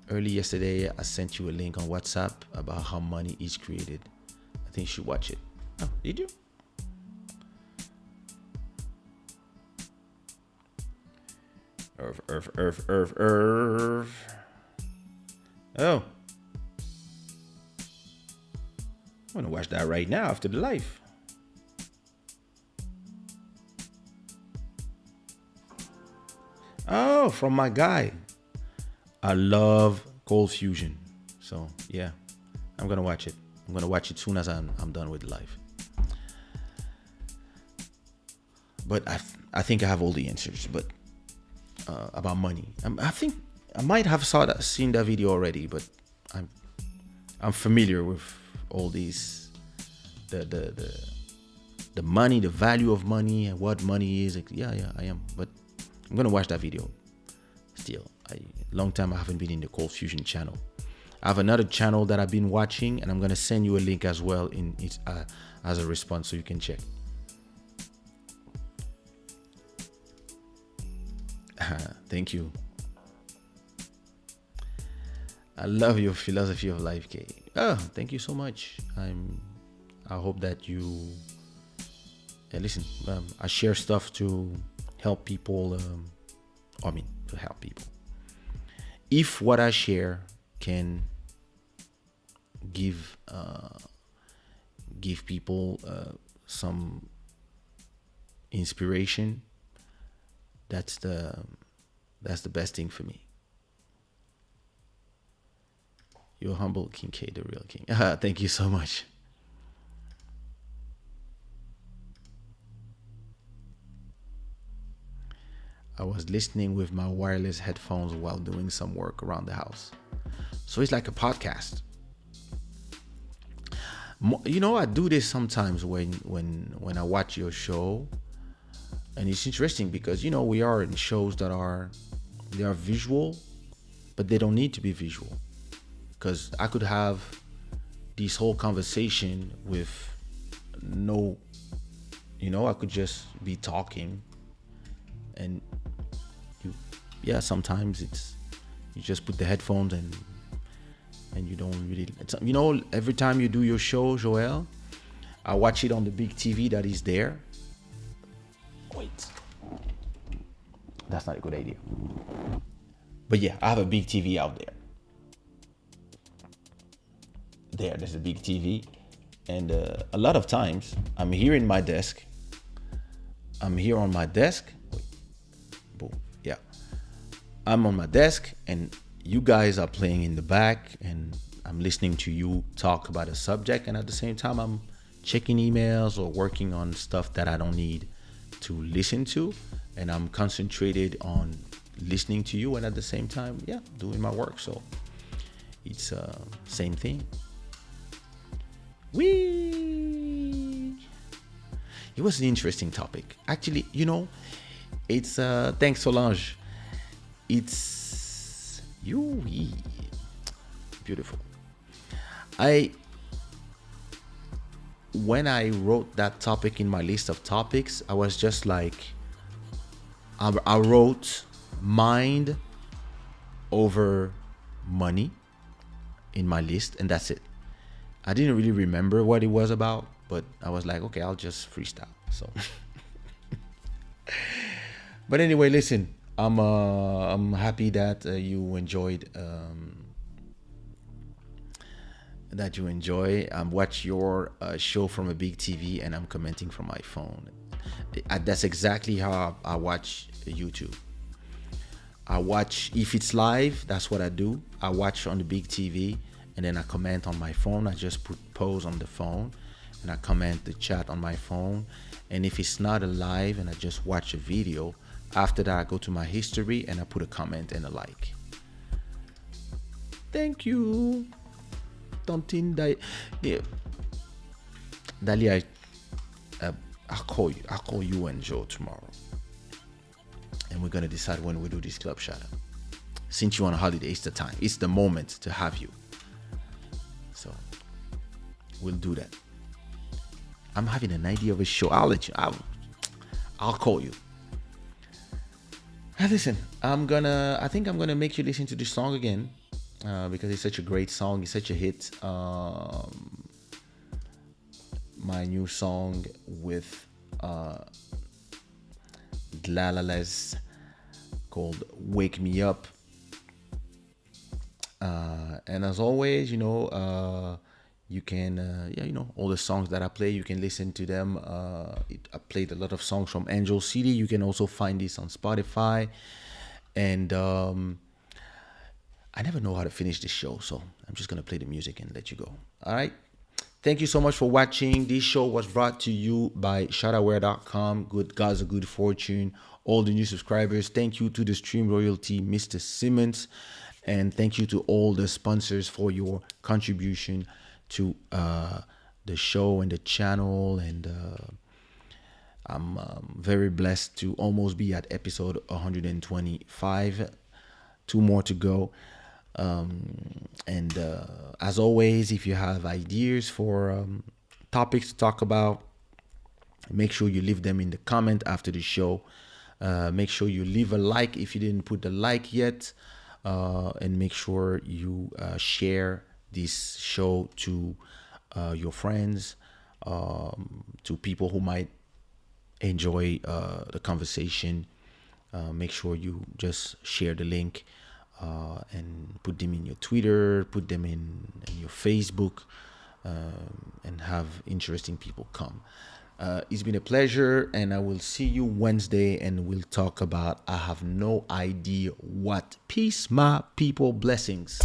early yesterday I sent you a link on WhatsApp about how money is created. I think you should watch it. Oh, did you? Irv. Oh. I'm gonna watch that right now after the live. Oh, from my guy. I love Cold Fusion. So yeah, I'm gonna watch it. I'm gonna watch it soon as I'm done with the live. But I think I have all the answers. But about money, I think I might have seen that video already. But I'm familiar with all these, the money, the value of money, and what money is. Yeah, I am. But I'm gonna watch that video. Still, long time I haven't been in the Cold Fusion channel. I have another channel that I've been watching, and I'm gonna send you a link as well in it as a response, so you can check. Thank you. I love your philosophy of life, Kay. Oh, thank you so much. I hope that you listen. I share stuff to help people. To help people. If what I share can give people some inspiration, that's the best thing for me. You're humble, King K, the real king. Thank you so much. I was listening with my wireless headphones while doing some work around the house. So it's like a podcast. You know, I do this sometimes when I watch your show, and it's interesting because, you know, we are in shows that they are visual, but they don't need to be visual, because I could have this whole conversation with no, you know, I could just be talking, and sometimes you just put the headphones and you don't really, you know, every time you do your show, Joel, I watch it on the big TV that is there. Wait, that's not a good idea. But yeah, I have a big TV out there. There's a big TV, and a lot of times I'm here in my desk. I'm here on my desk. Wait, boom, yeah. I'm on my desk, and you guys are playing in the back, and I'm listening to you talk about a subject, and at the same time I'm checking emails or working on stuff that I don't need to listen to, and I'm concentrated on listening to you, and at the same time, doing my work. So it's same thing. It was an interesting topic, actually. You know, it's thanks Solange. It's beautiful. When I wrote that topic in my list of topics, I was just like, I wrote mind over money in my list, and that's it. I didn't really remember what it was about, but I was like, okay, I'll just freestyle. So, but anyway, listen, I'm happy that you enjoyed. That you enjoy. Watch your show from a big TV, and I'm commenting from my phone. That's exactly how I watch YouTube. I watch, if it's live, that's what I do. I watch on the big TV, and then I comment on my phone. I just put pause on the phone, and I comment the chat on my phone. And if it's not a live and I just watch a video, after that I go to my history and I put a comment and a like. Thank you. Dalia, I'll call you and Joe tomorrow, and we're gonna decide when we do this club, Shada. Since you're on a holiday, it's the time, it's the moment to have you. So we'll do that. I'm having an idea of a show. I'll let you. I'll call you. Listen, I think I'm gonna make you listen to this song again. Because it's such a great song, it's such a hit. My new song with Dlalales called "Wake Me Up." And as always, you know, you can, all the songs that I play, you can listen to them. I played a lot of songs from Angel City. You can also find this on Spotify, and I never know how to finish this show, so I'm just going to play the music and let you go. All right. Thank you so much for watching. This show was brought to you by ShadaWare.com. Good God's a good fortune. All the new subscribers. Thank you to the stream royalty, Mr. Simmons. And thank you to all the sponsors for your contribution to the show and the channel. And I'm very blessed to almost be at episode 125. 2 more to go. As always, if you have ideas for topics to talk about, make sure you leave them in the comment after the show. Make sure you leave a like if you didn't put the like yet, and make sure you share this show to your friends, to people who might enjoy the conversation. Make sure you just share the link. And put them in your Twitter, put them in your Facebook, and have interesting people come. It's been a pleasure, and I will see you Wednesday, and we'll talk about I have no idea what. Peace, my people. Blessings.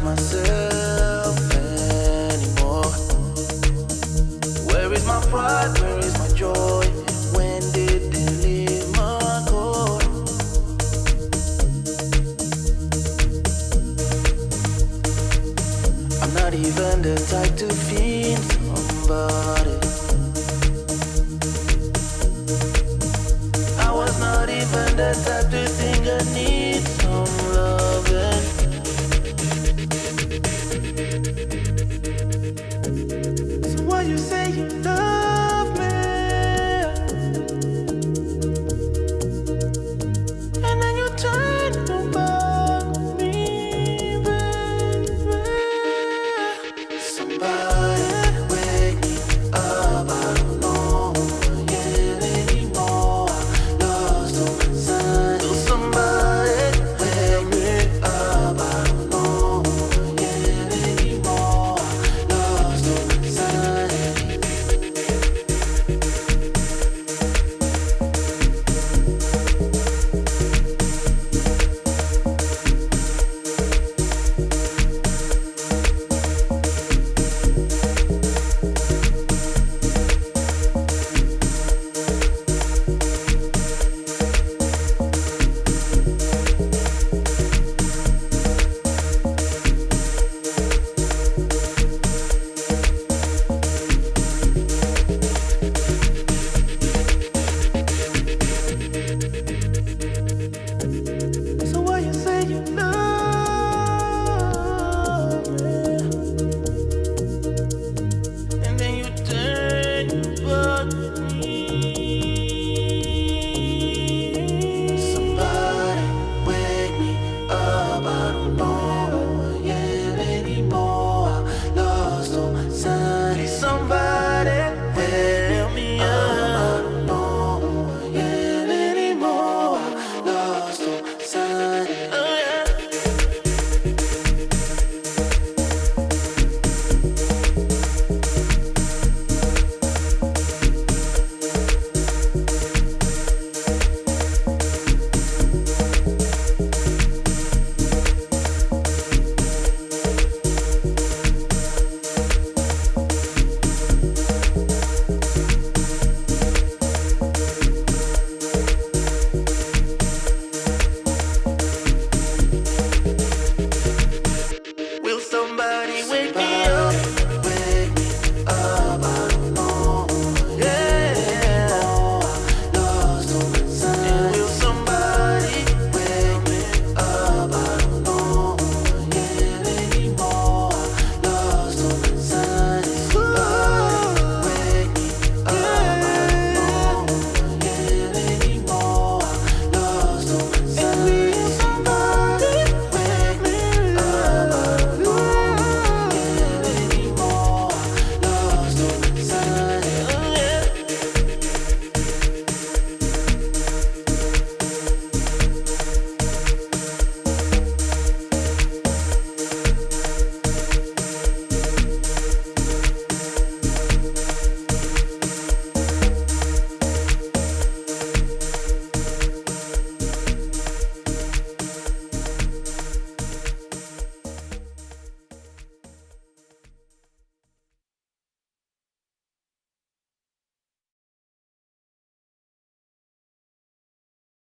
myself anymore. Where is my pride? Where is